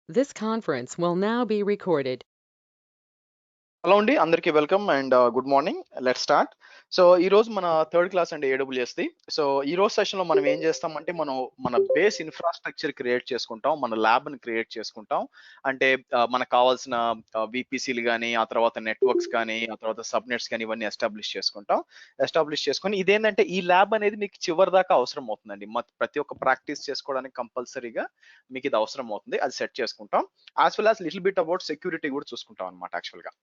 This conference will now be recorded. Hello అండి, అందరికీ welcome and good morning. Let start. So ఈ రోజు మన థర్డ్ క్లాస్ అండి ఏడబ్ల్యూఎస్ది. సో ఈ రోజు సెషన్లో మనం ఏం చేస్తామంటే మన బేస్ ఇన్ఫ్రాస్ట్రక్చర్ క్రియేట్ చేసుకుంటాం, మన ల్యాబ్ని క్రియేట్ చేసుకుంటాం. అంటే మనకు కావాల్సిన విపిసిలు కానీ, ఆ తర్వాత నెట్వర్క్స్ కానీ, ఆ తర్వాత సబ్నెట్స్ కానీ ఇవన్నీ ఎస్టాబ్లిష్ చేసుకుంటాం. ఎస్టాబ్లిష్ చేసుకొని ఇదేంటంటే ఈ ల్యాబ్ అనేది మీకు చివరి దాకా అవసరం అవుతుందండి. ప్రతి ఒక్క ప్రాక్టీస్ చేసుకోవడానికి కంపల్సరీగా మీకు ఇది అవసరం అవుతుంది. అది సెట్ చేసుకుంటాం. As well as little bit about security కూడా చూసుకుంటాం అనమాట. యాక్చువల్గా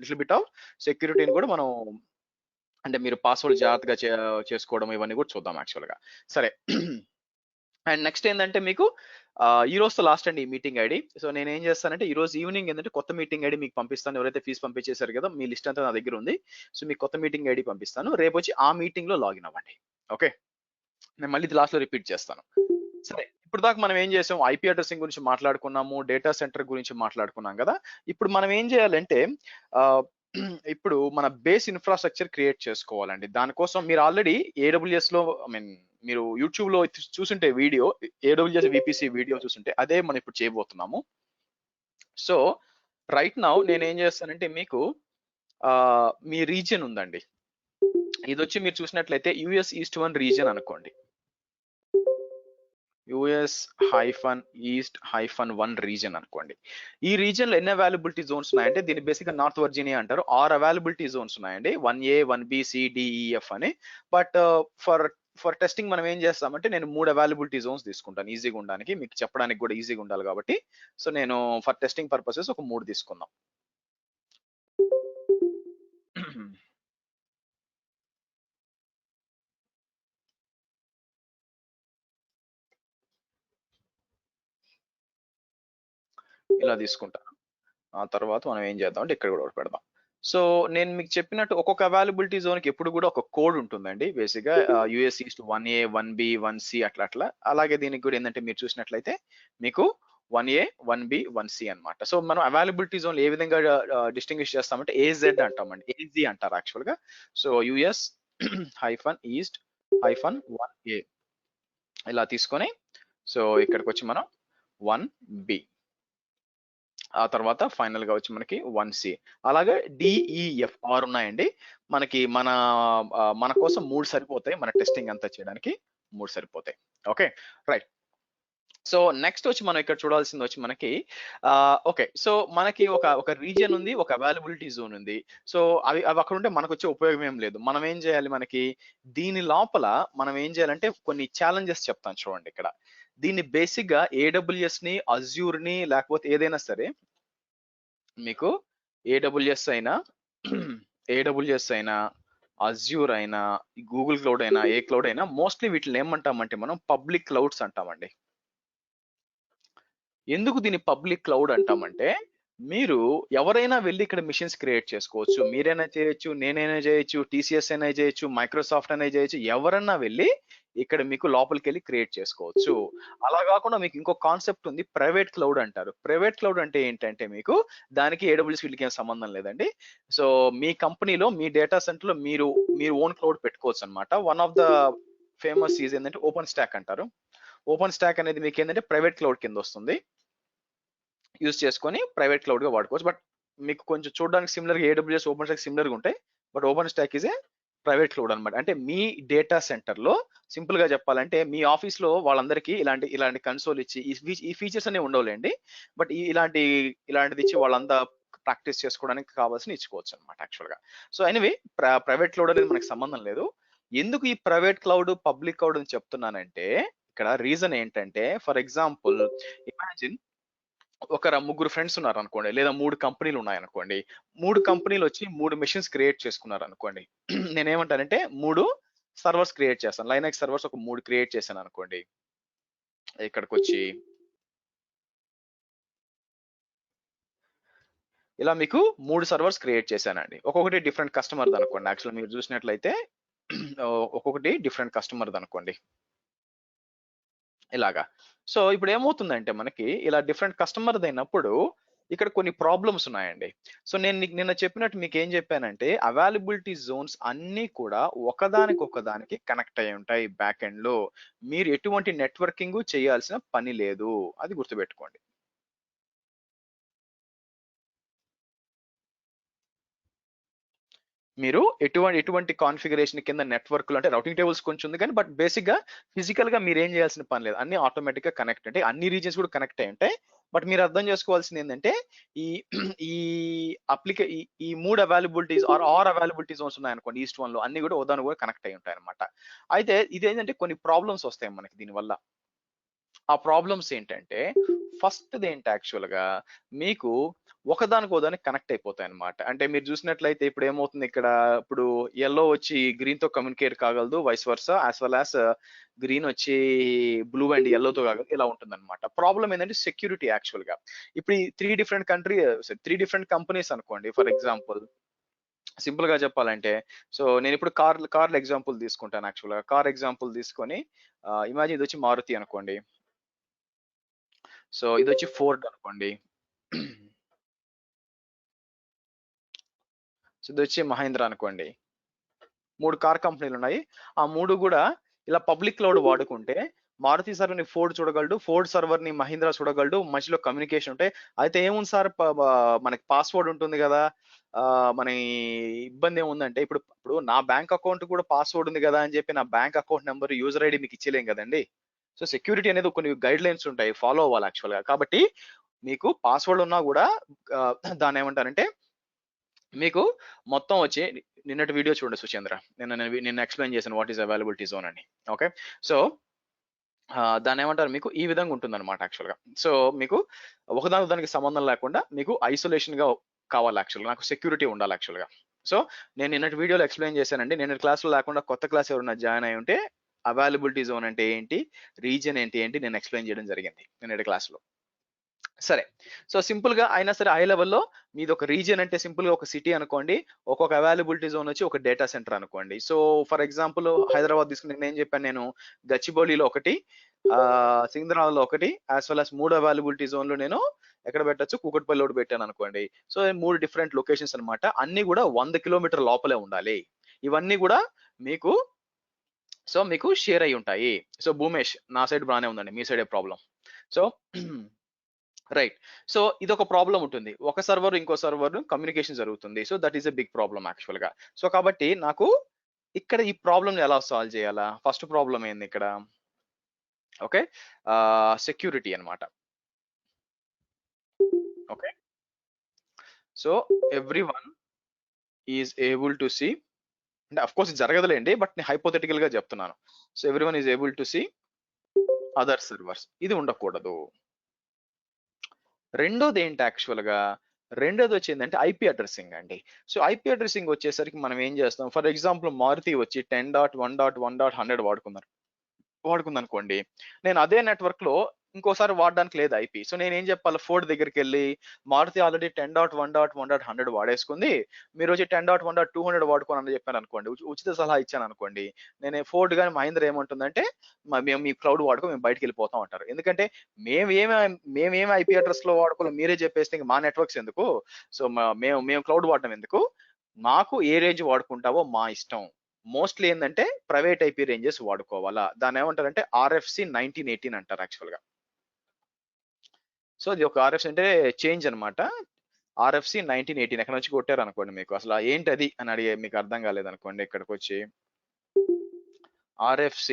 లిటిల్ బిట్ ఆఫ్ సెక్యూరిటీని కూడా మనం, అంటే మీరు పాస్వర్డ్ జాగ్రత్తగా చేసుకోవడం ఇవన్నీ కూడా చూద్దాం యాక్చువల్గా. సరే. అండ్ నెక్స్ట్ ఏంటంటే మీకు ఈ రోజుతో లాస్ట్ అండి ఈ మీటింగ్ ఐడి. సో నేను ఏం చేస్తానంటే ఈ రోజు ఈవినింగ్ ఏంటంటే కొత్త మీటింగ్ ఐడి మీకు పంపిస్తాను. ఎవరైతే ఫీజు పంపించేశారు కదా, మీ లిస్ట్ అంతా నా దగ్గర ఉంది. సో మీకు కొత్త మీటింగ్ ఐడి పంపిస్తాను. రేపు వచ్చి ఆ మీటింగ్ లో లాగిన్ అవ్వండి. ఓకే, నేను మళ్ళీ ఇది లాస్ట్ లో రిపీట్ చేస్తాను. సరే, ఇప్పుడు దాకా మనం ఏం చేసాం, ఐపీ అడ్రసింగ్ గురించి మాట్లాడుకున్నాము, డేటా సెంటర్ గురించి మాట్లాడుకున్నాం కదా. ఇప్పుడు మనం ఏం చేయాలంటే ఆ, ఇప్పుడు మన బేస్ ఇన్ఫ్రాస్ట్రక్చర్ క్రియేట్ చేసుకోవాలండి. దానికోసం మీరు ఆల్రెడీ ఏడబ్ల్యూఎస్ లో, ఐ మీన్ మీరు యూట్యూబ్ లో చూసుంటే వీడియో, ఏడబ్ల్యూఎస్ విపిసి వీడియో చూసుంటే అదే మనం ఇప్పుడు చేయబోతున్నాము. సో రైట్ నౌ నేను ఏం చేస్తానంటే మీకు మీ రీజియన్ ఉందండి. ఇది వచ్చి మీరు చూసినట్లయితే యుఎస్ ఈస్ట్ 1 రీజియన్ అనుకోండి. US-East-1 రీజన్ అనుకోండి. ఈ రీజన్ లో ఎన్ని అవైలబిలిటీ జోన్స్ ఉన్నాయంటే, దీన్ని బేసిక్ గా నార్త్ వర్జీనియా అంటారు. 6 అవైలబిలిటీ జోన్స్ ఉన్నాయండి, 1A 1B CDEF అని. బట్ ఫర్ టెస్టింగ్ మనం ఏం చేస్తామంటే, నేను 3 అవైలబిలిటీ జోన్స్ తీసుకుంటాను ఈజీగా ఉండడానికి, మీకు చెప్పడానికి కూడా ఈజీగా ఉండాలి కాబట్టి. సో నేను ఫర్ టెస్టింగ్ పర్పసెస్ ఒక 3 తీసుకుందాం. ఇలా తీసుకుంటాను. ఆ తర్వాత మనం ఏం చేద్దాం అంటే ఇక్కడ కూడా ఒకటి పెడదాం. సో నేను మీకు చెప్పినట్టు ఒక్కొక్క అవైలబిలిటీ జోన్ కి ఎప్పుడు కూడా ఒక కోడ్ ఉంటుందండి. బేసిక్ గా US east 1A 1B 1C అట్లా అట్లా. అలాగే దీనికి కూడా ఏంటంటే మీరు చూసినట్లయితే మీకు 1A 1B 1C అన్నమాట. సో మనం అవైలబిలిటీ జోన్ ఏ విధంగా డిస్టింగ్విష్ చేస్తామంటే AZ అంటామండి, AZ అంటారు యాక్చువల్ గా. So US hyphen east hyphen 1A ఇలా తీసుకొని, సో ఇక్కడికి వచ్చి మనం 1B, ఆ తర్వాత ఫైనల్ గా వచ్చి మనకి 1C, అలాగే DEF 6 ఉన్నాయండి. మనకి మన కోసం 3 సరిపోతాయి, మన టెస్టింగ్ అంతా చేయడానికి 3 సరిపోతాయి. Okay, right. సో నెక్స్ట్ వచ్చి మనం ఇక్కడ చూడాల్సింది వచ్చి మనకి ఓకే, సో మనకి ఒక రీజియన్ ఉంది, ఒక అవైలబిలిటీ జోన్ ఉంది. సో అవి అవి అక్కడ ఉంటే మనకు వచ్చే ఉపయోగం ఏం లేదు. మనం ఏం చేయాలి, మనకి దీని లోపల మనం ఏం చేయాలంటే కొన్ని ఛాలెంజెస్ చెప్తాను చూడండి ఇక్కడ. దీన్ని బేసిక్ గా ఏడబ్ల్యూఎస్ ని, అజ్యూర్ ని, లేకపోతే ఏదైనా సరే మీకు ఏడబ్ల్యూఎస్ అయినా ఏడబ్ల్యూఎస్ అయినా అజ్యూర్ అయినా గూగుల్ క్లౌడ్ అయినా ఏ క్లౌడ్ అయినా మోస్ట్లీ వీటిని ఏమంటామంటే మనం పబ్లిక్ క్లౌడ్స్ అంటామండి. ఎందుకు దీన్ని పబ్లిక్ క్లౌడ్ అంటామంటే, మీరు ఎవరైనా వెళ్ళి ఇక్కడ మిషన్స్ క్రియేట్ చేసుకోవచ్చు. మీరైనా చేయొచ్చు, నేనైనా చేయొచ్చు, టీసీఎస్ అయినా చేయొచ్చు, మైక్రోసాఫ్ట్ అయినా చేయొచ్చు. ఎవరన్నా వెళ్ళి ఇక్కడ మీకు లోపలికెళ్ళి క్రియేట్ చేసుకోవచ్చు. అలా కాకుండా మీకు ఇంకో కాన్సెప్ట్ ఉంది, ప్రైవేట్ క్లౌడ్ అంటారు. ప్రైవేట్ క్లౌడ్ అంటే ఏంటంటే మీకు దానికి ఏడబ్ల్యూఎస్ వీళ్ళకి ఏం సంబంధం లేదండి. సో మీ కంపెనీలో మీ డేటా సెంటర్ లో మీరు మీరు ఓన్ క్లౌడ్ పెట్టుకోవచ్చు అనమాట. One of the famous is ఏంటంటే ఓపెన్ స్టాక్ అంటారు. ఓపెన్ స్టాక్ అనేది మీకు ఏంటంటే ప్రైవేట్ క్లౌడ్ కింద వస్తుంది. యూజ్ చేసుకొని ప్రైవేట్ క్లౌడ్ గా వాడుకోవచ్చు. బట్ మీకు కొంచెం చూడడానికి సిమిలర్ గా ఏడబ్ల్యూఎస్ ఓపెన్ స్టాక్ సిమిలర్ గా ఉంటాయి. But open stock is a private cloud అనమాట. అంటే మీ డేటా సెంటర్ లో సింపుల్ గా చెప్పాలంటే మీ ఆఫీస్ లో వాళ్ళందరికీ ఇలాంటి ఇలాంటి కన్సోల్ ఇచ్చి ఈ ఫీచర్స్ అనేవి ఉండవులేండి. బట్ ఇలాంటిది ఇచ్చి వాళ్ళంతా ప్రాక్టీస్ చేసుకోవడానికి కావాల్సిన ఇచ్చుకోవచ్చు అనమాట యాక్చువల్ గా. సో ఎనివే, ప్రైవేట్ క్లౌడ్ అనేది మనకు సంబంధం లేదు. ఎందుకు ఈ ప్రైవేట్ క్లౌడ్ పబ్లిక్ క్లౌడ్ అని చెప్తున్నానంటే, ఇక్కడ రీజన్ ఏంటంటే, ఫర్ ఎగ్జాంపుల్ ఇమాజిన్ ముగ్గురు ఫ్రెండ్స్ ఉన్నారు అనుకోండి, లేదా 3 కంపెనీలు ఉన్నాయి అనుకోండి. 3 కంపెనీలు వచ్చి 3 మెషిన్స్ క్రియేట్ చేసుకున్నారు అనుకోండి. నేనేమంటానంటే 3 సర్వర్స్ క్రియేట్ చేస్తాను. లైనక్స్ సర్వర్స్ ఒక 3 క్రియేట్ చేశాను అనుకోండి. ఇక్కడికొచ్చి ఇలా మీకు 3 సర్వర్స్ క్రియేట్ చేశానండి. ఒక్కొక్కటి డిఫరెంట్ కస్టమర్ అనుకోండి. యాక్చువల్ మీరు చూసినట్లయితే ఒక్కొక్కటి డిఫరెంట్ కస్టమర్ అనుకోండి ఇలాగా. సో ఇప్పుడు ఏమవుతుందంటే మనకి ఇలా డిఫరెంట్ కస్టమర్ అయినప్పుడు ఇక్కడ కొన్ని ప్రాబ్లమ్స్ ఉన్నాయండి. సో నేను నిన్న చెప్పినట్టు మీకు ఏం చెప్పానంటే, అవైలబిలిటీ జోన్స్ అన్నీ కూడా ఒకదానికి కనెక్ట్ అయి ఉంటాయి బ్యాక్ ఎండ్ లో. మీరు ఎటువంటి నెట్వర్కింగ్ చేయాల్సిన పని లేదు, అది గుర్తుపెట్టుకోండి. మీరు ఎటువంటి కాన్ఫిగరేషన్ కింద నెట్వర్క్ అంటే రౌటింగ్ టేబుల్స్ కొంచెం ఉంది కానీ బట్ బేసిక్ గా ఫిజికల్ గా మీరు ఏం చేయాల్సిన పని లేదు, అన్ని ఆటోమేటిక్ గా కనెక్ట్ అంటే అన్ని రీజన్స్ కూడా కనెక్ట్ అయి ఉంటాయి. బట్ మీరు అర్థం చేసుకోవాల్సింది ఏంటంటే ఈ ఈ ఈ 3 అవైలబిలిటీస్ ఆర్ అవైలబిలిటీ జోన్స్ ఉన్నాయనుకోండి, ఈస్ట్ వన్ లో అన్ని కూడా ఉదాహరణ కూడా కనెక్ట్ అయి ఉంటాయి అనమాట. అయితే ఇదేంటంటే కొన్ని ప్రాబ్లమ్స్ వస్తాయి మనకి దీనివల్ల. ఆ ప్రాబ్లమ్స్ ఏంటంటే ఫస్ట్ది ఏంటి యాక్చువల్ గా మీకు ఒకదానికి కనెక్ట్ అయిపోతాయి అనమాట. అంటే మీరు చూసినట్లయితే ఇప్పుడు ఏమవుతుంది ఇక్కడ, ఇప్పుడు ఎల్లో వచ్చి గ్రీన్ తో కమ్యూనికేట్ కాగలదు, vice versa, as well as green వచ్చి బ్లూ అండ్ ఎల్లోతో కాగలదు, ఇలా ఉంటుంది అనమాట. ప్రాబ్లం ఏంటంటే సెక్యూరిటీ యాక్చువల్ గా. ఇప్పుడు ఈ 3 డిఫరెంట్ కంపెనీస్ అనుకోండి, ఫర్ ఎగ్జాంపుల్ సింపుల్ గా చెప్పాలంటే, సో నేను ఇప్పుడు కార్ల ఎగ్జాంపుల్ తీసుకుంటాను యాక్చువల్ గా. కార్ ఎగ్జాంపుల్ తీసుకొని ఇమాజిన్ ఇది వచ్చి మారుతి అనుకోండి, సో ఇది వచ్చి ఫోర్డ్ అనుకోండి, సో ఇది వచ్చి మహేంద్ర అనుకోండి. 3 కార్ కంపెనీలు ఉన్నాయి. ఆ 3 కూడా ఇలా పబ్లిక్ క్లౌడ్ వాడుకుంటే మారుతి సర్వర్ ని ఫోర్డ్ చూడగలడు, ఫోర్డ్ సర్వర్ ని మహీంద్రా చూడగలడు, మధ్యలో కమ్యూనికేషన్ ఉంటాయి. అయితే ఏముంది సార్, మనకి పాస్వర్డ్ ఉంటుంది కదా, మన ఇబ్బంది ఏముందంటే ఇప్పుడు నా బ్యాంక్ అకౌంట్ కూడా పాస్వర్డ్ ఉంది కదా అని చెప్పి నా bank account number, user ID మీకు ఇచ్చేలేం కదండి. సో సెక్యూరిటీ అనేది కొన్ని గైడ్ లైన్స్ ఉంటాయి, ఫాలో అవ్వాలి యాక్చువల్ గా. కాబట్టి మీకు పాస్వర్డ్ ఉన్నా కూడా దాన్ని ఏమంటారంటే మీకు మొత్తం వచ్చి నిన్నటి వీడియో చూడండి సుచేంద్ర, నిన్న ఎక్స్ప్లెయిన్ చేశాను వాట్ ఈస్ అవైలబిలిటీ జోన్ అని. ఓకే, సో దాన్ని ఏమంటారు, మీకు ఈ విధంగా ఉంటుంది అనమాట యాక్చువల్ గా. సో మీకు ఒకదానికి సంబంధం లేకుండా మీకు ఐసోలేషన్ గా కావాలి యాక్చువల్ గా, నాకు సెక్యూరిటీ ఉండాలి యాక్చువల్ గా. సో నేను నిన్నటి వీడియోలో ఎక్స్ప్లెయిన్ చేశానండి. నిన్నటి క్లాస్ లో లేకుండా కొత్త క్లాస్ ఎవరైనా జాయిన్ అయి ఉంటే అవైలబిలిటీ జోన్ అంటే ఏంటి, రీజన్ ఏంటి నేను ఎక్స్ప్లెయిన్ చేయడం జరిగింది నిన్నటి క్లాస్ లో. సరే, సో సింపుల్ గా అయినా సరే హై లెవెల్లో మీది ఒక రీజియన్ అంటే సింపుల్ గా ఒక సిటీ అనుకోండి, ఒక్కొక్క అవైలబిలిటీ జోన్ వచ్చి ఒక డేటా సెంటర్ అనుకోండి. సో ఫర్ ఎగ్జాంపుల్ హైదరాబాద్ తీసుకుని నేను చెప్పాను, నేను గచ్చిబౌలిలో ఒకటి, సికింద్రాబాద్లో ఒకటి, యాజ్ వెల్ యాజ్ 3 అవైలబిలిటీ జోన్లు నేను ఎక్కడ పెట్టచ్చు, కూకట్పల్లి ఒకటి పెట్టాను అనుకోండి. సో 3 డిఫరెంట్ లొకేషన్స్ అనమాట, అన్ని కూడా 100 కిలోమీటర్ లోపలే ఉండాలి. ఇవన్నీ కూడా మీకు మీకు షేర్ అయి ఉంటాయి. సో భూమేష్, నా సైడ్ బాగానే ఉందండి, మీ సైడే ప్రాబ్లం. సో రైట్, సో ఇది ఒక ప్రాబ్లం ఉంటుంది, ఒక సర్వర్ ఇంకో సర్వర్ కమ్యూనికేషన్ జరుగుతుంది. So that is a big problem actual గా. సో కాబట్టి నాకు ఇక్కడ ఈ ప్రాబ్లమ్ ఎలా సాల్వ్ చేయాలా, ఫస్ట్ ప్రాబ్లం ఏంది ఇక్కడ, ఓకే, సెక్యూరిటీ అన్నమాట. Okay, so everyone is able to see, అంటే అఫ్ కోర్స్ జరగదులేండి, బట్ నేను హైపోథెటికల్ గా చెప్తున్నాను. So everyone is able to see other servers, ఇది ఉండకూడదు. రెండోది ఏంటి యాక్చువల్ గా, రెండోది వచ్చి ఏంటంటే ఐపీ అడ్రసింగ్ అండి. సో ఐపీ అడ్రసింగ్ వచ్చేసరికి మనం ఏం చేస్తాం, ఫర్ ఎగ్జాంపుల్ మారుతి వచ్చి 10.1.1.100 వాడుకుందనుకోండి, నేను అదే నెట్వర్క్ లో ఇంకోసారి వాడడానికి లేదు ఐపీ. సో నేను ఏం చెప్పాలి, ఫోర్డ్ దగ్గరికి వెళ్ళి మారుతి ఆల్రెడీ 10.1.1.100 వాడేసుకుంది, మీరు వచ్చి 10.1.200 వాడుకోని చెప్పాను అనుకోండి, ఉచిత సలహా ఇచ్చాను అనుకోండి, నేను ఫోర్డ్ కానీ మహీంద్ర ఏమంటుందంటే మేము మీ క్లౌడ్ వాడుకో, మేము బయటకు వెళ్ళిపోతాం అంటారు. ఎందుకంటే మేమేమి ఐపీ అడ్రస్ లో వాడుకోవాలి, మీరే చెప్పేస్తే మా నెట్వర్క్స్ ఎందుకు, సో మేము క్లౌడ్ వాడడం ఎందుకు, మాకు ఏ రేంజ్ వాడుకుంటావో మా ఇష్టం. మోస్ట్లీ ఏంటంటే ప్రైవేట్ ఐపీ రేంజెస్ వాడుకోవాలా, దాన్ని ఏమంటారంటే RFC 1918 అంటారు యాక్చువల్ గా. సో ఇది ఒక RFC అంటే చేంజ్ అనమాట, RFC 1918 ఎక్కడ నుంచి కొట్టారు అనుకోండి, మీకు అసలు ఏంటి అది అని అడిగే మీకు అర్థం కాలేదు అనుకోండి, ఇక్కడికి వచ్చి RFC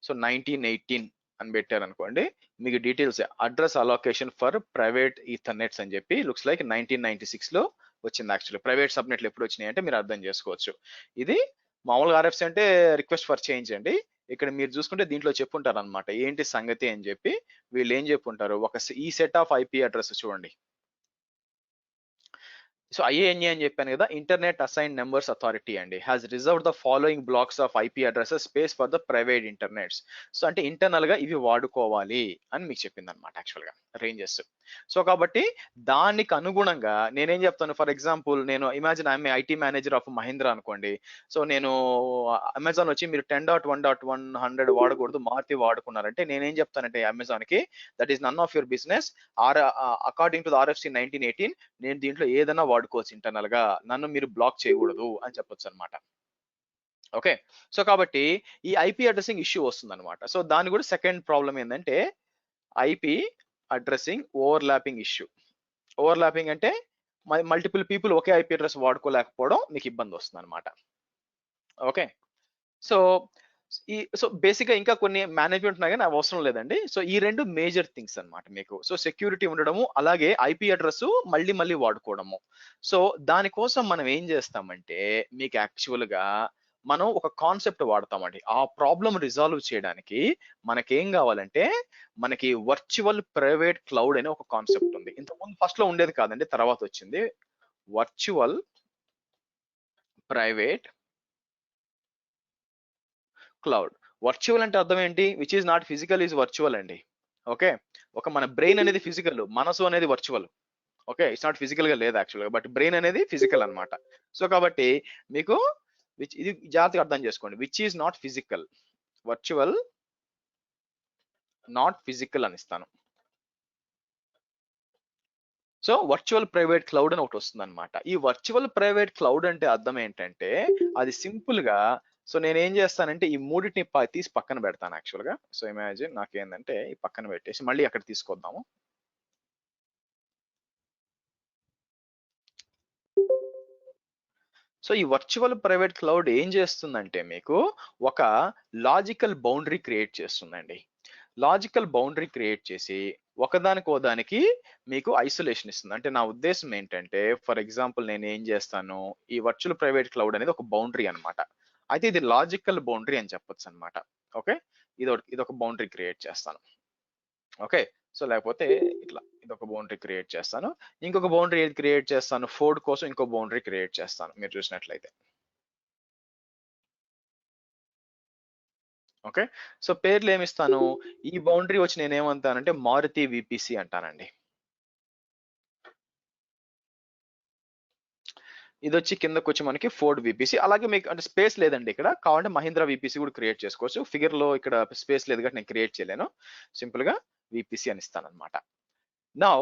1918 అని పెట్టారు అనుకోండి, మీకు details address allocation for private ethernets అని చెప్పి లుక్స్ లైక్ 1996 లో వచ్చింది యాక్చువల్లీ. ప్రైవేట్ సబ్నెట్లు ఎప్పుడు వచ్చినాయి అంటే మీరు అర్థం చేసుకోవచ్చు. ఇది మామూలుగా RFC అంటే రిక్వెస్ట్ ఫర్ చేంజ్ అండి. ఇక్కడ మీరు చూసుకుంటే దీంట్లో చెప్పుంటారు అనమాట ఏంటి సంగతి అని చెప్పి. వీళ్ళు ఏం చెప్పుంటారు, ఈ సెట్ ఆఫ్ ఐపీ అడ్రస్ చూడండి. సో IANA అని చెప్పాను కదా, ఇంటర్నెట్ అసైన్ నెంబర్స్ అథారిటీ అండి, has reserved the following blocks of IP addresses space for the private internets. So అంటే ఇంటర్నల్ గా ఇవి వాడుకోవాలి అని మీకు చెప్పింది అనమాట యాక్చువల్ గా రేంజెస్. సో కాబట్టి దానికి అనుగుణంగా నేనేం చెప్తాను, ఫర్ ఎగ్జాంపుల్ నేను imagine I'm IT manager of Mahindra అనుకోండి. సో నేను అమెజాన్ వచ్చి మీరు 10.1.100 వాడకూడదు, మారుతి వాడుకున్నారంటే నేనేం చెప్తానంటే అమెజాన్ కి, that is none of your business, according to the RFC 1918 నేను దీంట్లో ఏదైనా వాడుకోవచ్చు ఇంటర్నల్ గా, నన్ను మీరు బ్లాక్ చేయకూడదు అని చెప్పొచ్చు అనమాట. ఓకే, సో కాబట్టి ఈ ఐపీ అడ్రసింగ్ ఇష్యూ వస్తుంది అనమాట. సో దాని కూడా సెకండ్ ప్రాబ్లం ఏంటంటే IP addressing overlapping issue. Overlapping అంటే మల్టిపుల్ పీపుల్ ఒకే ఐపీ అడ్రస్ వాడుకోలేకపోవడం మీకు ఇబ్బంది వస్తుంది అనమాట. ఓకే. సో బేసిక్ గా ఇంకా కొన్ని మేనేజ్మెంట్ ఉన్నాయి కానీ అవి అవసరం లేదండి. సో ఈ రెండు మేజర్ థింగ్స్ అన్నమాట మీకు. సో సెక్యూరిటీ ఉండడము, అలాగే ఐపీ అడ్రస్ మళ్ళీ మళ్ళీ వాడుకోవడము. సో దానికోసం మనం ఏం చేస్తామంటే మీకు యాక్చువల్ గా మనం ఒక కాన్సెప్ట్ వాడతామండి. ఆ ప్రాబ్లం రిజాల్వ్ చేయడానికి మనకేం కావాలంటే మనకి వర్చువల్ ప్రైవేట్ క్లౌడ్ అనే ఒక కాన్సెప్ట్ ఉంది. ఇంతకుముందు ఫస్ట్ లో ఉండేది కాదండి, తర్వాత వచ్చింది. Virtual private cloud. వర్చువల్ అంటే అర్థం ఏంటి? Which is not physical is virtual అండి. ఓకే. ఒక మన బ్రెయిన్ అనేది ఫిజికల్, మనసు అనేది virtual. Okay. It's not physical గా లేదు యాక్చువల్ గా, బట్ బ్రెయిన్ అనేది ఫిజికల్ అన్నమాట. సో కాబట్టి మీకు ఇది జాగ్రత్తగా అర్థం చేసుకోండి. Which is not physical, virtual not physical అని ఇస్తాను. సో వర్చువల్ ప్రైవేట్ క్లౌడ్ అని ఒకటి వస్తుంది అనమాట. ఈ వర్చువల్ ప్రైవేట్ క్లౌడ్ అంటే అర్థం ఏంటంటే అది సింపుల్ గా, సో నేను ఏం చేస్తానంటే ఈ మూడింటిని తీసి పక్కన పెడతాను యాక్చువల్ గా. సో ఇమాజిన్ నాకేందంటే ఈ పక్కన పెట్టేసి మళ్ళీ అక్కడ తీసుకొద్దాము. సో ఈ వర్చువల్ ప్రైవేట్ క్లౌడ్ ఏం చేస్తుందంటే మీకు ఒక లాజికల్ బౌండరీ క్రియేట్ చేస్తుందండి. లాజికల్ బౌండరీ క్రియేట్ చేసి ఒకదానికి మీకు ఐసోలేషన్ ఇస్తుంది. అంటే నా ఉద్దేశం ఏంటంటే ఫర్ ఎగ్జాంపుల్ నేను ఏం చేస్తాను, ఈ వర్చువల్ ప్రైవేట్ క్లౌడ్ అనేది ఒక బౌండరీ అన్నమాట. అయితే ఇది లాజికల్ బౌండరీ అని చెప్పొచ్చు అనమాట. ఓకే. ఇది ఒక బౌండరీ క్రియేట్ చేస్తాను. ఓకే. సో లేకపోతే ఇట్లా ఇదొక బౌండరీ క్రియేట్ చేస్తాను. ఇంకొక బౌండరీ ఏది క్రియేట్ చేస్తాను, ఫోర్డ్ కోసం ఇంకో బౌండరీ క్రియేట్ చేస్తాను మీరు చూసినట్లయితే. ఓకే. సో పేర్లు ఏమిస్తాను, ఈ బౌండరీ వచ్చి నేను ఏమంటానంటే మారుతి విపిసి అంటానండి. ఇది వచ్చి కిందకు వచ్చి మనకి ఫోర్డ్ విపిసి. అలాగే మీకు అంటే స్పేస్ లేదండి ఇక్కడ, కావాలంటే మహీంద్రా విపిసి కూడా క్రియేట్ చేసుకోవచ్చు. ఫిగర్ లో ఇక్కడ స్పేస్ లేదు కాబట్టి నేను క్రియేట్ చేయలేను. సింపుల్ గా విపిసి అని ఇస్తాను అనమాట. నౌ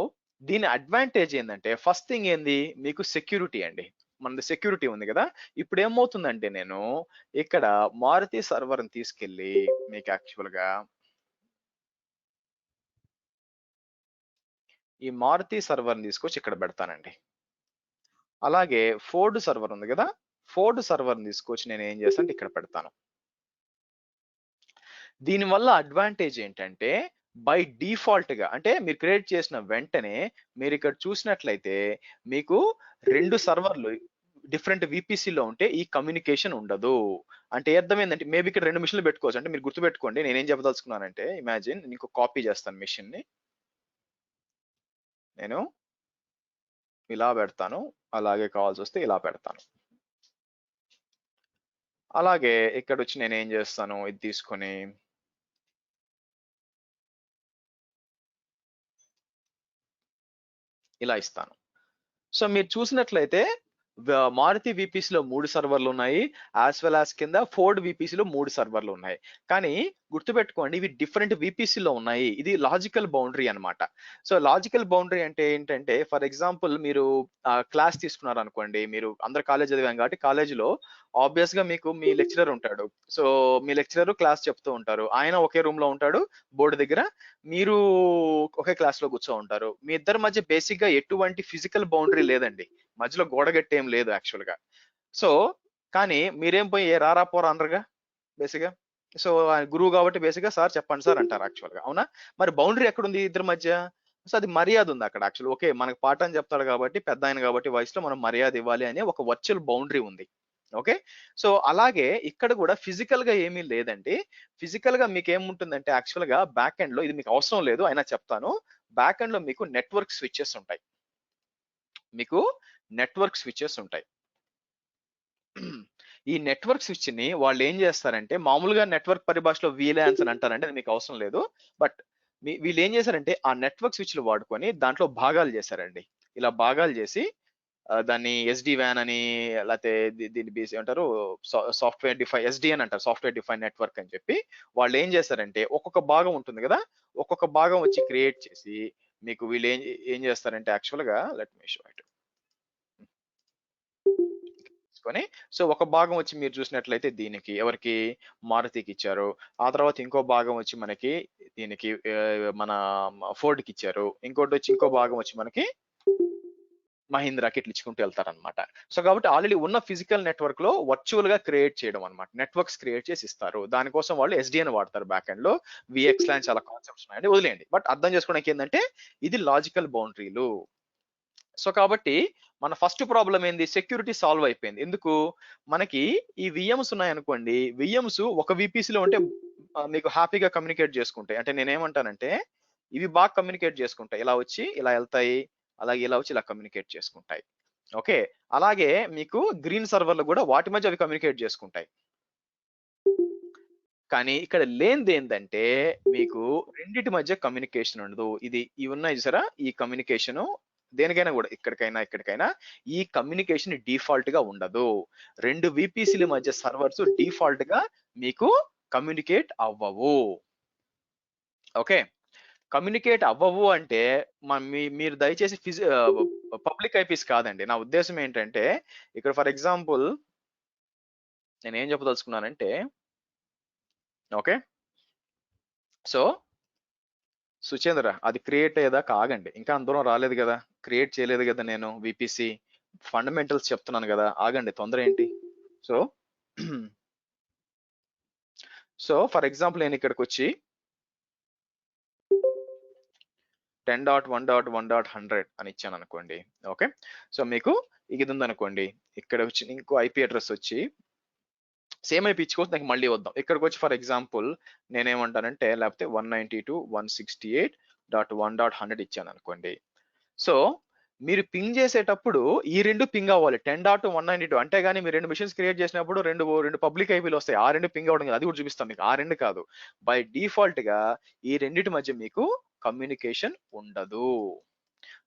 దీని అడ్వాంటేజ్ ఏంటంటే ఫస్ట్ థింగ్ ఏంది, మీకు సెక్యూరిటీ అండి. మనది సెక్యూరిటీ ఉంది కదా. ఇప్పుడు ఏమవుతుందంటే నేను ఇక్కడ మారుతి సర్వర్ ని తీసుకెళ్ళి మీకు యాక్చువల్ గా ఈ మారుతి సర్వర్ ని తీసుకొచ్చి ఇక్కడ పెడతానండి. అలాగే ఫోర్డ్ సర్వర్ ఉంది కదా, ఫోర్డ్ సర్వర్ ని తీసుకొచ్చి నేను ఏం చేస్తానంటే ఇక్కడ పెడతాను. దీనివల్ల అడ్వాంటేజ్ ఏంటంటే బై డిఫాల్ట్ గా అంటే మీరు క్రియేట్ చేసిన వెంటనే మీరు ఇక్కడ చూసినట్లయితే మీకు రెండు సర్వర్లు డిఫరెంట్ విపిసిలో ఉంటే ఈ కమ్యూనికేషన్ ఉండదు. అంటే అర్థం ఏంటంటే మేబీ ఇక్కడ రెండు మిషన్లు పెట్టుకోవచ్చు. అంటే మీరు గుర్తుపెట్టుకోండి నేనేం చెప్పదలుచుకున్నానంటే ఇమాజిన్ ఇంకో కాపీ చేస్తాను మిషన్ ని, నేను ఇలా పెడతాను, అలాగే కావాల్సి వస్తే ఇలా పెడతాను. అలాగే ఇక్కడ వచ్చి నేను ఏం చేస్తాను, ఇది తీసుకొని ఇలా ఇస్తాను. సో మీరు చూసినట్లయితే మారుతి విపిసి లో 3 సర్వర్లు ఉన్నాయి, యాజ్ వెల్ యాజ్ కింద ఫోర్డ్ విపిసి లో 3 సర్వర్లు ఉన్నాయి. కానీ గుర్తుపెట్టుకోండి ఇవి డిఫరెంట్ విపిసి లో ఉన్నాయి. ఇది లాజికల్ బౌండరీ అన్నమాట. సో లాజికల్ బౌండరీ అంటే ఏంటంటే ఫర్ ఎగ్జాంపుల్ మీరు క్లాస్ తీసుకున్నారు అనుకోండి, మీరు అందరు కాలేజ్ చదివాం కాబట్టి కాలేజీలో ఆబ్వియస్ గా మీకు మీ లెక్చరర్ ఉంటాడు. సో మీ లెక్చరర్ క్లాస్ చెప్తూ ఉంటారు, ఆయన ఒకే రూమ్ లో ఉంటాడు బోర్డు దగ్గర, మీరు ఒకే క్లాస్ లో కూర్చో ఉంటారు. మీ ఇద్దరి మధ్య బేసిక్ గా ఎటువంటి ఫిజికల్ బౌండరీ లేదండి, మధ్యలో గోడగట్టి ఏం లేదు యాక్చువల్ గా. సో కానీ మీరేం పోయి ఏ రారా పోరా అనరుగా బేసిక్ గా. సో ఆయన గురువు కాబట్టి బేసిక్ గా సార్ చెప్పండి సార్ అంటారు యాక్చువల్ గా, అవునా? మరి బౌండరీ ఎక్కడుంది ఇద్దరి మధ్య? సో అది మర్యాద ఉంది అక్కడ యాక్చువల్. ఓకే మనకు పాఠం చెప్తాడు కాబట్టి పెద్ద ఆయన కాబట్టి వయసులో మనం మర్యాద ఇవ్వాలి అనే ఒక వర్చువల్ బౌండరీ ఉంది. ఓకే. సో అలాగే ఇక్కడ కూడా ఫిజికల్ గా ఏమీ లేదండి. ఫిజికల్ గా మీకు ఏముంటుందంటే యాక్చువల్ గా బ్యాక్ ఎండ్ లో, ఇది మీకు అవసరం లేదు అయినా చెప్తాను, బ్యాక్ ఎండ్ లో మీకు నెట్వర్క్ స్విచెస్ ఉంటాయి. మీకు నెట్వర్క్ స్విచెస్ ఉంటాయి. ఈ నెట్వర్క్ స్విచ్ ని వాళ్ళు ఏం చేస్తారంటే మామూలుగా నెట్వర్క్ పరిభాషలో వీలాన్స్ అని అంటారంటే అది మీకు అవసరం లేదు. బట్ వీళ్ళు ఏం చేశారంటే ఆ నెట్వర్క్ స్విచ్లు వాడుకొని దాంట్లో భాగాలు చేశారండి. ఇలా భాగాలు చేసి దాన్ని ఎస్డి వ్యాన్ అని లేకపోతే దీన్ని బీసీ అంటారు, సాఫ్ట్వేర్ డిఫైన్ ఎస్డి అని అంటారు, సాఫ్ట్వేర్ డిఫైన్ నెట్వర్క్ అని చెప్పి. వాళ్ళు ఏం చేస్తారంటే ఒక్కొక్క భాగం ఉంటుంది కదా, ఒక్కొక్క భాగం వచ్చి క్రియేట్ చేసి మీకు వీళ్ళు ఏం ఏం చేస్తారంటే యాక్చువల్ గా లెట్ మీ షో ఇట్ తీసుకొని, సో ఒక భాగం వచ్చి మీరు చూసినట్లయితే దీనికి ఎవరికి మారుతికి ఇచ్చారు, ఆ తర్వాత ఇంకో భాగం వచ్చి మనకి దీనికి మన ఫోర్డ్ కి ఇచ్చారు, ఇంకోటి వచ్చి ఇంకో భాగం వచ్చి మనకి మహీంద్రాకి ఇట్లా ఇచ్చుకుంటూ వెళ్తారనమాట. సో కాబట్టి ఆల్రెడీ ఉన్న ఫిజికల్ నెట్వర్క్ లో వర్చువల్ గా క్రియేట్ చేయడం అనమాట. నెట్వర్క్స్ క్రియేట్ చేసి ఇస్తారు. దానికోసం వాళ్ళు ఎస్డిఎన్ వాడతారు బ్యాక్ ఎండ్ లో. విఎక్స్ లాంటి చాలా కాన్సెప్ట్స్ ఉన్నాయండి, వదిలేయండి. బట్ అర్థం చేసుకోవడానికి ఏంటంటే ఇది లాజికల్ బౌండరీలు. సో కాబట్టి మన ఫస్ట్ ప్రాబ్లం ఏంది, సెక్యూరిటీ సాల్వ్ అయిపోయింది. ఎందుకు, మనకి ఈ విఎమ్స్ ఉన్నాయనుకోండి, విఎమ్స్ ఒక VPC లో ఉంటే మీకు హ్యాపీగా కమ్యూనికేట్ చేసుకుంటాయి. అంటే నేనేమంటానంటే ఇవి బాగా కమ్యూనికేట్ చేసుకుంటాయి, ఇలా వచ్చి ఇలా వెళ్తాయి, అలాగే ఇలా వచ్చి ఇలా కమ్యూనికేట్ చేసుకుంటాయి. ఓకే, అలాగే మీకు గ్రీన్ సర్వర్లు కూడా వాటి మధ్య అవి కమ్యూనికేట్ చేసుకుంటాయి. కానీ ఇక్కడ లేనిది ఏంటంటే మీకు రెండిటి మధ్య కమ్యూనికేషన్ ఉండదు. ఇవి ఉన్నాయి చూసారా, ఈ కమ్యూనికేషన్ దేనికైనా కూడా, ఇక్కడికైనా ఈ కమ్యూనికేషన్ డిఫాల్ట్ గా ఉండదు. రెండు VPCల మధ్య సర్వర్స్ డిఫాల్ట్ గా మీకు కమ్యూనికేట్ అవ్వవు. ఓకే, కమ్యూనికేట్ అవ్వవు అంటే మీరు దయచేసి పబ్లిక్ ఐపీస్ కాదండి. నా ఉద్దేశం ఏంటంటే ఇక్కడ ఫర్ ఎగ్జాంపుల్ నేను ఏం చెప్పదలుచుకున్నానంటే, ఓకే, సో సుచేంద్ర అది క్రియేట్ అయ్యేదాకా ఆగండి, ఇంకా అందరం రాలేదు కదా, క్రియేట్ చేయలేదు కదా నేను VPC, ఫండమెంటల్స్ చెప్తున్నాను కదా, ఆగండి, తొందర ఏంటి. సో సో ఫర్ ఎగ్జాంపుల్ నేను ఇక్కడికి వచ్చి 10.1.1.100 అని ఇచ్చాను అనుకోండి. ఓకే, సో మీకు ఇది ఉందనుకోండి, ఇక్కడ వచ్చి ఇంకో IP అడ్రస్ వచ్చి సేమ్ IP ఇచ్చుకోవచ్చు, నాకు మళ్ళీ వద్దాం. ఇక్కడికి వచ్చి ఫర్ ఎగ్జాంపుల్ నేనేమంటానంటే లేకపోతే 192.168.1.100 ఇచ్చాను అనుకోండి. సో మీరు పింగ్ చేసేటప్పుడు ఈ రెండు పింగ్ అవ్వాలి, 10.192. అంటే గానీ మీరు రెండు మిషన్స్ క్రియేట్ చేసినప్పుడు రెండు పబ్లిక్ ఐపీలు వస్తాయి, ఆ రెండు పింగ్ అవ్వడం కాదు, అది కూడా చూపిస్తాం మీకు. ఆ రెండు కాదు, బై డిఫాల్ట్ గా ఈ రెండిటి మధ్య మీకు కమ్యూనికేషన్ ఉండదు.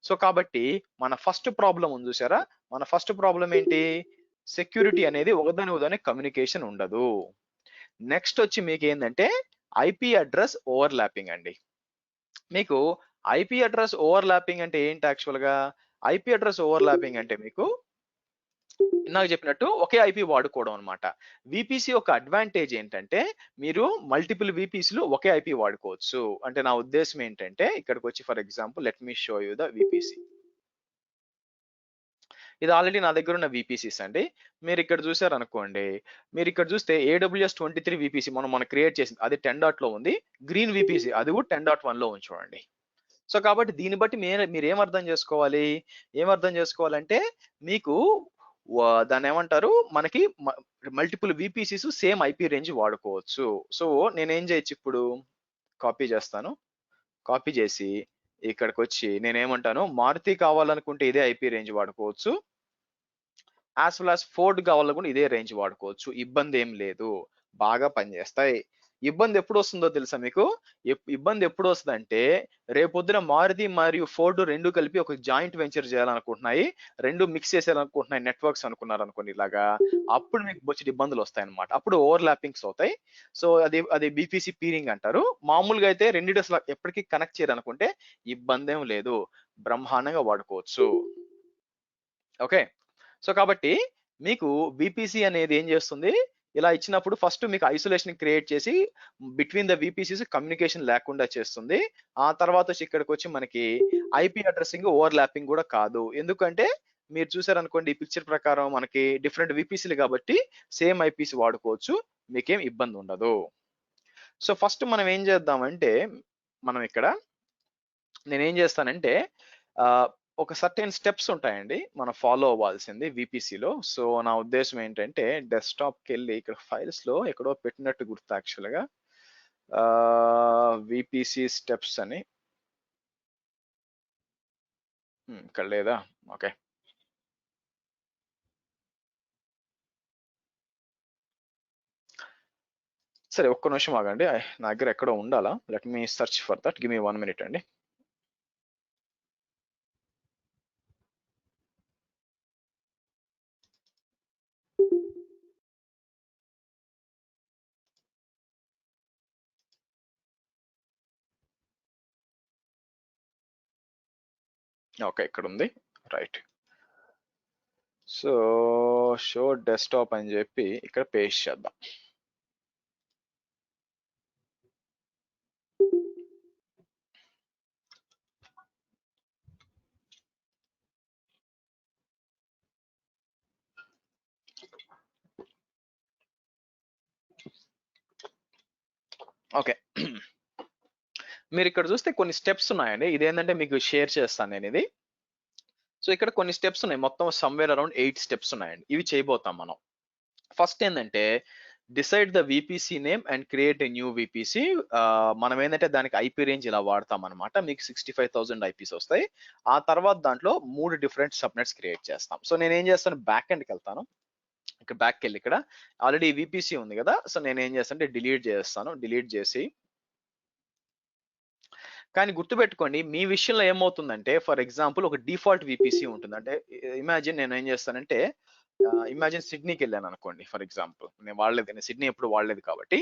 సో కాబట్టి మన ఫస్ట్ ప్రాబ్లం ఉంది చూసారా, మన ఫస్ట్ ప్రాబ్లం ఏంటి, సెక్యూరిటీ అనేది ఒకదాని కమ్యూనికేషన్ ఉండదు. నెక్స్ట్ వచ్చి మీకు ఏంటంటే IP అడ్రస్ ఓవర్లాపింగ్ అండి. మీకు IP అడ్రస్ ఓవర్లాపింగ్ అంటే ఏంటి యాక్చువల్ గా, IP అడ్రస్ ఓవర్లాపింగ్ అంటే మీకు ఇందాక చెప్పినట్టు ఒకే IP వాడుకోవడం అనమాట. VPC యొక్క అడ్వాంటేజ్ ఏంటంటే మీరు మల్టిపుల్ VPCలు ఒకే IP వాడుకోవచ్చు. అంటే నా ఉద్దేశం ఏంటంటే ఇక్కడికి వచ్చి for example let me show you the VPC. ఇది ఆల్రెడీ నా దగ్గర ఉన్న VPCs అండి. మీరు ఇక్కడ చూసారు అనుకోండి, మీరు ఇక్కడ చూస్తే AWS 23 VPC మనం క్రియేట్ చేసింది, అది 10.లో ఉంది. గ్రీన్ VPC అది కూడా 10.1లో ఉంది చూడండి. సో కాబట్టి దీన్ని బట్టి మీరు ఏం అర్థం చేసుకోవాలి, ఏమర్థం చేసుకోవాలంటే మీకు దాన్ని ఏమంటారు, మనకి multiple VPCs same IP range వాడుకోవచ్చు. సో నేనేం చేయొచ్చు ఇప్పుడు, కాపీ చేస్తాను, కాపీ చేసి ఇక్కడికి వచ్చి నేనేమంటాను, మారుతి కావాలనుకుంటే ఇదే IP రేంజ్ వాడుకోవచ్చు, యాజ్ వెల్ యాజ్ ఫోర్డ్ కావాలన్నా కూడా ఇదే రేంజ్ వాడుకోవచ్చు, ఇబ్బంది ఏం లేదు, బాగా పనిచేస్తాయి. ఇబ్బంది ఎప్పుడు వస్తుందో తెలుసా మీకు, ఇబ్బంది ఎప్పుడు వస్తుందంటే రేపొద్దున మారుతి మరియు ఫోర్డ్ రెండు కలిపి ఒక జాయింట్ వెంచర్ చేయాలనుకుంటున్నాయి, రెండు మిక్స్ చేసేయాలనుకుంటున్నాయి నెట్వర్క్స్ అనుకున్నారు అనుకోండి ఇలాగా, అప్పుడు మీకు వచ్చే ఇబ్బందులు వస్తాయి అనమాట. అప్పుడు ఓవర్లాపింగ్స్ అవుతాయి. సో అది BPC పీరింగ్ అంటారు. మామూలుగా అయితే రెండిటి అసలు ఎప్పటికీ కనెక్ట్ చేయాలనుకుంటే ఇబ్బంది ఏం లేదు, బ్రహ్మాండంగా వాడుకోవచ్చు. ఓకే, సో కాబట్టి మీకు VPC అనేది ఏం చేస్తుంది, ఇలా ఇచ్చినప్పుడు ఫస్ట్ మీకు ఐసోలేషన్ క్రియేట్ చేసి బిట్వీన్ ద VPCs కమ్యూనికేషన్ లేకుండా చేస్తుంది. ఆ తర్వాత వచ్చి ఇక్కడికి వచ్చి మనకి IP అడ్రసింగ్ ఓవర్లాపింగ్ కూడా కాదు. ఎందుకంటే మీరు చూసారనుకోండి ఈ పిక్చర్ ప్రకారం మనకి డిఫరెంట్ VPCలు కాబట్టి సేమ్ IPs వాడుకోవచ్చు, మీకేం ఇబ్బంది ఉండదు. సో ఫస్ట్ మనం ఏం చేద్దామంటే, మనం ఇక్కడ నేనేం చేస్తానంటే ఒక సర్టెన్ స్టెప్స్ ఉంటాయండి మనం ఫాలో అవ్వాల్సింది VPCలో. సో నా ఉద్దేశం ఏంటంటే డెస్క్టాప్కి వెళ్ళి ఇక్కడ ఫైల్స్ లో ఎక్కడో పెట్టినట్టు గుర్తు యాక్చువల్గా, VPC స్టెప్స్ అని ఇక్కడ లేదా, ఓకే. సరే ఒక్క నిమిషం ఆగండి, నా దగ్గర ఎక్కడో ఉండాలా, let me search for that, give me 1 minute అండి. ఓకే ఇక్కడ ఉంది, రైట్. సో షో డెస్క్టాప్ అని చెప్పి ఇక్కడ పేస్ట్ చేద్దాం. ఓకే. మీరు ఇక్కడ చూస్తే కొన్ని స్టెప్స్ ఉన్నాయండి. ఇదేంటంటే మీకు షేర్ చేస్తాను నేను ఇది. సో ఇక్కడ కొన్ని స్టెప్స్ ఉన్నాయి. మొత్తం సమ్‌వేర్ అరౌండ్ 8 స్టెప్స్ ఉన్నాయండి. ఇవి చేయబోతాం మనం. ఫస్ట్ ఏందంటే decide the VPC name and create a new VPC. మనం ఏంటంటే దానికి ఐపీ రేంజ్ ఇలా వాడతాం అనమాట. మీకు 65,000 ఐపీస్ వస్తాయి. ఆ తర్వాత దాంట్లో 3 డిఫరెంట్ సబ్నెట్స్ క్రియేట్ చేస్తాం. సో నేను ఏం చేస్తాను, బ్యాక్ ఎండ్కి వెళ్తాను. ఇక్కడ బ్యాక్ వెళ్ళి ఇక్కడ ఆల్రెడీ వీపీసీ ఉంది కదా. సో నేను ఏం చేస్తాను అంటే డిలీట్ చేస్తాను. డిలీట్ చేసి, కానీ గుర్తుపెట్టుకోండి మీ విషయంలో ఏమవుతుందంటే ఫర్ ఎగ్జాంపుల్ ఒక డిఫాల్ట్ విపిసి ఉంటుంది. అంటే ఇమాజిన్ నేను ఏం చేస్తానంటే ఇమాజిన్ సిడ్నీకి వెళ్ళాను అనుకోండి. ఫర్ ఎగ్జాంపుల్ నేను వాడలేదు, నేను సిడ్నీ ఎప్పుడు వాడలేదు కాబట్టి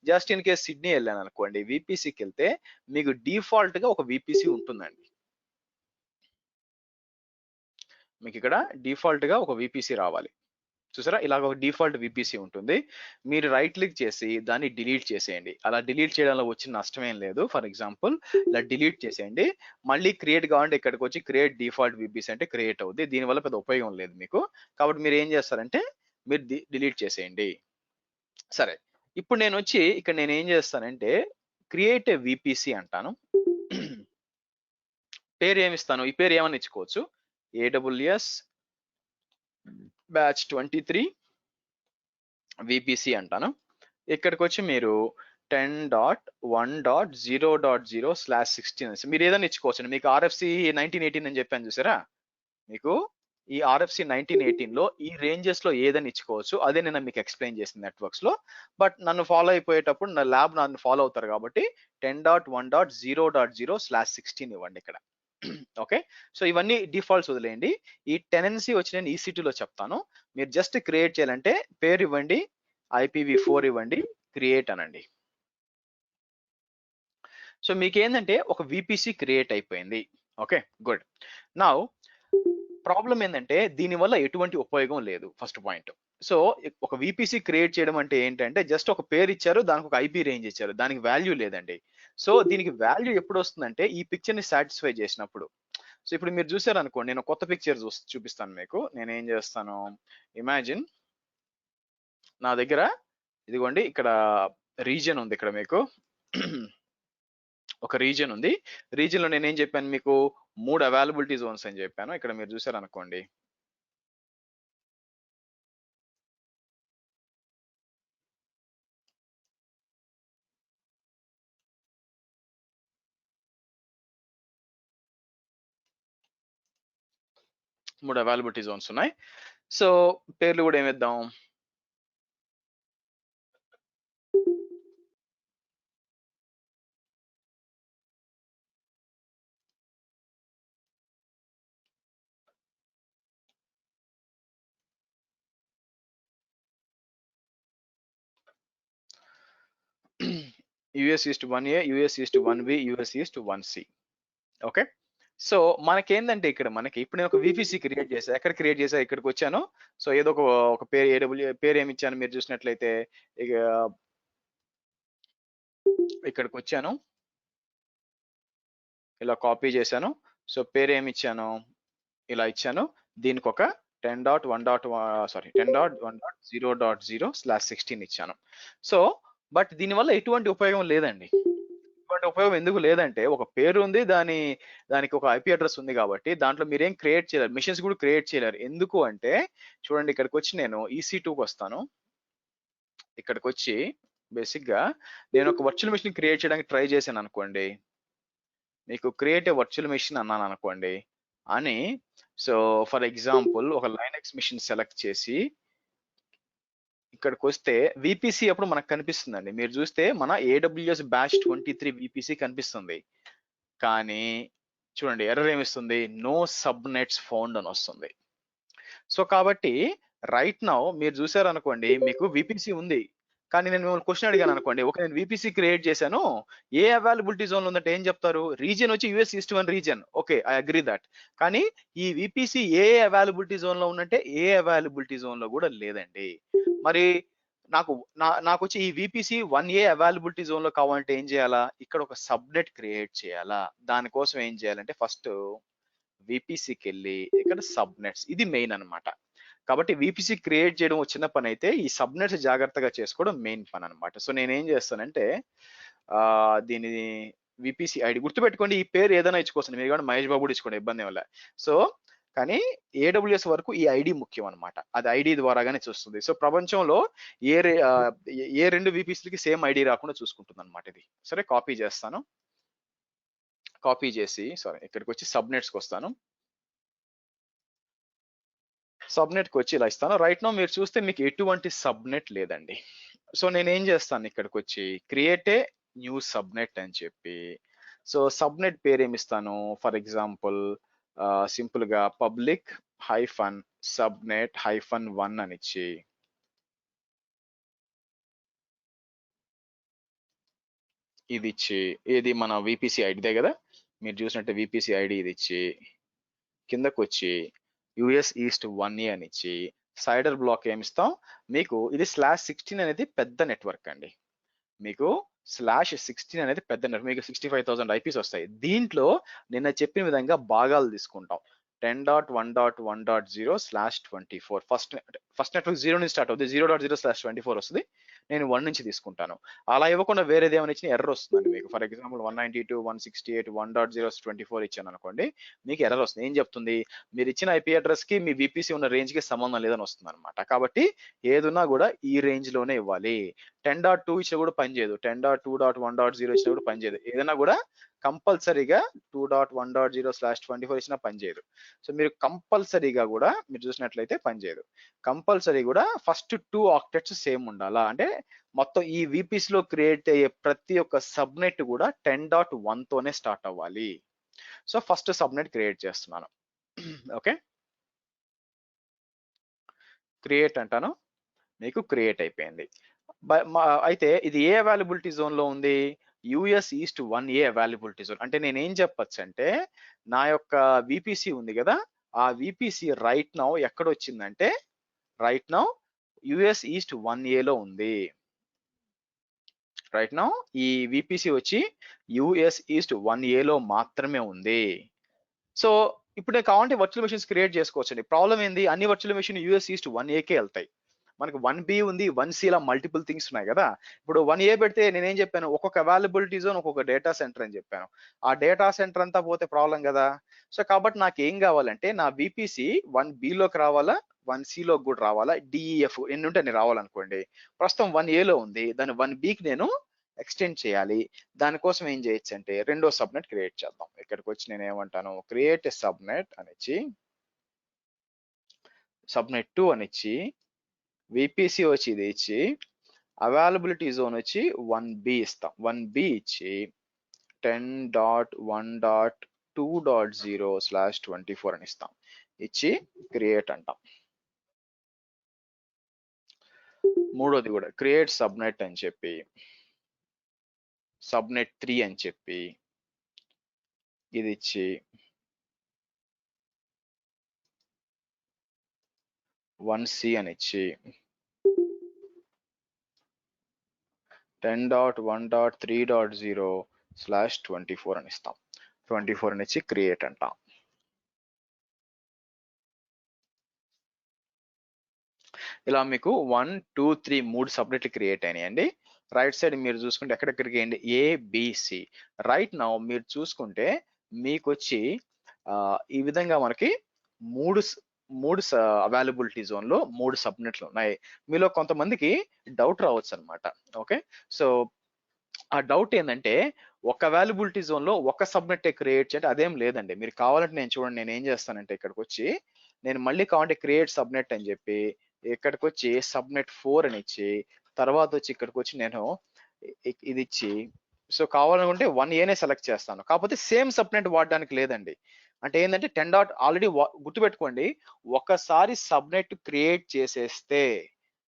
జస్ట్ ఇన్ కేస్ సిడ్నీ వెళ్ళాను అనుకోండి, విపిసికి వెళ్తే మీకు డిఫాల్ట్ గా ఒక విపిసి ఉంటుందండి. మీకు ఇక్కడ డిఫాల్ట్ గా ఒక విపిసి రావాలి. చూసారా, ఇలాగ ఒక డిఫాల్ట్ విపిసి ఉంటుంది. మీరు రైట్ క్లిక్ చేసి దాన్ని డిలీట్ చేసేయండి. అలా డిలీట్ చేయడంలో వచ్చిన నష్టం ఏం లేదు. ఫర్ ఎగ్జాంపుల్ ఇలా డిలీట్ చేసేయండి. మళ్ళీ క్రియేట్ కావాలంటే ఇక్కడికి వచ్చి క్రియేట్ డిఫాల్ట్ విపిసి అంటే క్రియేట్ అవుద్ది. దీనివల్ల పెద్ద ఉపయోగం లేదు మీకు. కాబట్టి మీరు ఏం చేస్తారంటే మీరు డిలీట్ చేసేయండి. సరే, ఇప్పుడు నేను వచ్చి ఇక్కడ నేను ఏం చేస్తానంటే క్రియేట్ ఏ విపిసి అంటాను. పేరు ఏమిస్తాను, ఈ పేరు ఏమని ఇచ్చుకోవచ్చు, ఏడబ్ల్యూఎస్ బ్యాచ్ 23 విపిసి అంటాను. ఇక్కడికి వచ్చి మీరు 10.1.0.0/16 మీరు ఏదైనా ఇచ్చుకోవచ్చు. మీకు ఆర్ఎఫ్సి 1918 అని చెప్పాను చూసారా, మీకు ఈ ఆర్ఎఫ్సి 1918 లో ఈ రేంజెస్ లో ఏదని ఇచ్చుకోవచ్చు. అదే నేను మీకు ఎక్స్ప్లెయిన్ చేసింది నెట్వర్క్స్ లో. బట్ నన్ను ఫాలో అయిపోయేటప్పుడు నా ల్యాబ్ నన్ను ఫాలో అవుతారు కాబట్టి 10.1.0.0/16 ఇవ్వండి ఇక్కడ. ఓకే, సో ఇవన్నీ డిఫాల్ట్స్ వదిలేయండి. ఈ టెనెన్సీ వచ్చి నేను ఈసీ2 లో చెప్తాను. మీరు జస్ట్ క్రియేట్ చేయాలంటే పేరు ఇవ్వండి, IPv4 ఇవ్వండి, క్రియేట్ అనండి. సో మీకు ఏంటంటే ఒక విపిసి క్రియేట్ అయిపోయింది. Okay, good. నౌ ప్రాబ్లం ఏంటంటే దీనివల్ల ఎటువంటి ఉపయోగం లేదు. First point. సో ఒక విపిసి క్రియేట్ చేయడం అంటే ఏంటంటే జస్ట్ ఒక పేరు ఇచ్చారు, దానికి ఒక ఐపీ రేంజ్ ఇచ్చారు, దానికి వాల్యూ లేదండి. సో దీనికి వాల్యూ ఎప్పుడు వస్తుందంటే ఈ పిక్చర్ ని సాటిస్ఫై చేసినప్పుడు. సో ఇప్పుడు మీరు చూసారు అనుకోండి, నేను కొత్త పిక్చర్ చూపిస్తాను మీకు. నేను ఏం చేస్తాను, ఇమాజిన్ నా దగ్గర ఇదిగోండి ఇక్కడ రీజియన్ ఉంది. ఇక్కడ మీకు ఒక రీజియన్ ఉంది. రీజియన్ లో నేను ఏం చెప్పాను మీకు, 3 అవైలబిలిటీ జోన్స్ అని చెప్పాను. ఇక్కడ మీరు చూసారు అనుకోండి, మూడు అవైలబిలిటీ జోన్స్ ఉన్నాయి. సో పేర్లు కూడా ఏమిద్దాం, US east 1A, US east 1B, US east 1C. Okay, so మనకేందంటే ఇక్కడ మనకి ఇప్పుడు నేను ఒక విపిసి క్రియేట్ చేశా. ఎక్కడ క్రియేట్ చేశా, ఇక్కడికి వచ్చాను. సో ఏదో ఒక పేరు ఏడబ్ల్యూ పేరు ఏమి ఇచ్చాను మీరు చూసినట్లయితే, ఇక ఇక్కడికి వచ్చాను, ఇలా కాపీ చేశాను. సో పేరు ఏమి ఇచ్చాను, ఇలా ఇచ్చాను. దీనికి ఒక 10.1.0.0/16 ఇచ్చాను. సో బట్ దీనివల్ల ఎటువంటి ఉపయోగం లేదండి. ఎటువంటి ఉపయోగం ఎందుకు లేదంటే ఒక పేరు ఉంది, దానికి ఒక ఐపీ అడ్రస్ ఉంది కాబట్టి దాంట్లో మీరేం క్రియేట్ చేయలేరు, మిషన్స్ కూడా క్రియేట్ చేయలేరు. ఎందుకు అంటే చూడండి, ఇక్కడికి వచ్చి నేను EC2కి వస్తాను. ఇక్కడికి వచ్చి బేసిక్ గా నేను ఒక వర్చువల్ మిషన్ క్రియేట్ చేయడానికి ట్రై చేశాను అనుకోండి, మీకు క్రియేట్ ఏ వర్చువల్ మిషన్ అన్నాను అనుకోండి అని. సో ఫర్ ఎగ్జాంపుల్ ఒక లైనక్స్ మిషన్ సెలెక్ట్ చేసి ఇక్కడికి వస్తే విపిసి అప్పుడు మనకు కనిపిస్తుందండి. మీరు చూస్తే మన AWS బ్యాచ్ 23 విపిసి కనిపిస్తుంది. కానీ చూడండి ఎర్రర్ ఏమిస్తుంది, నో సబ్ నెట్స్ ఫౌండ్ అని వస్తుంది. సో కాబట్టి రైట్ నౌ మీరు చూసారు అనుకోండి, మీకు విపిసి ఉంది. కానీ నేను మిమ్మల్ని క్వశ్చన్ అడిగాను అనుకోండి, ఓకే నేను విపిసి క్రియేట్ చేశాను, ఏ అవైలబిలిటీ జోన్ ఉందంటే ఏం చెప్తారు, రీజియన్ వచ్చి US east 1 region. Okay, I agree that. కానీ ఈ విపిసి ఏ అవైలబిలిటీ జోన్ లో ఉందంటే ఏ అవైలబిలిటీ జోన్ లో కూడా లేదండి. మరి నాకు వచ్చి ఈ విపిసి 1A అవైలబిలిటీ జోన్ లో కావాలంటే ఏం చేయాలా, ఇక్కడ ఒక సబ్నెట్ క్రియేట్ చేయాలా. దానికోసం ఏం చేయాలంటే ఫస్ట్ విపిసికి వెళ్ళి ఇక్కడ సబ్నెట్స్, ఇది మెయిన్ అన్నమాట. కాబట్టి విపిసి క్రియేట్ చేయడం ఒక చిన్న పని అయితే ఈ సబ్నెట్స్ జాగ్రత్తగా చేసుకోవడం మెయిన్ పని అన్నమాట. సో నేనేం చేస్తానంటే దీని విపిసి ఐడి గుర్తుపెట్టుకోండి. ఈ పేరు ఏదైనా ఇచ్చుకోవచ్చు, మీరు కూడా మహేష్ బాబు కూడా ఇచ్చుకోండి, ఇబ్బంది వల్ల. సో కానీ ఏడబ్ల్యూఎస్ వరకు ఈ ఐడి ముఖ్యం అనమాట. అది ఐడి ద్వారాగానే చూస్తుంది. సో ప్రపంచంలో ఏ రెండు విపిసిలకి సేమ్ ఐడి రాకుండా చూసుకుంటుంది అనమాట ఇది. సరే, కాపీ చేస్తాను. కాపీ చేసి ఇక్కడికి వచ్చి సబ్నెట్స్కి వస్తాను. సబ్నెట్కి వచ్చి ఇలా ఇస్తాను. రైట్ నో మీరు చూస్తే మీకు ఎటువంటి సబ్నెట్ లేదండి. సో నేను ఏం చేస్తాను, ఇక్కడికి వచ్చి క్రియేట్ ఏ న్యూ సబ్నెట్ అని చెప్పి, సో సబ్నెట్ పేరు ఏమి ఇస్తాను, ఫర్ ఎగ్జాంపుల్ సింపుల్ గా పబ్లిక్ హైఫన్ సబ్నెట్ హైఫన్ 1 అని ఇచ్చి, ఇది ఇచ్చి, ఇది మన విపిసి ఐడిదే కదా, మీరు చూసినట్టే విపిసి ఐడి ఇది ఇచ్చి, కిందకు వచ్చి యుఎస్ ఈస్ట్ 1A అని ఇచ్చి, సైడర్ బ్లాక్ ఏమి ఇస్తాం, మీకు ఇది /16 అనేది పెద్ద నెట్వర్క్ అండి. మీకు /16 అనేది పెద్ద నెట్వర్క్, మీకు 65,000 ఐపీస్ వస్తాయి. దీంట్లో నిన్న చెప్పిన విధంగా భాగాలు తీసుకుంటాం. 10.1.1.0/24 ఫస్ట్ నెట్వర్క్ 0 నుంచి స్టార్ట్ అవుతుంది, 0.0/24 వస్తుంది. నేను 1 నుంచి తీసుకుంటాను. అలా ఇవ్వకుండా వేరేది ఏమైనా ఇచ్చిన ఎర్రర్ వస్తుందండి మీకు. ఫర్ ఎగ్జాంపుల్ 192.168 1.0/24 ఇచ్చాను అనుకోండి, మీకు ఎర్రర్ వస్తుంది. ఏం చెప్తుంది, మీరు ఇచ్చిన ఐపీ అడ్రస్ కి మీ విపిసి ఉన్న రేంజ్ కి సంబంధం లేదని వస్తుంది అనమాట. కాబట్టి ఏదున్నా కూడా ఈ రేంజ్ లోనే ఇవ్వాలి. 10.2 ఇచ్చినా కూడా పనిచేయదు, 10.2.1.0 ఇచ్చినా కూడా పనిచేయదు. ఏదైనా కూడా కంపల్సరీగా 2.1.0/24 ఇచ్చినా పనిచేయదు. సో మీరు కంపల్సరీగా కూడా మీరు చూసినట్లయితే పనిచేయదు. కంపల్సరీ కూడా ఫస్ట్ 2 ఆక్టెట్స్ సేమ్ ఉండాలా, అంటే మొత్తం ఈ విపిసి లో క్రియేట్ అయ్యే ప్రతి ఒక్క సబ్నెట్ కూడా 10.1 తోనే స్టార్ట్ అవ్వాలి. సో ఫస్ట్ సబ్నెట్ క్రియేట్ చేస్తున్నాను. ఓకే, క్రియేట్ అంటాను, మీకు క్రియేట్ అయిపోయింది. అయితే ఇది ఏ అవైలబిలిటీ జోన్ లో ఉంది, US east 1A availability zone. అంటే నేను ఏం చెప్పొచ్చు అంటే, నా యొక్క విపిసి ఉంది కదా, ఆ విపిసి రైట్ నౌ ఎక్కడ వచ్చిందంటే, right now US east 1A లో ఉంది. రైట్ నౌ ఈ విపిసి వచ్చి యుఎస్ ఈస్ట్ 1A లో మాత్రమే ఉంది. సో ఇప్పుడు నేను కావాలంటే వర్చువల్ మెషిన్స్ క్రియేట్ చేసుకోవచ్చండి. ప్రాబ్లం ఏంది, అన్ని వర్చువల్ మెషిన్ యుఎస్ ఈస్ట్ 1Aకే వెళ్తాయి. మనకి 1B ఉంది, 1C ఇలా మల్టిపుల్ థింగ్స్ ఉన్నాయి కదా. ఇప్పుడు 1A పెడితే నేనేం చెప్పాను, ఒక్కొక్క అవైలబిలిటీ జోన్ ఒక్కొక్క డేటా సెంటర్ అని చెప్పాను. ఆ డేటా సెంటర్ అంతా పోతే ప్రాబ్లం కదా. సో కాబట్టి నాకు ఏం కావాలంటే, నా విపిసి 1B లోకి రావాలా, 1C లోకి కూడా రావాలా, డిఈఎఫ్ ఎన్ని ఉంటే అన్ని రావాలనుకోండి. ప్రస్తుతం 1A లో ఉంది, దాన్ని 1Bకి నేను ఎక్స్టెండ్ చేయాలి. దానికోసం ఏం చేయొచ్చు అంటే, రెండో సబ్నెట్ క్రియేట్ చేద్దాం. ఇక్కడికి వచ్చి నేను ఏమంటాను, క్రియేట్ సబ్నెట్ అనిచ్చి, సబ్నెట్ 2 అనిచ్చి, విపిసి వచ్చి ఇది ఇచ్చి, అవైలబిలిటీ జోన్ వచ్చి 1B ఇస్తాం. 1B ఇచ్చి 10.1.2.0/24 అని ఇస్తాం. ఇచ్చి క్రియేట్ అంటాం. మూడోది కూడా క్రియేట్ సబ్నెట్ అని చెప్పి, సబ్నెట్ 3 అని చెప్పి ఇది ఇచ్చి 1C అని ఇచ్చి 10.1.3.0/24 అని ఇస్తాం. 24 అని ఇచ్చి క్రియేట్ అంటాం. ఇలా మీకు 1, 2, 3 3 సబ్నెట్లు క్రియేట్ అయినాయండి. రైట్ సైడ్ మీరు చూసుకుంటే ఎక్కడెక్కడికి ఏంటి, ఏబిసి. రైట్ నౌ మీరు చూసుకుంటే మీకు వచ్చి ఈ విధంగా మనకి మూడు అవైలబిలిటీ జోన్ లో 3 సబ్నెట్లు ఉన్నాయి. మీలో కొంతమందికి డౌట్ రావచ్చు అనమాట. ఓకే, సో ఆ డౌట్ ఏంటంటే, ఒక అవైలబిలిటీ జోన్ లో ఒక సబ్నెట్ క్రియేట్ చేయండి, అదేం లేదండి. మీరు కావాలంటే నేను చూడండి, నేను ఏం చేస్తానంటే, ఇక్కడికి వచ్చి నేను మళ్ళీ కావాలంటే క్రియేట్ సబ్నెట్ అని చెప్పి ఇక్కడికి వచ్చి సబ్నెట్ 4 అని ఇచ్చి, తర్వాత వచ్చి ఇక్కడికి వచ్చి నేను ఇది ఇచ్చి, సో కావాలనుకుంటే 1Aనే సెలెక్ట్ చేస్తాను. కాకపోతే సేమ్ సబ్నెట్ వాడడానికి లేదండి. అంటే ఏంటంటే 10. ఆల్రెడీ గుర్తుపెట్టుకోండి, ఒకసారి సబ్నెట్ క్రియేట్ చేసేస్తే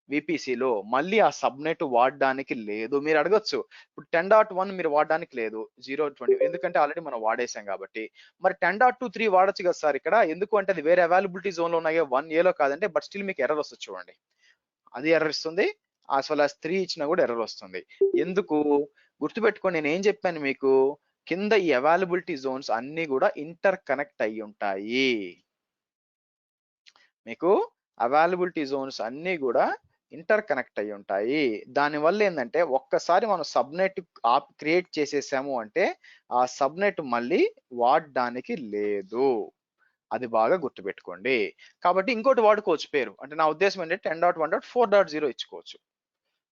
విపిసిలో మళ్ళీ ఆ సబ్నెట్ వాడడానికి లేదు. మీరు అడగొచ్చు, ఇప్పుడు 10.1 మీరు వాడడానికి లేదు, 0.20, ఎందుకంటే ఆల్రెడీ మనం వాడేసాం కాబట్టి. మరి 10.2, 3 వాడచ్చు కదా సార్ ఇక్కడ, ఎందుకు అంటే అది వేరే అవైలబిలిటీ జోన్ లో ఉన్నాయి, 1Aలో కాదంటే. బట్ స్టిల్ మీకు ఎర్రర్ వస్తుంది చూడండి, అది ఎర్రర్ ఇస్తుంది. as well as 3 ఇచ్చినా కూడా ఎర్రర్ వస్తుంది. ఎందుకు, గుర్తుపెట్టుకోండి, నేను ఏం చెప్పాను మీకు, కింద ఈ అవైలబిలిటీ జోన్స్ అన్ని కూడా ఇంటర్ కనెక్ట్ అయి ఉంటాయి. మీకు అవైలబిలిటీ జోన్స్ అన్ని కూడా ఇంటర్ కనెక్ట్ అయి ఉంటాయి. దానివల్ల ఏంటంటే ఒక్కసారి మనం సబ్నెట్ క్రియేట్ చేసేసాము అంటే ఆ సబ్నెట్ మళ్ళీ వాడడానికి లేదు. అది బాగా గుర్తుపెట్టుకోండి. కాబట్టి ఇంకోటి వాడుకోవచ్చు పేరు. అంటే నా ఉద్దేశం ఏంటంటే 10.1.4.0 ఇచ్చుకోవచ్చు.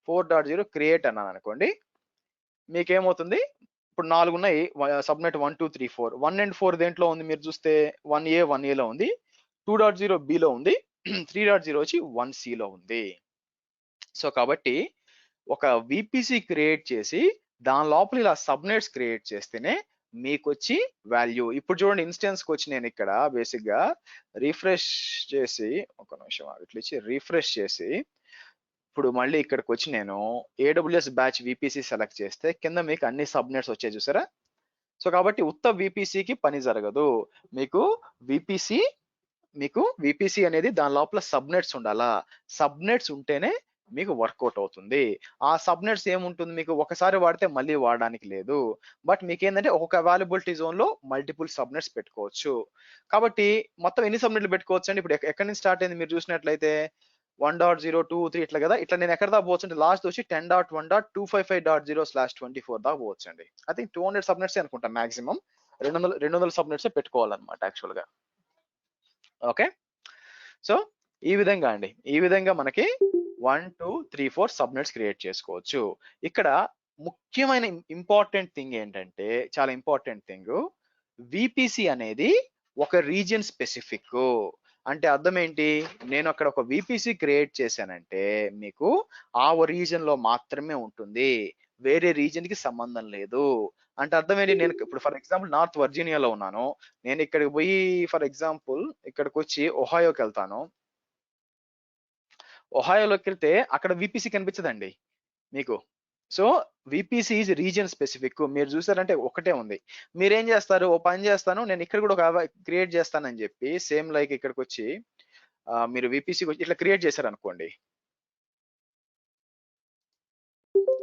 4.0 క్రియేట్ అన్నాను అనుకోండి, మీకేమవుతుంది, ఇప్పుడు 4 ఉన్నాయి. సబ్నెట్ 1, 2, 3, 4. 1 అండ్ 4 దేంట్లో ఉంది మీరు చూస్తే 1A లో ఉంది, 2.0 Bలో ఉంది, 3.0 వచ్చి 1Cలో ఉంది. సో కాబట్టి ఒక విపిసి క్రియేట్ చేసి దాని లోపల ఇలా సబ్నెట్స్ క్రియేట్ చేస్తేనే మీకు వచ్చి వాల్యూ. ఇప్పుడు చూడండి ఇన్స్టెన్స్కి వచ్చి నేను ఇక్కడ బేసిక్ గా రిఫ్రెష్ చేసి ఒక నిమిషం ఇట్లా ఇచ్చి రిఫ్రెష్ చేసి ఇప్పుడు మళ్ళీ ఇక్కడికి వచ్చి నేను AWS బ్యాచ్ విపిసి సెలెక్ట్ చేస్తే కింద మీకు అన్ని సబ్నెట్స్ వచ్చాయి చూసారా. సో కాబట్టి ఉత్త విపిసికి పని జరగదు. మీకు విపిసి అనేది దాని లోపల సబ్నెట్స్ ఉండాలా. సబ్నెట్స్ ఉంటేనే మీకు వర్కౌట్ అవుతుంది. ఆ సబ్నెట్స్ ఏముంటుంది, మీకు ఒకసారి వాడితే మళ్ళీ వాడడానికి లేదు. బట్ మీకు ఏంటంటే ఒక్కొక్క అవైలబిలిటీ జోన్ లో మల్టిపుల్ సబ్నెట్స్ పెట్టుకోవచ్చు. కాబట్టి మొత్తం ఎన్ని సబ్నెట్లు పెట్టుకోవచ్చు అండి. ఇప్పుడు ఎక్కడి నుంచి స్టార్ట్ అయింది మీరు చూసినట్లయితే 1.0, 2, 3 ఇట్లా కదా. ఇట్లా నేను ఎక్కడ దాకా పోవచ్చు అంటే లాస్ట్ వచ్చి 10.1.255.0/24 దాకా పోవచ్చు అండి. ఐ థింక్ 200 సబ్నెట్స్ అనుకుంటా మాక్సిమం. 200 సబ్నెట్స్ పెట్టుకోవాలన్నమాట యాక్చువల్ గా. ఓకే, సో ఈ విధంగా అండి, ఈ విధంగా మనకి 1, 2, 3, 4 సబ్నెట్స్ క్రియేట్ చేసుకోవచ్చు. ఇక్కడ ముఖ్యమైన ఇంపార్టెంట్ థింగ్ ఏంటంటే, చాలా ఇంపార్టెంట్ థింగ్, విపిసి అనేది ఒక రీజియన్ స్పెసిఫిక్. అంటే అర్థం ఏంటి, నేను అక్కడ ఒక విపిసి క్రియేట్ చేశానంటే మీకు ఆ రీజియన్ లో మాత్రమే ఉంటుంది, వేరే రీజియన్ కి సంబంధం లేదు. అంటే అర్థం ఏంటి, నేను ఇప్పుడు ఫర్ ఎగ్జాంపుల్ నార్త్ వర్జీనియాలో ఉన్నాను, నేను ఇక్కడికి పోయి ఫర్ ఎగ్జాంపుల్ ఇక్కడికి వచ్చి ఒహాయోకి వెళ్తాను. ఒహాయోలోకి వెళ్తే అక్కడ విపిసి కనిపించదండి మీకు. So VPC is region specific. మీరు చూసారంటే ఒకటే ఉంది. మీరేం చేస్తారు, ఓ పని చేస్తాను నేను ఇక్కడ కూడా ఒక క్రియేట్ చేస్తానని చెప్పి సేమ్ లైక్ ఇక్కడికి వచ్చి మీరు విపిసి ఇట్లా క్రియేట్ చేశారు అనుకోండి,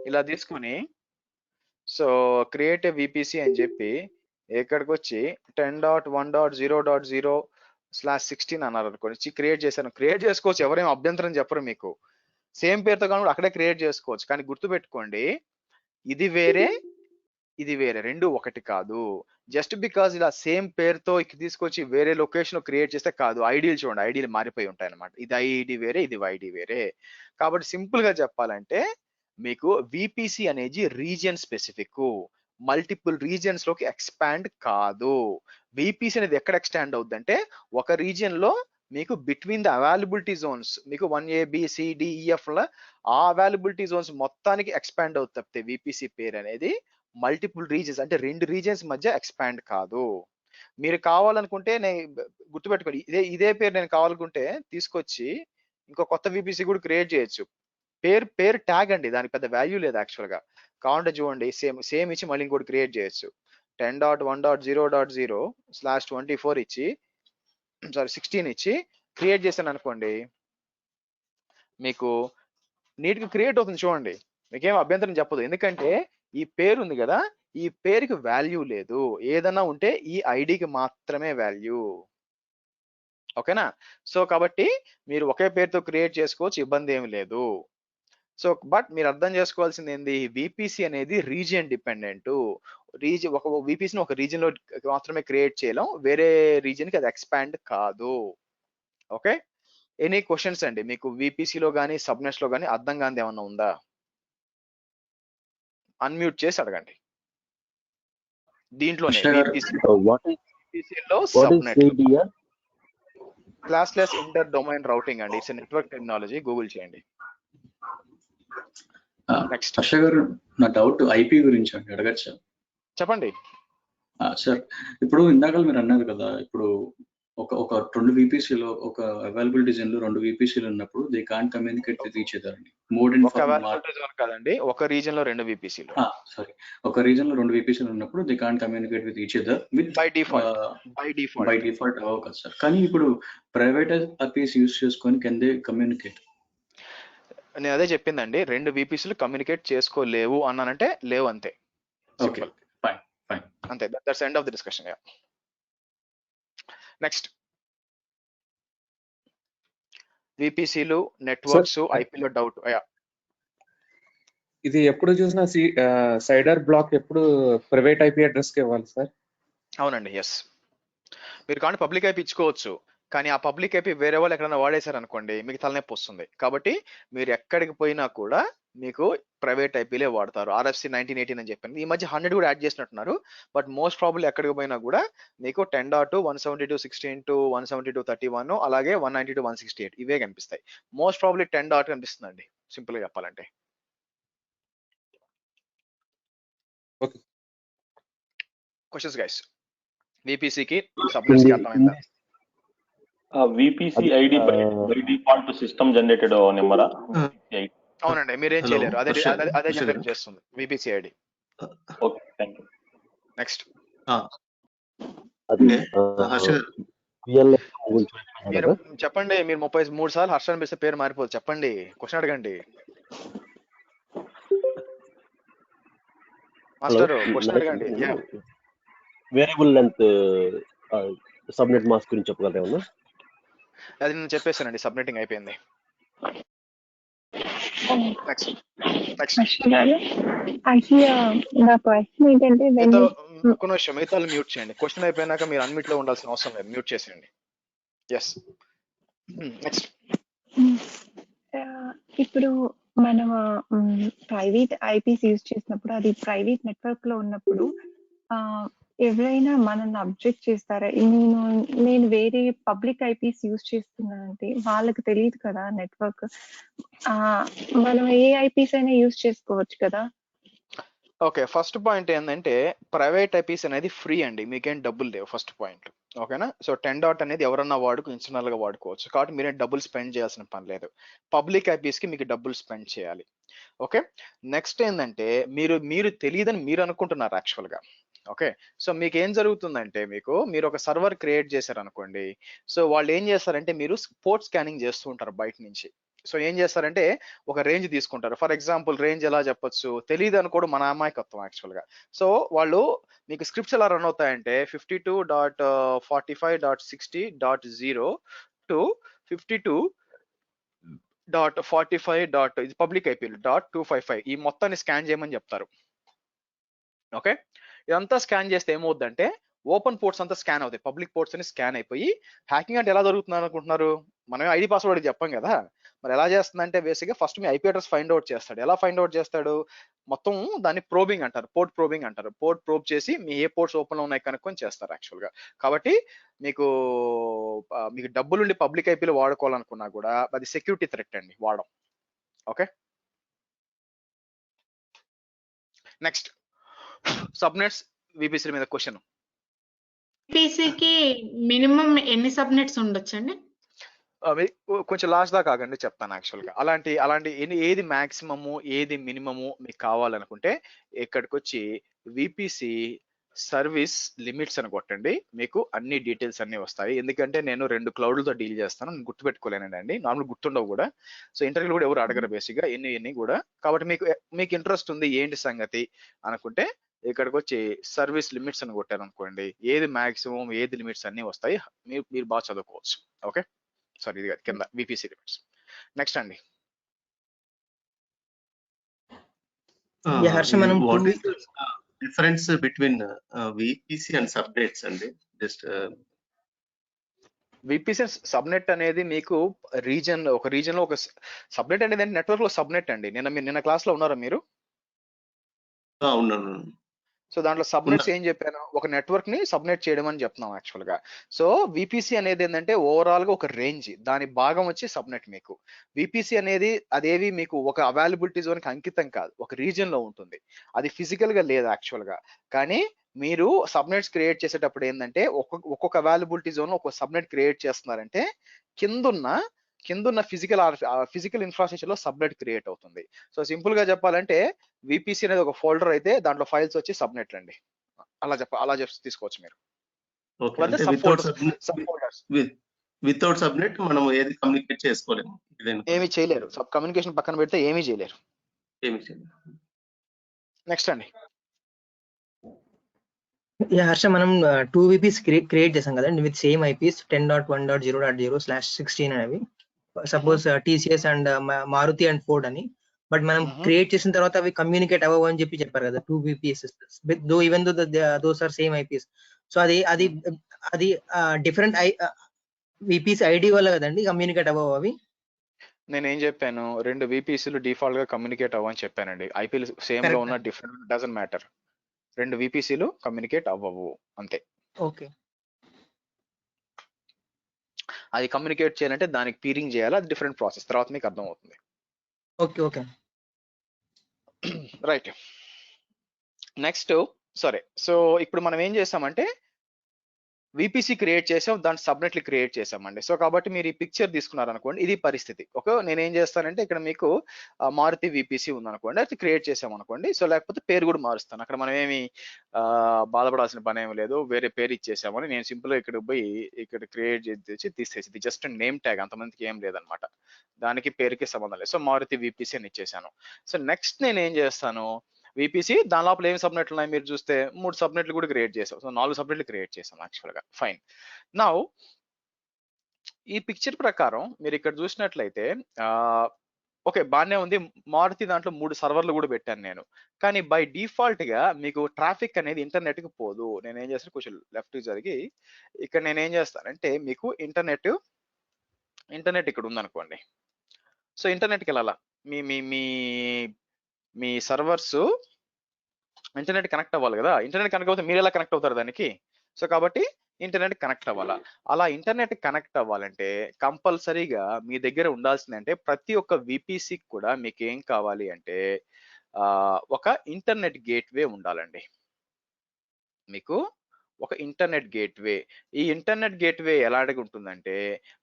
ఇలా తీసుకొని సో క్రియేట్ ఏ విపిసి అని చెప్పి ఇక్కడికి వచ్చి 10.1.0.0/16 అన్నారు అనుకోండి, క్రియేట్ చేశాను. క్రియేట్ చేసుకోవచ్చు, ఎవరేం అభ్యంతరం చెప్పరు మీకు. సేమ్ పేరుతో కానీ అక్కడే క్రియేట్ చేసుకోవచ్చు. కానీ గుర్తుపెట్టుకోండి, ఇది వేరే ఇది వేరే, రెండు ఒకటి కాదు. జస్ట్ బికాజ్ ఇలా సేమ్ పేరుతో తీసుకొచ్చి వేరే లొకేషన్ లో క్రియేట్ చేస్తే కాదు. ఐడీలు చూడండి, ఐడీలు మారిపోయి ఉంటాయి అనమాట. ఇది ఐడి వేరే, ఇది ఐడి వేరే. కాబట్టి సింపుల్ గా చెప్పాలంటే మీకు విపిసి అనేది రీజియన్ స్పెసిఫిక్, మల్టిపుల్ రీజియన్స్ లోకి ఎక్స్పాండ్ కాదు. విపిసి అనేది ఎక్కడ ఎక్స్టాండ్ అవుద్ది అంటే ఒక రీజియన్ లో మీకు బిట్వీన్ ద అవైలబిలిటీ జోన్స్, మీకు 1A, B, C, D, E, F ఆ అవైలబిలిటీ జోన్స్ మొత్తానికి ఎక్స్పాండ్ అవుతుంది తప్పితే విపిసి పేరు అనేది మల్టిపుల్ రీజియన్స్ అంటే రెండు రీజియన్స్ మధ్య ఎక్స్పాండ్ కాదు. మీరు కావాలనుకుంటే గుర్తుపెట్టుకోండి, ఇదే పేరు నేను కావాలనుకుంటే తీసుకొచ్చి ఇంకో కొత్త విపిసి కూడా క్రియేట్ చేయొచ్చు. పేరు ట్యాగ్ అండి, దానికి పెద్ద వాల్యూ లేదు యాక్చువల్ గా. కావాలంటే చూడండి, సేమ్ ఇచ్చి మళ్ళీ ఇంకోటి క్రియేట్ చేయొచ్చు. 10.1.0.0/24 ఇచ్చి 16 ఇచ్చి క్రియేట్ చేశాను అనుకోండి, మీకు నీట్ గా క్రియేట్ అవుతుంది. చూడండి, మీకేం అభ్యంతరం చెప్పదు. ఎందుకంటే ఈ పేరు ఉంది కదా, ఈ పేరుకి వాల్యూ లేదు. ఏదన్నా ఉంటే ఈ ఐడికి మాత్రమే వాల్యూ. ఓకేనా. సో కాబట్టి మీరు ఒకే పేరుతో క్రియేట్ చేసుకోవచ్చు, ఇబ్బంది ఏమి లేదు. సో బట్ మీరు అర్థం చేసుకోవాల్సింది ఏంది, విపిసి అనేది రీజియన్ డిపెండెంట్. ఒక విపిసిని ఒక రీజియన్ లో మాత్రమే క్రియేట్ చేయలేం, వేరే రీజియన్ కి అది ఎక్స్పాండ్ కాదు. ఓకే, ఎనీ క్వశ్చన్స్ అండి మీకు విపిసిలో కానీ సబ్నెట్స్ లో కానీ అర్థం కానిది ఏమన్నా ఉందా? అన్మ్యూట్ చేసి అడగండి. దీంట్లోనే విపిసిలో subnet classless inter domain routing అండి, ఇట్స్ నెట్వర్క్ టెక్నాలజీ, గూగుల్ చేయండి. నెక్స్ట్ హర్ష గారు, నా డౌట్ ఐపీ గురించి అండి, అడగచ్చా? చెప్పండి సార్. ఇప్పుడు ఇందాక మీరు అన్నారు కదా, ఇప్పుడు ఒక 2 విపిసిలో ఒక అవైలబిలిటీ జోన్ లో 2 విపిసిలు ఉన్నప్పుడు they can't communicate with each other అండి. ఒక అవైలబిలిటీ జోన్ కాదండి, ఒక రీజియన్ లో 2 విపిసిలు. సారీ, ఒక రీజియన్ లో 2 విపిసిలు ఉన్నప్పుడు they can't communicate with each other with by default అవ్వవు కదా సార్. కానీ ఇప్పుడు ప్రైవేట్ ఐపీస్ యూస్ చేసుకొని కెన్ దే కమ్యూనికేట్? నేను అదే చెప్పిందండి, 2 విపిసిలు కమ్యూనికేట్ చేసుకోలేవు అన్నానంటే లేవు, అంతే. ఓకే, ఫైన్ ఫైన్, అంతే. That's end of the discussion. Next విపిసిలు, నెట్వర్క్స్, ఐపీలో డౌట్. ఇది ఎప్పుడు చూసినా సైడర్ బ్లాక్ ఎప్పుడు ప్రైవేట్ ఐపీ అడ్రస్ కి ఇవ్వాలి సార్? అవునండి, ఎస్. మీరు కానీ పబ్లిక్ ఐపీ ఇచ్చుకోవచ్చు, కానీ ఆ పబ్లిక్ ఐపీ వేరే వాళ్ళు ఎక్కడైనా వాడేశారు అనుకోండి మీకు తలనొప్పి వస్తుంది. కాబట్టి మీరు ఎక్కడికి పోయినా కూడా మీకు ప్రైవేట్ ఐపీలే వాడతారు. RFC 1918 అని చెప్పాను. ఈ మధ్య 100 కూడా యాడ్ చేసినట్టున్నారు. బట్ మోస్ట్ ప్రాబబ్లీ ఎక్కడికి పోయినా కూడా మీకు 10.2, 172.16 172.31 అలాగే 192.168 ఇవే కనిపిస్తాయి. మోస్ట్ ప్రాబబ్లీ 10 కనిపిస్తుందండి, సింపుల్ గా చెప్పాలంటే. ఓకే. క్వశ్చన్స్ గైస్, విపిసికి సబ్నెట్స్ కి అర్థమైందా? VPC ID by default system generated నెంబరా? అవునండి, మీరేం చేయలేరు, అదే జనరేట్ చేస్తుంది VPC ID. Okay, thank you. Next మీరు చెప్పండి. మీరు 33 సార్లు హర్ష పిలిస్తే పేరు మారిపోదు. చెప్పండి, క్వశ్చన్ అడగండి. మాస్టర్ క్వశ్చన్ అడగండి. వేరియబుల్ లెంత్ సబ్నెట్ మాస్క్ గురించి చెప్పగలరా ఏమన్నా? అది నేను చెప్పేసానండి, సబ్మిటింగ్ అయిపోయింది. ఒక్క నిమిషం, మిగతా మ్యూట్ చేయండి. క్వశ్చన్ అయిపోయినాక మీరు అన్మిట్ లో ఉండాల్సిన అవసరం లేదు, మ్యూట్ చేసేయండి. Yes, next. ఇప్పుడు మనం ప్రైవేట్ ఐపీస్ యూజ్ చేసినప్పుడు అది ప్రైవేట్ నెట్వర్క్ లో ఉన్నప్పుడు ఎవరైనా మనల్ని అబ్జెక్ట్ చేస్తారా? నేను వేరే పబ్లిక్ ఐపీస్ యూజ్ చేస్తున్నానంటే వాళ్ళకి తెలియదు కదా నెట్వర్క్. మనం ఏ ఐపీస్ అయినా యూజ్ చేసుకోవచ్చు కదా? ఓకే, ఫస్ట్ పాయింట్ ఏంటంటే ప్రైవేట్ ఐపీస్ అనేది ఫ్రీ అండి, మీకేం డబ్బులు లేవు. ఫస్ట్ పాయింట్, ఓకేనా? సో 10 అనేది ఎవరన్నా ఇన్స్టర్నల్ గా వాడుకోవచ్చు, కాబట్టి మీరేం డబ్బులు స్పెండ్ చేయాల్సిన పని లేదు. పబ్లిక్ ఐపీస్ కి మీకు డబ్బులు స్పెండ్ చేయాలి. ఓకే, నెక్స్ట్ ఏంటంటే మీరు తెలియదని మీరు అనుకుంటున్నారు యాక్చువల్ గా. ఓకే, సో మీకు ఏం జరుగుతుందంటే మీరు ఒక సర్వర్ క్రియేట్ చేశారు అనుకోండి. సో వాళ్ళు ఏం చేస్తారంటే మీరు పోర్ట్ స్కానింగ్ చేస్తూ ఉంటారు బయట నుంచి. సో ఏం చేస్తారంటే ఒక రేంజ్ తీసుకుంటారు. ఫర్ ఎగ్జాంపుల్ రేంజ్ ఎలా చెప్పొచ్చు, తెలియదు అనుకోవడం మన అమాయకత్వం యాక్చువల్ గా. సో వాళ్ళు మీకు స్క్రిప్ట్స్ ఎలా రన్ అవుతాయంటే 52.45.60.0 to 52.45. ఇది పబ్లిక్ ఐపీ .255 ఈ మొత్తాన్ని స్కాన్ చేయమని చెప్తారు. ఓకే, ఇదంతా స్కాన్ చేస్తే ఏమవుద్దంటే ఓపెన్ పోర్ట్స్ అంతా స్కాన్ అవుతాయి, పబ్లిక్ పోర్ట్స్ అని స్కాన్ అయిపోయి హ్యాకింగ్ అంటే ఎలా జరుగుతుంది అనుకుంటున్నారు? మనం ఐడి పాస్వర్డ్ చెప్పాం కదా, మరి ఎలా చేస్తుందంటే బేసిక్గా ఫస్ట్ మీ ఐపీ అడ్రస్ ఫైండ్ అవుట్ చేస్తాడు. ఎలా ఫైండ్ అవుట్ చేస్తాడు? మొత్తం దాన్ని ప్రోబింగ్ అంటారు, పోర్ట్ ప్రోబింగ్ అంటారు. పోర్ట్ ప్రోబ్ చేసి మీ ఏ పోర్ట్స్ ఓపెన్ లో ఉన్నాయి కనుక్కొని చేస్తారు యాక్చువల్ గా. కాబట్టి మీకు డబ్బులుండి పబ్లిక్ ఐపీలు వాడుకోవాలనుకున్నా కూడా అది సెక్యూరిటీ థ్రెట్ అండి వాడడం. ఓకే, నెక్స్ట్ సబ్నెట్స్ విపిసి మీద క్వశ్చన్. విపిసికి మినిమం ఎన్ని సబ్నెట్స్ ఉండొచ్చండి? కొంచెం లాస్ట్ దాకా ఆగండి, చెప్తాను యాక్చువల్ గా. అలాంటి ఏది మాక్సిమము ఏది మినిమము మీకు కావాలనుకుంటే ఇక్కడికి వచ్చి విపిసి సర్వీస్ లిమిట్స్ అని కొట్టండి, మీకు అన్ని డీటెయిల్స్ అన్ని వస్తాయి. ఎందుకంటే నేను 2 క్లౌడ్లతో డీల్ చేస్తాను, నేను గుర్తుపెట్టుకోలేనండి, నార్మల్ గుర్తుండవు కూడా. సో ఇంటర్వ్యూ కూడా ఎవరు అడగరు బేసిక్ గా ఎన్ని కూడా. కాబట్టి మీకు ఇంట్రెస్ట్ ఉంది ఏంటి సంగతి అనుకుంటే ఇక్కడికి వచ్చి సర్వీస్ లిమిట్స్ అని కొట్టారు అనుకోండి, ఏది మాక్సిమం ఏది లిమిట్స్ అన్ని వస్తాయి, మీరు బాగా చదువుకోవచ్చు. ఓకే, సారీ ఇది కింద విపిసి లిమిట్స్. నెక్స్ట్ అండి. Difference between VPC and subnets అండి. జస్ట్ విపిసి సబ్నెట్ అనేది మీకు ఒక రీజన్ లో ఒక సబ్నెట్ అనేది నెట్వర్క్ లో సబ్నెట్ అండి. నిన్న క్లాస్ లో ఉన్నారా మీరు? ఉన్నాను. సో దాంట్లో సబ్నెట్స్ ఏం చెప్పాను, ఒక నెట్వర్క్ ని సబ్నెట్ చేయడం అని చెప్తున్నాం యాక్చువల్ గా. సో విపిసి అనేది ఏంటంటే ఓవరాల్ గా ఒక రేంజ్, దాని భాగం వచ్చి సబ్నెట్. మీకు విపిసి అనేది అదేవి మీకు ఒక అవైలబిలిటీ జోన్ కి అంకితం కాదు, ఒక రీజన్ లో ఉంటుంది, అది ఫిజికల్ గా లేదు యాక్చువల్ గా. కానీ మీరు సబ్నెట్స్ క్రియేట్ చేసేటప్పుడు ఏంటంటే ఒక్కొక్క అవైలబిలిటీ జోన్ లో ఒక సబ్నెట్ క్రియేట్ చేస్తున్నారంటే కిందున్న ఫిజికల్ ఇన్ఫ్రాస్ట్రక్చర్ లో సబ్నెట్ క్రియేట్ అవుతుంది. సో సింపుల్ గా చెప్పాలంటే విపిసి అనేది ఒక ఫోల్డర్ అయితే దాంట్లో ఫైల్స్ వచ్చి సబ్నెట్ అండి. అలా తీసుకోవచ్చు మీరు. వితౌట్ సబ్నెట్ మనం ఏది కమ్యూనికేట్ చేసుకోలేము, ఏమీ చేయలేరు. కమ్యూనికేషన్ పక్కన పెడితే ఏమీ చేయలేరు. నెక్స్ట్ అండి. హర్ష, మనం 2 VPs క్రియేట్ చేసాం కదండి విత్ సేమ్ ఐపీస్ 10.1.0.0/16 అనేవి. Suppose TCS and Maruti and Ford అని, బట్ మనం క్రియేట్ చేసిన తర్వాత అవి కమ్యూనికేట్ అవ్వవు అని చెప్పారు కదా 2 VPS, though even though those are same IPs. So అది డిఫరెంట్ విపిసి ఐడి వల్ల కదండి కమ్యూనికేట్ అవ్వవు అవి. నేనేం చెప్పాను, 2 VPCలు డిఫాల్ట్ గా కమ్యూనికేట్ అవ్వని చెప్పానండి. ఐపీలు సేమ్ గా ఉన్న డిఫరెంట్ డజంట్ మ్యాటర్. 2 VPCలు కమ్యూనికేట్ అవ్వవు అంతే. ఓకే, అది కమ్యూనికేట్ చేయాలంటే దానికి పీరింగ్ చేయాలి, అది డిఫరెంట్ ప్రాసెస్, తర్వాత మీకు అర్థం అవుతుంది. Okay okay right. నెక్స్ట్ సరే, సో ఇప్పుడు మనం ఏం చేస్తామంటే విపిసి క్రియేట్ చేసాం, దాని సబ్నెట్లు క్రియేట్ చేసామండి. సో కాబట్టి మీరు ఈ పిక్చర్ తీసుకున్నారు అనుకోండి, ఇది పరిస్థితి. నేను ఏం చేస్తానంటే ఇక్కడ మీకు మారుతి విపిసి ఉందనుకోండి, అది క్రియేట్ చేసాం అనుకోండి. సో లేకపోతే పేరు కూడా మారుస్తాను, అక్కడ మనం ఏమి బాధపడాల్సిన పని ఏమి లేదు, వేరే పేరు ఇచ్చేసామని. నేను సింపుల్ గా ఇక్కడ పోయి ఇక్కడ క్రియేట్ చేసి తీసేసి జస్ట్ నేమ్ ట్యాగ్, అంతమందికి ఏం లేదనమాట, దానికి పేరుకి సంబంధం లేదు. సో మారుతి విపిసి అని ఇచ్చేసాను. సో నెక్స్ట్ నేను ఏం చేస్తాను, విపిసి దాని లోపల ఏమి సబ్నెట్లు ఉన్నాయి మీరు చూస్తే 3 సబ్నెట్లు కూడా క్రియేట్ చేసాం. సో 4 సబ్నెట్లు క్రియేట్ చేసాం యాక్చువల్ గా. ఫైన్. నౌ ఈ పిక్చర్ ప్రకారం మీరు ఇక్కడ చూసినట్లయితే ఓకే బాగానే ఉంది. మారుతి దాంట్లో 3 సర్వర్లు కూడా పెట్టాను నేను, కానీ బై డిఫాల్ట్ గా మీకు ట్రాఫిక్ అనేది ఇంటర్నెట్ కి పోదు. నేను ఏం చేస్తాను, కొంచెం లెఫ్ట్ జరిగి ఇక్కడ నేను ఏం చేస్తానంటే మీకు ఇంటర్నెట్ ఇక్కడ ఉందనుకోండి. సో ఇంటర్నెట్కి వెళ్ళాలా, మీ మీ మీ మీ సర్వర్స్ ఇంటర్నెట్ కనెక్ట్ అవ్వాలి కదా. ఇంటర్నెట్ కనెక్ట్ అవుతే మీరు ఎలా కనెక్ట్ అవుతారు దానికి? సో కాబట్టి ఇంటర్నెట్ కనెక్ట్ అవ్వాలా. అలా ఇంటర్నెట్ కనెక్ట్ అవ్వాలంటే కంపల్సరీగా మీ దగ్గర ఉండాల్సిందంటే ప్రతి ఒక్క విపిసికి కూడా మీకు ఏం కావాలి అంటే ఒక ఇంటర్నెట్ గేట్వే ఉండాలండి. మీకు ఒక ఇంటర్నెట్ గేట్వే. ఈ ఇంటర్నెట్ గేట్వే ఎలాంటిగా ఉంటుందంటే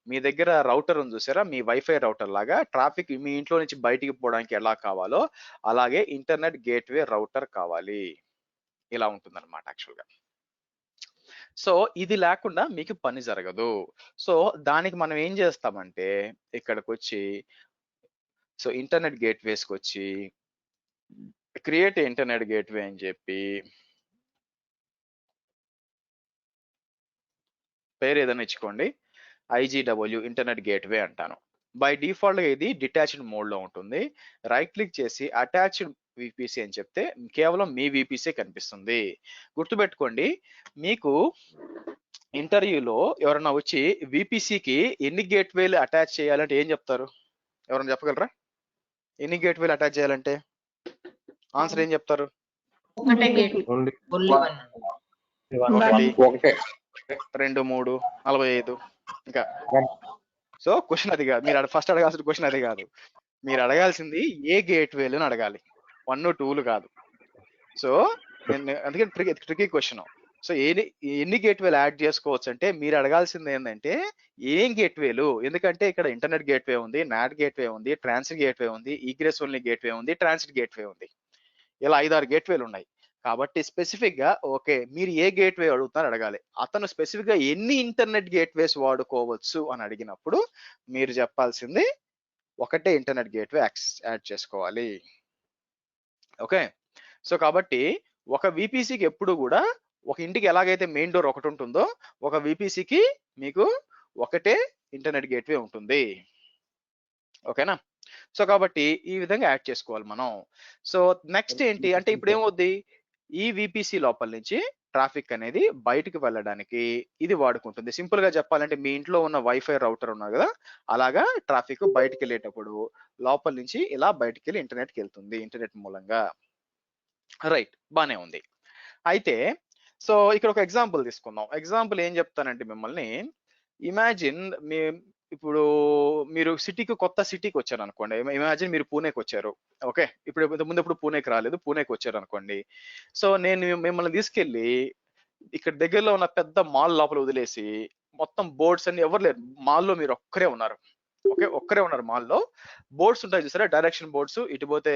మీ దగ్గర రౌటర్ ఉంది చూసారా, మీ వైఫై రౌటర్ లాగా ట్రాఫిక్ మీ ఇంట్లో నుంచి బయటికి పోవడానికి ఎలా కావాలో అలాగే ఇంటర్నెట్ గేట్వే రౌటర్ కావాలి. ఇలా ఉంటుంది అనమాట యాక్చువల్గా. సో ఇది లేకుండా మీకు పని జరగదు. సో దానికి మనం ఏం చేస్తామంటే ఇక్కడికి వచ్చి సో ఇంటర్నెట్ గేట్వేస్కి వచ్చి క్రియేట్ ఇంటర్నెట్ గేట్వే అని చెప్పి పేరు ఏదైనా ఇచ్చుకోండి, IGW ఇంటర్నెట్ గేట్వే అంటాను. బై డిఫాల్ట్ గా ఇది డిటాచ్డ్ మోడ్ లో ఉంటుంది. రైట్ క్లిక్ చేసి అటాచ్డ్ విపిసి అని చెప్తే కేవలం మీ విపిసి కనిపిస్తుంది. గుర్తుపెట్టుకోండి, మీకు ఇంటర్వ్యూలో ఎవరన్నా వచ్చి విపిసికి ఎన్ని గేట్వేలు అటాచ్ చేయాలంటే ఏం చెప్తారు? ఎవరైనా చెప్పగలరా? ఎన్ని గేట్వేలు అటాచ్ చేయాలంటే ఆన్సర్ ఏం చెప్తారు? 1 2 3 45 ఇంకా. సో క్వశ్చన్ అది కాదు, మీరు ఫస్ట్ అడగాల్సిన క్వశ్చన్ అది కాదు. మీరు అడగాల్సింది ఏ గేట్వేలు అని అడగాలి, 1 2లు కాదు. సో అందుకే ట్రికీ క్వశ్చన్. సో ఎన్ని గేట్వేలు యాడ్ చేసుకోవచ్చు అంటే మీరు అడగాల్సింది ఏంటంటే ఏం గేట్వేలు. ఎందుకంటే ఇక్కడ ఇంటర్నెట్ గేట్వే ఉంది, నాట్ గేట్వే ఉంది, ట్రాన్సిట్ గేట్వే ఉంది, ఈగ్రెస్ ఓన్లీ గేట్వే ఉంది, ట్రాన్సిట్ గేట్వే ఉంది. ఇలా 5-6 గేట్వేలు ఉన్నాయి. కాబట్టి స్పెసిఫిక్ గా ఓకే మీరు ఏ గేట్వే అడుగుతారని అడగాలి. అతను స్పెసిఫిక్ గా ఎన్ని ఇంటర్నెట్ గేట్వేస్ వాడుకోవచ్చు అని అడిగినప్పుడు మీరు చెప్పాల్సింది ఒకటే ఇంటర్నెట్ గేట్వే యాడ్ చేసుకోవాలి. ఓకే. సో కాబట్టి ఒక విపిసికి ఎప్పుడు కూడా ఒక ఇంటికి ఎలాగైతే మెయిన్ డోర్ ఒకటి ఉంటుందో ఒక విపిసికి మీకు ఒకటే ఇంటర్నెట్ గేట్వే ఉంటుంది. ఓకేనా? సో కాబట్టి ఈ విధంగా యాడ్ చేసుకోవాలి మనం. సో నెక్స్ట్ ఏంటి అంటే ఇప్పుడు ఏమవుద్ది, ఈ విపిసి లోపల నుంచి ట్రాఫిక్ అనేది బయటికి వెళ్ళడానికి ఇది వాడుకుంటుంది. సింపుల్ గా చెప్పాలంటే మీ ఇంట్లో ఉన్న వైఫై రౌటర్ ఉన్నారు కదా, అలాగా ట్రాఫిక్ బయటికి వెళ్ళేటప్పుడు లోపల నుంచి ఇలా బయటికి వెళ్ళి ఇంటర్నెట్కి వెళ్తుంది ఇంటర్నెట్ మూలంగా. రైట్, బానే ఉంది. అయితే సో ఇక్కడ ఒక ఎగ్జాంపుల్ తీసుకుందాం. ఎగ్జాంపుల్ ఏం చెప్తానంటే మిమ్మల్ని ఇమాజిన్ ఇప్పుడు మీరు కొత్త సిటీకి వచ్చారు అనుకోండి. ఇమాజిన్ మీరు పూణేకి వచ్చారు. ఓకే, ముందు ఎప్పుడు పూణేకి రాలేదు, పూణేకి వచ్చారు అనుకోండి. సో నేను మిమ్మల్ని తీసుకెళ్ళి ఇక్కడ దగ్గరలో ఉన్న పెద్ద మాల్ లోపల వదిలేసి మొత్తం బోర్డ్స్ అన్ని ఎవరు లేరు, మాల్లో మీరు ఒక్కరే ఉన్నారు. ఓకే, ఒక్కరే ఉన్నారు మాల్లో. బోర్డ్స్ ఉంటాయి చూసారా, డైరెక్షన్ బోర్డ్స్, ఇటు పోతే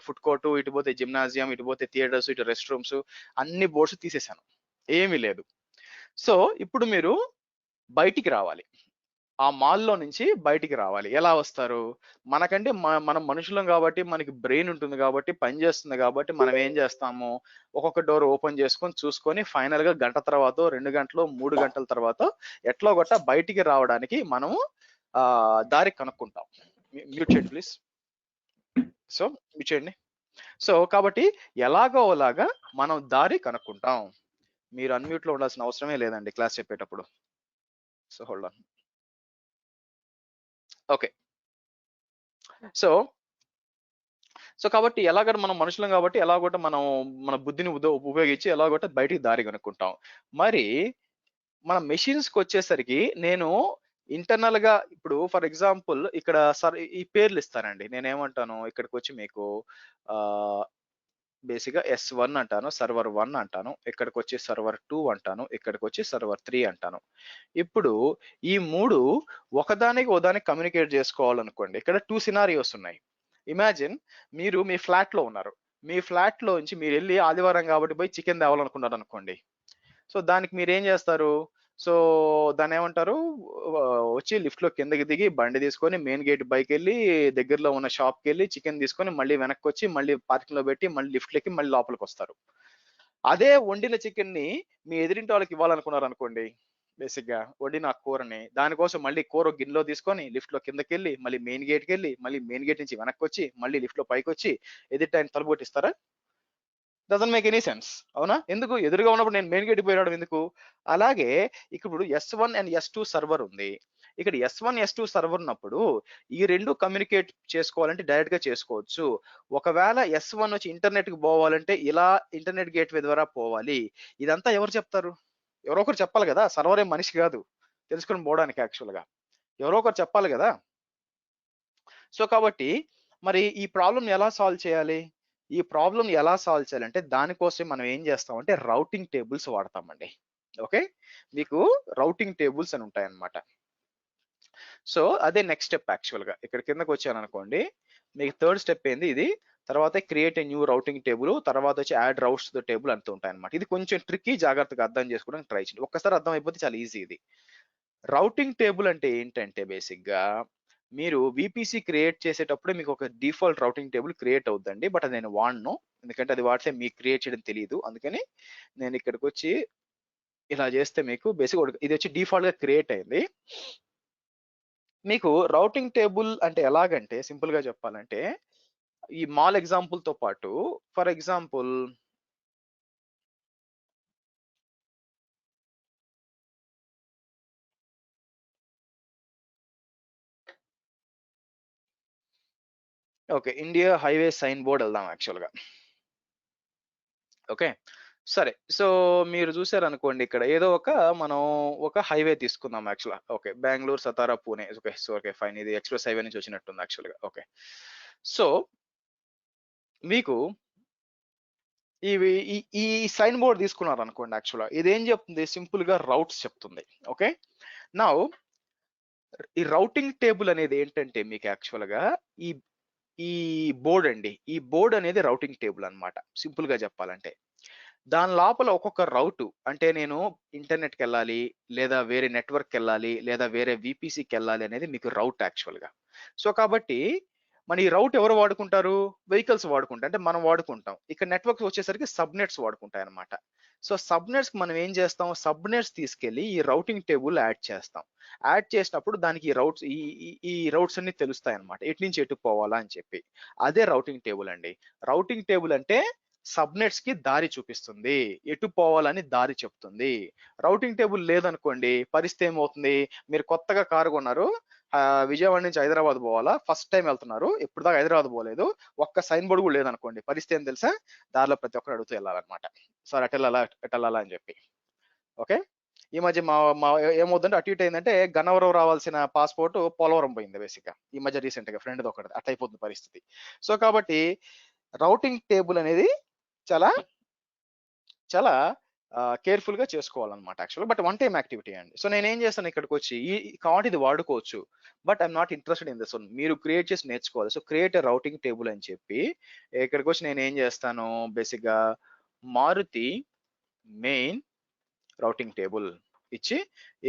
ఫుడ్ కోర్టు, ఇటు పోతే జిమ్నాజియం, ఇటు పోతే థియేటర్స్, ఇటు రెస్ట్ రూమ్స్, అన్ని బోర్డ్స్ తీసేశాను, ఏమీ లేదు. సో ఇప్పుడు మీరు బయటికి రావాలి, ఆ మాల్లో నుంచి బయటికి రావాలి. ఎలా వస్తారు? మనకంటే మనం మనుషులం కాబట్టి మనకి బ్రెయిన్ ఉంటుంది కాబట్టి పని చేస్తుంది కాబట్టి మనం ఏం చేస్తాము, ఒక్కొక్క డోర్ ఓపెన్ చేసుకొని చూసుకొని ఫైనల్ గా 1 గంట తర్వాత 2 గంటలు 3 గంటల తర్వాత ఎట్లా గొట్ట బయటికి రావడానికి మనము దారి కనుక్కుంటాం. మ్యూట్ చేయండి ప్లీజ్. సో మ్యూట్ చేయండి. సో కాబట్టి ఎలాగో అలాగా మనం దారి కనుక్కుంటాం. మీరు అన్మ్యూట్ లో ఉండాల్సిన అవసరమే లేదండి క్లాస్ చెప్పేటప్పుడు. So hold on. Okay. So కాబట్టి ఎలాగ మనం మనుషులం కాబట్టి ఎలాగోట మనం మన బుద్ధిని ఉపయోగించి ఎలాగోట బయటికి దారి కనుక్కుంటాం. మరి మన మెషిన్స్ కి వచ్చేసరికి నేను ఇంటర్నల్ గా ఇప్పుడు ఫర్ ఎగ్జాంపుల్ ఇక్కడ ఈ పేర్లు ఇస్తానండి. నేనేమంటాను ఇక్కడికి వచ్చి మీకు బేసిక్ గా S1 అంటాను, సర్వర్ 1 అంటాను, ఇక్కడికి వచ్చి సర్వర్ 2 అంటాను, ఇక్కడికి వచ్చి సర్వర్ 3 అంటాను. ఇప్పుడు ఈ 3 ఒకదానికి కమ్యూనికేట్ చేసుకోవాలనుకోండి. ఇక్కడ 2 సినారియోస్ ఉన్నాయి. ఇమాజిన్ మీరు మీ ఫ్లాట్ లో ఉన్నారు. మీ ఫ్లాట్ లో నుంచి మీరు వెళ్ళి ఆదివారం కాబట్టి పోయి చికెన్ తేవాలనుకున్నారు అనుకోండి. సో దానికి మీరు ఏం చేస్తారు? సో దాన్ని ఏమంటారు, వచ్చి లిఫ్ట్ లో కిందకి దిగి బండి తీసుకొని మెయిన్ గేట్ బైక్ వెళ్ళి దగ్గరలో ఉన్న షాప్కి వెళ్ళి చికెన్ తీసుకొని మళ్ళీ వెనక్కి వచ్చి మళ్ళీ పార్కింగ్ లో పెట్టి మళ్ళీ లిఫ్ట్ లెక్కి మళ్ళీ లోపలికి వస్తారు. అదే వండిన చికెన్ ని మీ ఎదురింటి వాళ్ళకి ఇవ్వాలనుకున్నారు అనుకోండి, బేసిక్ గా వండిన కూరని, దానికోసం మళ్ళీ కూర గిన్నెలో తీసుకొని లిఫ్ట్ లో కిందకి వెళ్ళి మళ్ళీ మెయిన్ గేట్కి వెళ్ళి మళ్ళీ మెయిన్ గేట్ నుంచి వెనక్కి వచ్చి మళ్ళీ లిఫ్ట్ లో పైకి వచ్చి ఎదుటి ఆయన తలుపు కొట్టిస్తారా? Doesn't make any sense. అవునా? ఎందుకు? ఎదురుగా ఉన్నప్పుడు నేను మెయిన్ గేట్ పోయి రావడం ఎందుకు? అలాగే ఇప్పుడు S1 అండ్ S2 సర్వర్ ఉంది. ఇక్కడ S1 S2 సర్వర్ ఉన్నప్పుడు ఈ రెండు కమ్యూనికేట్ చేసుకోవాలంటే డైరెక్ట్ గా చేసుకోవచ్చు. ఒకవేళ S1 వచ్చి ఇంటర్నెట్ కి పోవాలంటే ఇలా ఇంటర్నెట్ గేట్వే ద్వారా పోవాలి. ఇదంతా ఎవరు చెప్తారు? ఎవరో ఒకరు చెప్పాలి కదా. సర్వర్ ఏం మనిషి కాదు తెలుసుకొని పోవడానికి. యాక్చువల్ గా ఎవరో ఒకరు చెప్పాలి కదా. సో కాబట్టి మరి ఈ ప్రాబ్లం ఎలా సాల్వ్ చేయాలి? ఈ ప్రాబ్లం ఎలా సాల్వ్ చేయాలంటే దానికోసం మనం ఏం చేస్తామంటే రౌటింగ్ టేబుల్స్ వాడతామండి. ఓకే, మీకు రౌటింగ్ టేబుల్స్ అని ఉంటాయన్నమాట. సో అదే నెక్స్ట్ స్టెప్. యాక్చువల్ గా ఇక్కడ కిందకి వచ్చాను అనుకోండి, మీకు థర్డ్ స్టెప్ ఏంది ఇది, తర్వాత create a new routing table, తర్వాత వచ్చి యాడ్ రౌట్స్ టు టేబుల్ అంటూ ఉంటాయి అనమాట. ఇది కొంచెం ట్రిక్కీ, జాగ్రత్తగా అర్థం చేసుకోవడానికి ట్రై చేయండి. ఒక్కసారి అర్థం అయిపోతే చాలా ఈజీ. ఇది రౌటింగ్ టేబుల్ అంటే ఏంటంటే బేసిక్ గా మీరు విపిసి క్రియేట్ చేసేటప్పుడు మీకు ఒక డిఫాల్ట్ రౌటింగ్ టేబుల్ క్రియేట్ అవుతుందండి. బట్ అది నేను వాడను, ఎందుకంటే అది వాడితే మీకు క్రియేట్ చేయడం తెలియదు. అందుకని నేను ఇక్కడికి వచ్చి ఇలా చేస్తే మీకు బేసిక్ ఇది వచ్చి డిఫాల్ట్ గా క్రియేట్ అయింది. మీకు రౌటింగ్ టేబుల్ అంటే ఎలాగంటే సింపుల్ గా చెప్పాలంటే ఈ మాల్ ఎగ్జాంపుల్ తో పాటు for example okay, India highway sign board వెళ్దాం యాక్చువల్ గా. ఓకే సరే, సో మీరు చూసారు అనుకోండి, ఇక్కడ ఏదో మనం ఒక హైవే తీసుకుందాం యాక్చువల్ గా. Okay, Bengaluru, Satara, Pune. Okay so okay fine, ఇది ఎక్స్ప్రెస్ హైవే నుంచి వచ్చినట్టుంది యాక్చువల్ గా. ఓకే సో మీకు ఈ సైన్ బోర్డ్ తీసుకున్నారు అనుకోండి. యాక్చువల్ గా ఇది ఏం చెప్తుంది? సింపుల్ గా రౌట్స్ చెప్తుంది. ఓకే నౌ ఈ రౌటింగ్ టేబుల్ అనేది ఏంటంటే మీకు యాక్చువల్ గా ఈ బోర్డ్ అండి. ఈ బోర్డ్ అనేది రౌటింగ్ టేబుల్ అన్నమాట. సింపుల్ గా చెప్పాలంటే దాని లోపల ఒక్కొక్క రౌటు, అంటే నేను ఇంటర్నెట్కి వెళ్ళాలి, లేదా వేరే నెట్వర్క్కి వెళ్ళాలి, లేదా వేరే విపిసికి వెళ్ళాలి అనేది మీకు రౌట్ యాక్చువల్ గా. సో కాబట్టి మన ఈ రౌట్ ఎవరు వాడుకుంటారు? వెహికల్స్ వాడుకుంటారు, అంటే మనం వాడుకుంటాం. ఇక్కడ నెట్వర్క్స్ వచ్చేసరికి సబ్నెట్స్ వాడుకుంటాయి అనమాట. సో సబ్నెట్స్ మనం ఏం చేస్తాం? సబ్నెట్స్ తీసుకెళ్లి ఈ రౌటింగ్ టేబుల్ యాడ్ చేస్తాం. యాడ్ చేసినప్పుడు దానికి ఈ రౌట్స్ అన్ని తెలుస్తాయి అనమాట, ఎటు నుంచి ఎటు పోవాలా అని చెప్పి. అదే రౌటింగ్ టేబుల్ అండి. రౌటింగ్ టేబుల్ అంటే సబ్నెట్స్ కి దారి చూపిస్తుంది, ఎటు పోవాలని దారి చెప్తుంది. రౌటింగ్ టేబుల్ లేదనుకోండి, పరిస్థితి ఏమవుతుంది? మీరు కొత్తగా కారు కొన్నారు, విజయవాడ నుంచి హైదరాబాద్ పోవాలా, ఫస్ట్ టైం వెళ్తున్నారు, ఇప్పుడు దాకా హైదరాబాద్ పోలేదు, ఒక్క సైన్ బోర్డు కూడా లేదనుకోండి, పరిస్థితి ఏం తెలుసా? దారిలో ప్రతి ఒక్కరు అడుగుతూ వెళ్ళాలన్నమాట, సార్ ఎటెళ్ళాలా అని చెప్పి. ఓకే ఈ మధ్య మా ఏమవుతుందంటే అటు ఇటు అయిందంటే గన్నవరం రావాల్సిన పాస్పోర్ట్ పోలవరం పోయింది బేసిక్ గా. ఈ మధ్య రీసెంట్ గా ఫ్రెండ్ ఒకటి అట్లా అయిపోతుంది పరిస్థితి. సో కాబట్టి రౌటింగ్ టేబుల్ అనేది చాలా చాలా కేర్ఫుల్ గా చేసుకోవాలన్నమాట యాక్చువల్గా. బట్ వన్ టైం యాక్టివిటీ అండి. సో నేను ఏం చేస్తాను, ఇక్కడికి వచ్చి కాబట్టి ఇది వాడుకోవచ్చు, but I'm not interested in this one. మీరు క్రియేట్ చేసి నేర్చుకోవాలి. So create a routing table అని చెప్పి ఇక్కడికి వచ్చి నేను ఏం చేస్తాను, బేసిక్ గా మారుతి మెయిన్ రౌటింగ్ టేబుల్ ఇచ్చి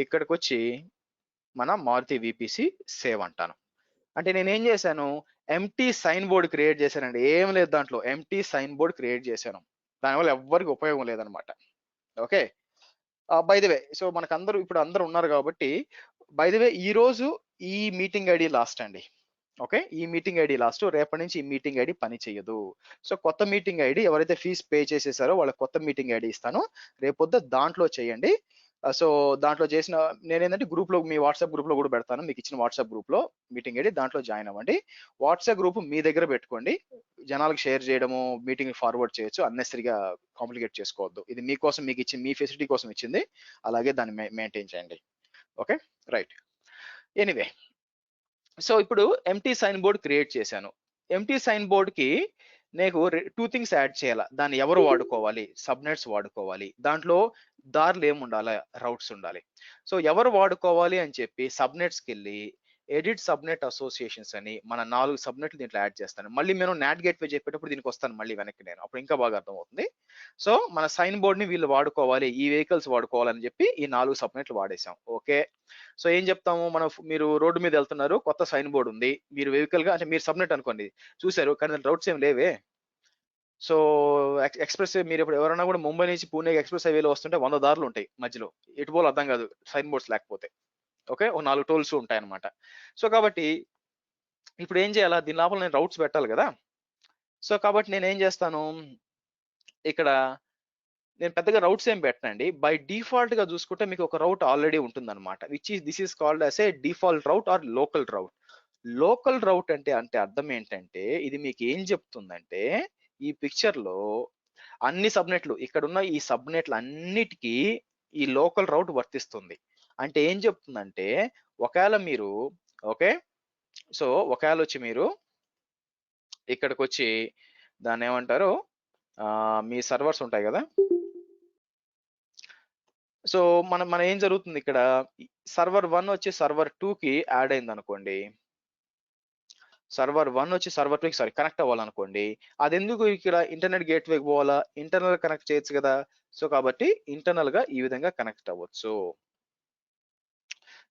ఇక్కడికి వచ్చి మన మారుతి విపిసి సేవ్ అంటాను. అంటే నేను ఏం చేశాను, ఎంటీ సైన్ బోర్డ్ క్రియేట్ చేశానండి. ఏం లేదు దాంట్లో, ఎంటీ సైన్ బోర్డ్ క్రియేట్ చేశాను. దానివల్ల ఎవ్వరికి ఉపయోగం లేదనమాట. Okay by the way, so మనకు ఇప్పుడు అందరూ ఉన్నారు కాబట్టి బై ది వే ఈ రోజు ఈ మీటింగ్ ఐడి లాస్ట్ అండి. ఓకే, ఈ మీటింగ్ ఐడి లాస్ట్. రేపటి నుంచి ఈ మీటింగ్ ఐడి పని చేయదు. సో కొత్త మీటింగ్ ఐడి ఎవరైతే ఫీజ్ పే చేసేసారో వాళ్ళ కొత్త మీటింగ్ ఐడి ఇస్తాను, రేపొద్దు దాంట్లో చేయండి. సో దాంట్లో చేసిన నేనేంటంటే గ్రూప్ లో, మీ వాట్సాప్ గ్రూప్ లో కూడా పెడతాను, మీకు ఇచ్చిన వాట్సాప్ గ్రూప్ లో మీటింగ్ ఐడి, దాంట్లో జాయిన్ అవ్వండి. వాట్సాప్ గ్రూప్ మీ దగ్గర పెట్టుకోండి, జనాలకు షేర్ చేయడము, మీటింగ్ ఫార్వర్డ్ చేయొచ్చు, అన్నెసరీగా కాంప్లికేట్ చేసుకోవద్దు. ఇది మీకోసం, మీకు ఇచ్చి మీ ఫెసిలిటీ కోసం ఇచ్చింది, అలాగే దాన్ని మెయింటైన్ చేయండి. Okay, right. ఎనీవే, సో ఇప్పుడు ఎంటీ సైన్ బోర్డ్ క్రియేట్ చేశాను. ఎంటీ సైన్ బోర్డ్ కి నేను 2 థింగ్స్ యాడ్ చేయాలి. దాన్ని ఎవరు వాడుకోవాలి? సబ్నెట్స్ వాడుకోవాలి. దాంట్లో దారులు ఏముండాలి? రౌట్స్ ఉండాలి. సో ఎవరు వాడుకోవాలి అని చెప్పి సబ్నెట్స్కి వెళ్ళి ఎడిట్ సబ్నెట్ అసోసియేషన్స్ అని మన 4 సబ్నెట్లు దీంట్లో యాడ్ చేస్తాను. మళ్ళీ నేను నాట్ గేట్వే చెప్పేటప్పుడు దీనికి వస్తాను మళ్ళీ వెనక్కి, నేను అప్పుడు ఇంకా బాగా అర్థమవుతుంది. సో మన సైన్ బోర్డ్ ని వీళ్ళు వాడుకోవాలి, ఈ వెహికల్స్ వాడుకోవాలని చెప్పి ఈ 4 సబ్నెట్లు వాడేసాం. ఓకే, సో ఏం చెప్తాము మనం, మీరు రోడ్డు మీద వెళ్తున్నారు, కొత్త సైన్ బోర్డ్ ఉంది, మీరు వెహికల్ గా అంటే మీరు సబ్నెట్ అనుకోండి చూసారు, కానీ రౌట్స్ ఏం లేవే. సో ఎక్స్ప్రెస్ మీరు ఇప్పుడు ఎవరైనా కూడా ముంబై నుంచి పూణే ఎక్స్ప్రెస్ హైవేలో వస్తుంటే 100 దారులు ఉంటాయి మధ్యలో, ఎటు పోలో అర్థం కాదు సైన్ బోర్డ్స్ లేకపోతే. ఓకే, ఒక 4 టోల్స్ ఉంటాయి అనమాట. సో కాబట్టి ఇప్పుడు ఏం చేయాలా, దీని లోపల నేను రౌట్స్ పెట్టాలి కదా. సో కాబట్టి నేను ఏం చేస్తాను, ఇక్కడ నేను పెద్దగా రౌట్స్ ఏం పెట్టనండి. బై డిఫాల్ట్ గా చూసుకుంటే మీకు ఒక రౌట్ ఆల్రెడీ ఉంటుంది అనమాట, this is called as a default route or local route. Local route అంటే అర్థం ఏంటంటే, ఇది మీకు ఏం చెప్తుందంటే, ఈ పిక్చర్ లో అన్ని సబ్నెట్లు, ఇక్కడ ఉన్న ఈ సబ్నెట్లు అన్నిటికీ ఈ లోకల్ రౌట్ వర్తిస్తుంది. అంటే ఏం చెప్తుందంటే, ఒకవేళ మీరు ఓకే, సో ఒకవేళ వచ్చి మీరు ఇక్కడికి వచ్చి దాన్ని ఏమంటారు, మీ సర్వర్స్ ఉంటాయి కదా. సో మన ఏం జరుగుతుంది ఇక్కడ, సర్వర్ 1 వచ్చి సర్వర్ 2 కి యాడ్ అయింది అనుకోండి, సర్వర్ 1 వచ్చి సర్వర్ 2 కి కనెక్ట్ అవ్వాలనుకోండి, అది ఎందుకు ఇక్కడ ఇంటర్నెట్ గేట్వేకి పోవాలా, ఇంటర్నల్ కనెక్ట్ చేయొచ్చు కదా. సో కాబట్టి ఇంటర్నల్ గా ఈ విధంగా కనెక్ట్ అవ్వచ్చు.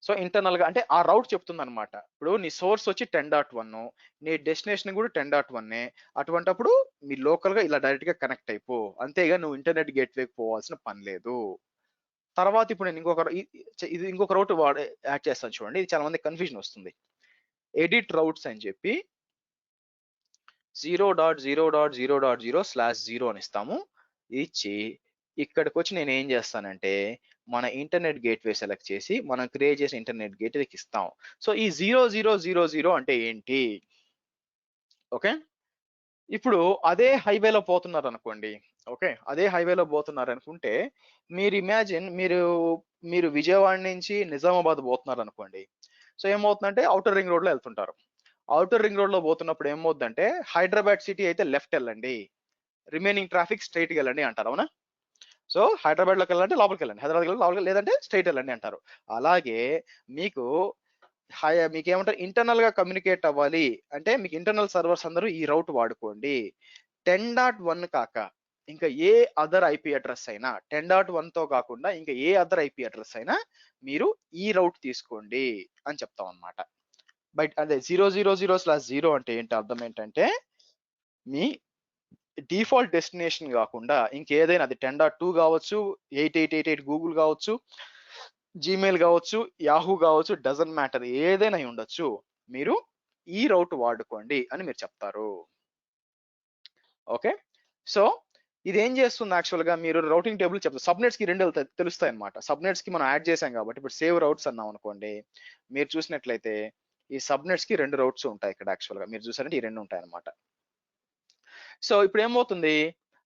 సో ఇంటర్నల్ గా అంటే ఆ రౌట్ చెప్తుంది అనమాట. ఇప్పుడు నీ సోర్స్ వచ్చి 10.1, నీ డెస్టినేషన్ కూడా 10.1, అటువంటప్పుడు మీ లోకల్ గా ఇలా డైరెక్ట్ గా కనెక్ట్ అయిపో, అంతేగా నువ్వు ఇంటర్నెట్ గేట్వేకి పోవాల్సిన పని లేదు. తర్వాత ఇప్పుడు నేను ఇంకొక రౌట్ యాడ్ చేస్తాను చూడండి, ఇది చాలా మంది కన్ఫ్యూజన్ వస్తుంది. ఎడిట్ రౌట్స్ అని చెప్పి 0.0.0.0/0 అని ఇస్తాము. ఇచ్చి ఇక్కడికి వచ్చి నేను ఏం చేస్తానంటే, మన ఇంటర్నెట్ గేట్వే సెలెక్ట్ చేసి మనం క్రియేట్ చేసిన ఇంటర్నెట్ గేట్వేకి ఇస్తాం. సో ఈ 0.0.0.0 అంటే ఏంటి, ఓకే. ఇప్పుడు అదే హైవేలో పోతున్నారు అనుకోండి, ఓకే, అదే హైవేలో పోతున్నారు అనుకుంటే, మీరు ఇమాజిన్ మీరు విజయవాడ నుంచి నిజామాబాద్ పోతున్నారు అనుకోండి. సో ఏమవుతుందంటే ఔటర్ రింగ్ రోడ్ లో వెళ్తుంటారు. ఔటర్ రింగ్ రోడ్ లో పోతున్నప్పుడు ఏమవుతుందంటే, హైదరాబాద్ సిటీ అయితే లెఫ్ట్ వెళ్ళండి, రిమైనింగ్ ట్రాఫిక్ స్ట్రైట్ గా వెళ్ళండి అంటారు, అవునా. సో హైదరాబాద్ లోకి వెళ్ళాలంటే లోపలికి వెళ్ళండి, హైదరాబాద్ లోపలికి లేదంటే స్ట్రైట్ వెళ్ళండి అంటారు. అలాగే మీకేమంటారు, ఇంటర్నల్ గా కమ్యూనికేట్ అవ్వాలి అంటే మీకు ఇంటర్నల్ సర్వర్స్ అందరూ ఈ రౌట్ వాడుకోండి. 10.1 కాక ఇంకా ఏ అదర్ ఐపీ అడ్రస్ అయినా, 10.1 తో కాకుండా ఇంకా ఏ అదర్ ఐపీ అడ్రస్ అయినా మీరు ఈ రౌట్ తీసుకోండి అని చెప్తాం అనమాట. బట్ అదే 0.0.0/0 అంటే ఏంటి అర్థం ఏంటంటే, మీ డిఫాల్ట్ డెస్టినేషన్ కాకుండా ఇంకేదైనా, అది 10.2 కావచ్చు, 8888 గూగుల్ కావచ్చు, జీమెయిల్ కావచ్చు, యాహూ కావచ్చు, డజంట్ మ్యాటర్, ఏదైనా ఉండొచ్చు, మీరు ఈ రౌట్ వాడుకోండి అని మీరు చెప్తారు. ఓకే, సో ఇది ఏం చేస్తుంది యాక్చువల్ గా, మీరు రౌటింగ్ టేబుల్ చెప్తారు. సబ్నెట్స్ కి 2 తెలుస్తాయి అనమాట. సబ్నెట్స్ కి మనం యాడ్ చేసాం కాబట్టి, ఇప్పుడు సేవ్ రౌట్స్ అన్నాం అనుకోండి, మీరు చూసినట్లయితే ఈ సబ్నెట్స్ కి 2 రౌట్స్ ఉంటాయి ఇక్కడ. యాక్చువల్ గా మీరు చూసారంటే ఈ 2 ఉంటాయి అనమాట. సో ఇప్పుడు ఏమవుతుంది,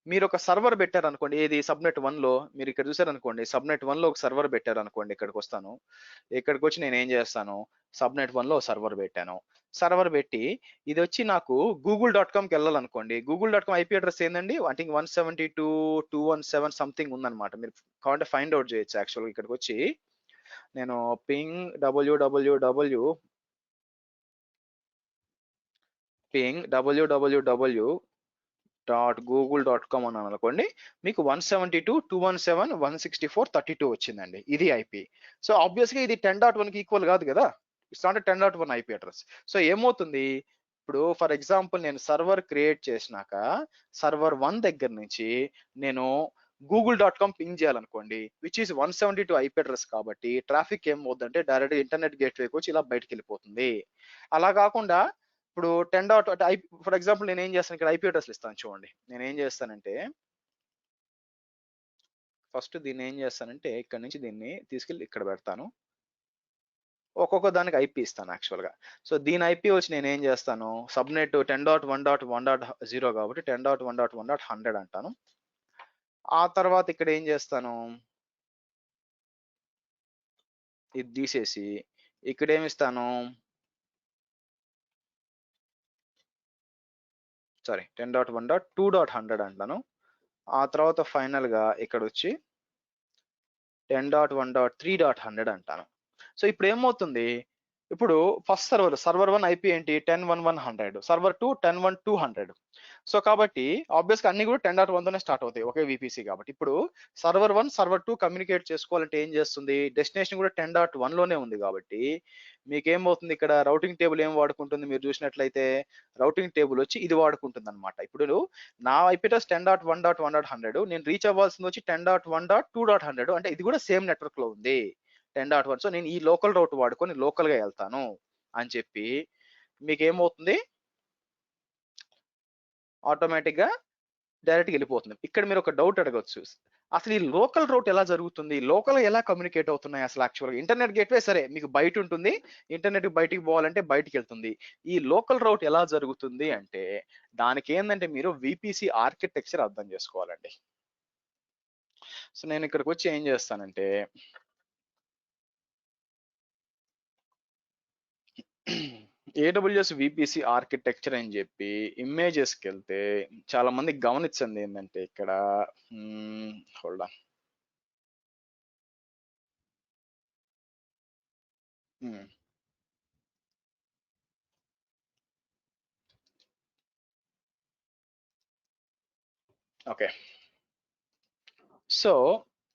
మీరు ఒక సర్వర్ పెట్టారు అనుకోండి, ఏది సబ్నెట్ 1 లో, మీరు ఇక్కడ చూసారనుకోండి, సబ్నెట్ 1 లో ఒక సర్వర్ పెట్టారు అనుకోండి. ఇక్కడికి వస్తాను, ఇక్కడికి వచ్చి నేను ఏం చేస్తాను, సబ్నెట్ 1 లో సర్వర్ పెట్టాను. సర్వర్ పెట్టి ఇది వచ్చి నాకు google.comకి వెళ్ళాలనుకోండి. google.com ఐపీ అడ్రస్ ఏందండి, ఐ థింక్ 172.217 సంథింగ్ ఉందన్నమాట. మీరు కావాలంటే ఫైండ్ అవుట్ చేయొచ్చు. యాక్చువల్గా ఇక్కడికి వచ్చి నేను ping www.google.com అని అనుకోండి, మీకు 172.217.164.32 వచ్చిందండి. ఇది ఐపీ. సో ఆబ్వియస్ గా ఇది 10.1 కి ఈక్వల్ కాదు కదా, it's not 10.1 IP address. So ఏమవుతుంది, ఇప్పుడు ఫర్ ఎగ్జాంపుల్ నేను సర్వర్ క్రియేట్ చేసినాక సర్వర్ 1 దగ్గర నుంచి నేను google.com పింగ్ చేయాలనుకోండి, విచ్ ఈస్ 172 ఐపీ అడ్రస్ కాబట్టి ట్రాఫిక్ ఏమవుతుందంటే డైరెక్ట్ ఇంటర్నెట్ గేట్వేకి వచ్చి ఇలా బయటకు వెళ్ళిపోతుంది. అలా కాకుండా ఇప్పుడు 10. ఫర్ ఎగ్జాంపుల్ నేను ఏం చేస్తాను, ఇక్కడ ఐపీ అడ్రస్లు ఇస్తాను చూడండి. నేను ఏం చేస్తానంటే ఫస్ట్ దీన్ని ఏం చేస్తానంటే ఇక్కడ నుంచి దీన్ని తీసుకెళ్ళి ఇక్కడ పెడతాను. ఒక్కొక్క దానికి ఐపీ ఇస్తాను యాక్చువల్గా. సో దీని ఐపీ వచ్చి నేను ఏం చేస్తాను, సబ్నెట్ 10.1.1.0 కాబట్టి 10.1.1.100 అంటాను. ఆ తర్వాత ఇక్కడ ఏం చేస్తాను, ఇది తీసేసి ఇక్కడ ఏమిస్తాను, సారీ 10.1.2.100 అంటాను. ఆ తర్వాత ఫైనల్ గా ఇక్కడ వచ్చి 10.1.3.100 అంటాను. సో ఇప్పుడు ఏమవుతుంది, ఇప్పుడు ఫస్ట్ సర్వర్ 1 ఐపీ ఏంటి 10.1.100, సర్వర్ 2 10.1.200. సో కాబట్టి ఆబ్వియస్ గా అన్ని కూడా 10.1 తోనే స్టార్ట్ అవుతాయి ఒకే విపిసి కాబట్టి. ఇప్పుడు సర్వర్ 1 సర్వర్ 2 కమ్యూనికేట్ చేసుకోవాలంటే ఏం చేస్తుంది, డెస్టినేషన్ కూడా 10.1 లోనే ఉంది కాబట్టి మీకు ఏమవుతుంది, ఇక్కడ రౌటింగ్ టేబుల్ ఏం వాడుకుంటుంది, మీరు చూసినట్లయితే రౌటింగ్ టేబుల్ వచ్చి ఇది వాడుకుంటుంది అనమాట. ఇప్పుడు నా ఐపీ అడ్రస్ 10.1.1.100, నేను రీచ్ అవ్వాల్సింది వచ్చి 10.1.2.100, అంటే ఇది కూడా సేమ్ నెట్వర్క్ లో ఉంది 10.1. సో నేను ఈ లోకల్ రౌట్ వాడుకొని లోకల్ గా వెళ్తాను అని చెప్పి మీకు ఏమవుతుంది, ఆటోమేటిక్ గా డైరెక్ట్ గా వెళ్ళిపోతుంది. ఇక్కడ మీరు ఒక డౌట్ అడగొచ్చు, అసలు ఈ లోకల్ రౌట్ ఎలా జరుగుతుంది, లోకల్ ఎలా కమ్యూనికేట్ అవుతున్నాయి అసలు యాక్చువల్గా. ఇంటర్నెట్ గేట్వే సరే మీకు బయట ఉంటుంది, ఇంటర్నెట్ బయటికి పోవాలంటే బయటికి వెళ్తుంది. ఈ లోకల్ రౌట్ ఎలా జరుగుతుంది అంటే దానికి ఏంటంటే మీరు విపిసి ఆర్కిటెక్చర్ అర్థం చేసుకోవాలండి. సో నేను ఇక్కడికి వచ్చి ఏం చేస్తానంటే AWS VPC ఆర్కిటెక్చర్ అని చెప్పి ఇమేజెస్కి వెళ్తే చాలా మంది గమనించండి ఏంటంటే ఇక్కడ హోల్డ్ ఆన్, ఓకే. సో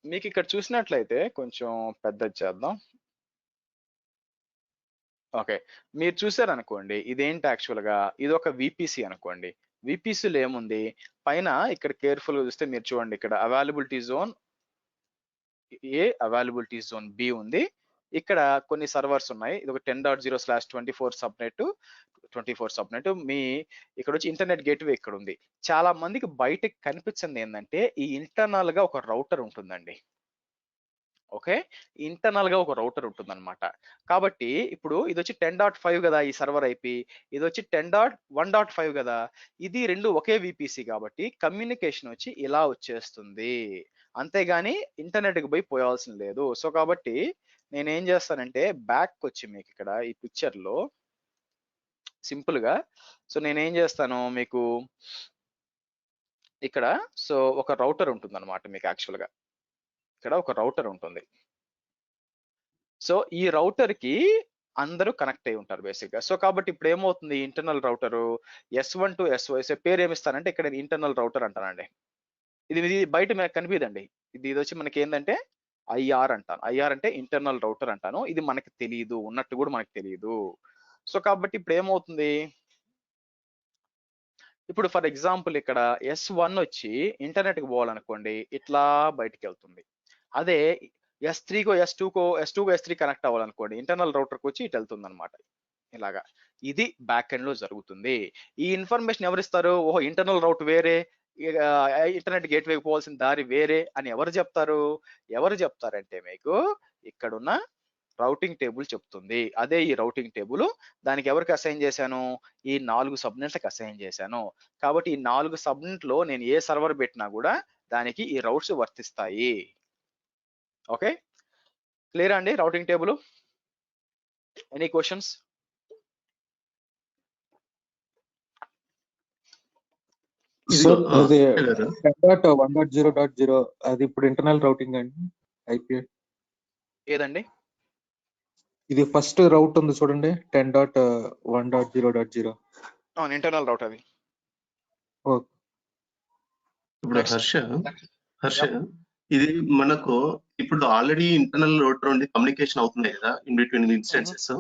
మీకు ఇక్కడ చూసినట్లయితే కొంచెం పెద్దది చేద్దాం. ఓకే, మీరు చూసారనుకోండి ఇదేంటి యాక్చువల్ గా, ఇది ఒక విపిసి అనుకోండి. విపిసిలో ఏముంది, పైన ఇక్కడ కేర్ఫుల్ గా చూస్తే మీరు చూడండి, ఇక్కడ అవైలబిలిటీ జోన్ ఏ, అవైలబిలిటీ జోన్ బి ఉంది. ఇక్కడ కొన్ని సర్వర్స్ ఉన్నాయి, ఇది ఒక 10.0/24 సబ్నెట్. మీ ఇక్కడ వచ్చి ఇంటర్నెట్ గేట్వే ఇక్కడ ఉంది. చాలా మందికి బయటకు కనిపించింది ఏంటంటే ఈ ఇంటర్నల్ గా ఒక రౌటర్ ఉంటుందండి. ఓకే, ఇంటర్నల్ గా ఒక రౌటర్ ఉంటుంది అనమాట. కాబట్టి ఇప్పుడు ఇది వచ్చి 10.5 కదా ఈ సర్వర్ ఐపీ, ఇది వచ్చి 10.1.5 కదా, ఇది రెండు ఒకే విపిసి కాబట్టి కమ్యూనికేషన్ వచ్చి ఇలా వచ్చేస్తుంది, అంతేగాని ఇంటర్నెట్ కి పోయి పోయాల్సిన లేదు. సో కాబట్టి నేను ఏం చేస్తానంటే బ్యాక్ వచ్చి మీకు ఇక్కడ ఈ పిక్చర్ లో సింపుల్ గా, సో నేను ఏం చేస్తాను మీకు ఇక్కడ, సో ఒక రౌటర్ ఉంటుంది అనమాట మీకు యాక్చువల్ గా, ఇక్కడ ఒక రౌటర్ ఉంటుంది. సో ఈ రౌటర్ కి అందరూ కనెక్ట్ అయి ఉంటారు బేసిక్ గా. సో కాబట్టి ఇప్పుడు ఏమవుతుంది, internal router S1 to S1 పేరు ఏమిస్తానంటే ఇక్కడ ఇంటర్నల్ రౌటర్ అంటానండి. ఇది బయట మనకు కనిపిదండి, ఇది వచ్చి మనకి ఏంటంటే IR అంటాను. IR అంటే ఇంటర్నల్ రౌటర్ అంటాను. ఇది మనకి తెలియదు, ఉన్నట్టు కూడా మనకి తెలియదు. సో కాబట్టి ఇప్పుడు ఏమవుతుంది, ఇప్పుడు ఫర్ ఎగ్జాంపుల్ ఇక్కడ S1 వచ్చి ఇంటర్నెట్ కి పోవాలనుకోండి ఇట్లా బయటికి వెళ్తుంది. అదే S3కో S2కో S3 కనెక్ట్ అవ్వాలనుకోండి ఇంటర్నల్ రౌటర్కి వచ్చి ఇటు వెళ్తుంది అనమాట. ఇలాగా ఇది బ్యాక్ ఎండ్ లో జరుగుతుంది. ఈ ఇన్ఫర్మేషన్ ఎవరిస్తారు, ఓహో ఇంటర్నల్ రౌట్ వేరే, ఇంటర్నెట్ గేట్వేకి పోవాల్సిన దారి వేరే అని ఎవరు చెప్తారంటే మీకు ఇక్కడున్న రౌటింగ్ టేబుల్ చెప్తుంది. అదే ఈ రౌటింగ్ టేబుల్, దానికి ఎవరికి అసైన్ చేశాను, ఈ 4 సబ్నెట్లకు అసైన్ చేశాను. కాబట్టి ఈ 4 సబ్నెట్ లో నేను ఏ సర్వర్ పెట్టినా కూడా దానికి ఈ రౌట్స్ వర్తిస్తాయి. ఓకే, క్లియర్ అండి routing table? Any questions? So అది 10.1.0.0 అది ఇప్పుడు ఇంటర్నల్ రౌటింగ్ అండి ఐపీ ఏదండి? ఇది ఫస్ట్ రౌట్ ఉంది చూడండి 10.1.0.0. అవును, ఇంటర్నల్ రౌట్ అది. ఇప్పుడు హర్ష ఇది మనకు ఇప్పుడు ఆల్రెడీ ఇంటర్నల్ రౌటర్ నుండి కమ్యూనికేషన్ అవుతున్నాయి కదా ఇన్ బిట్వీన్ ఇన్స్టెన్సెస్.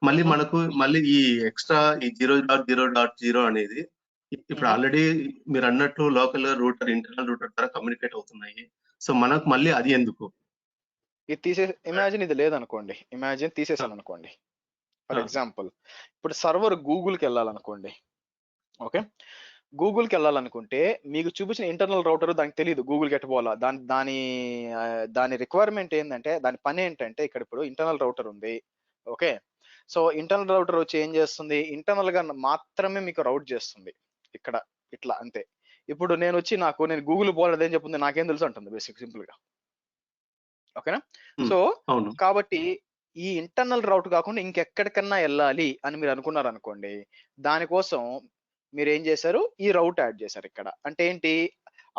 మళ్ళీ మనకు ఈ ఎక్స్ట్రా ఈ 0.0.0 అనేది ఇప్పుడు ఆల్రెడీ మీరు అన్నట్లు లోకల్ రూటర్ ఇంటర్నల్ రూటర్ ద్వారా కమ్యూనికేట్ అవుతున్నాయి. సో మనకు మళ్ళీ అది ఎందుకు? ఇది ఇమాజిన్ ఇది లేదనుకోండి, ఇమాజిన్ తీసేసాను అనుకోండి. ఫర్ ఎగ్జాంపుల్ ఇప్పుడు సర్వర్ గూగుల్కి వెళ్ళాలనుకోండి. ఓకే, గూగుల్కి వెళ్ళాలనుకుంటే మీకు చూపించిన ఇంటర్నల్ రౌటర్ దానికి తెలియదు గూగుల్కి ఎట్ట పోవాలా. దాని రిక్వైర్మెంట్ ఏంటంటే, దాని పని ఏంటంటే, ఇక్కడ ఇప్పుడు ఇంటర్నల్ రౌటర్ ఉంది. ఓకే, సో ఇంటర్నల్ రౌటర్ వచ్చి ఏం చేస్తుంది, ఇంటర్నల్ గా మాత్రమే మీకు రౌట్ చేస్తుంది ఇక్కడ ఇట్లా అంతే. ఇప్పుడు నేను గూగుల్ పోలేదు అని చెప్తుంది, నాకేం తెలుసు అంటుంది బేసిక్ సింపుల్ గా. ఓకేనా? సో కాబట్టి ఈ ఇంటర్నల్ రౌట్ కాకుండా ఇంకెక్కడికన్నా వెళ్ళాలి అని మీరు అనుకున్నారు అనుకోండి, దానికోసం మీరు ఏం చేశారు, ఈ రౌట్ యాడ్ చేశారు ఇక్కడ. అంటే ఏంటి,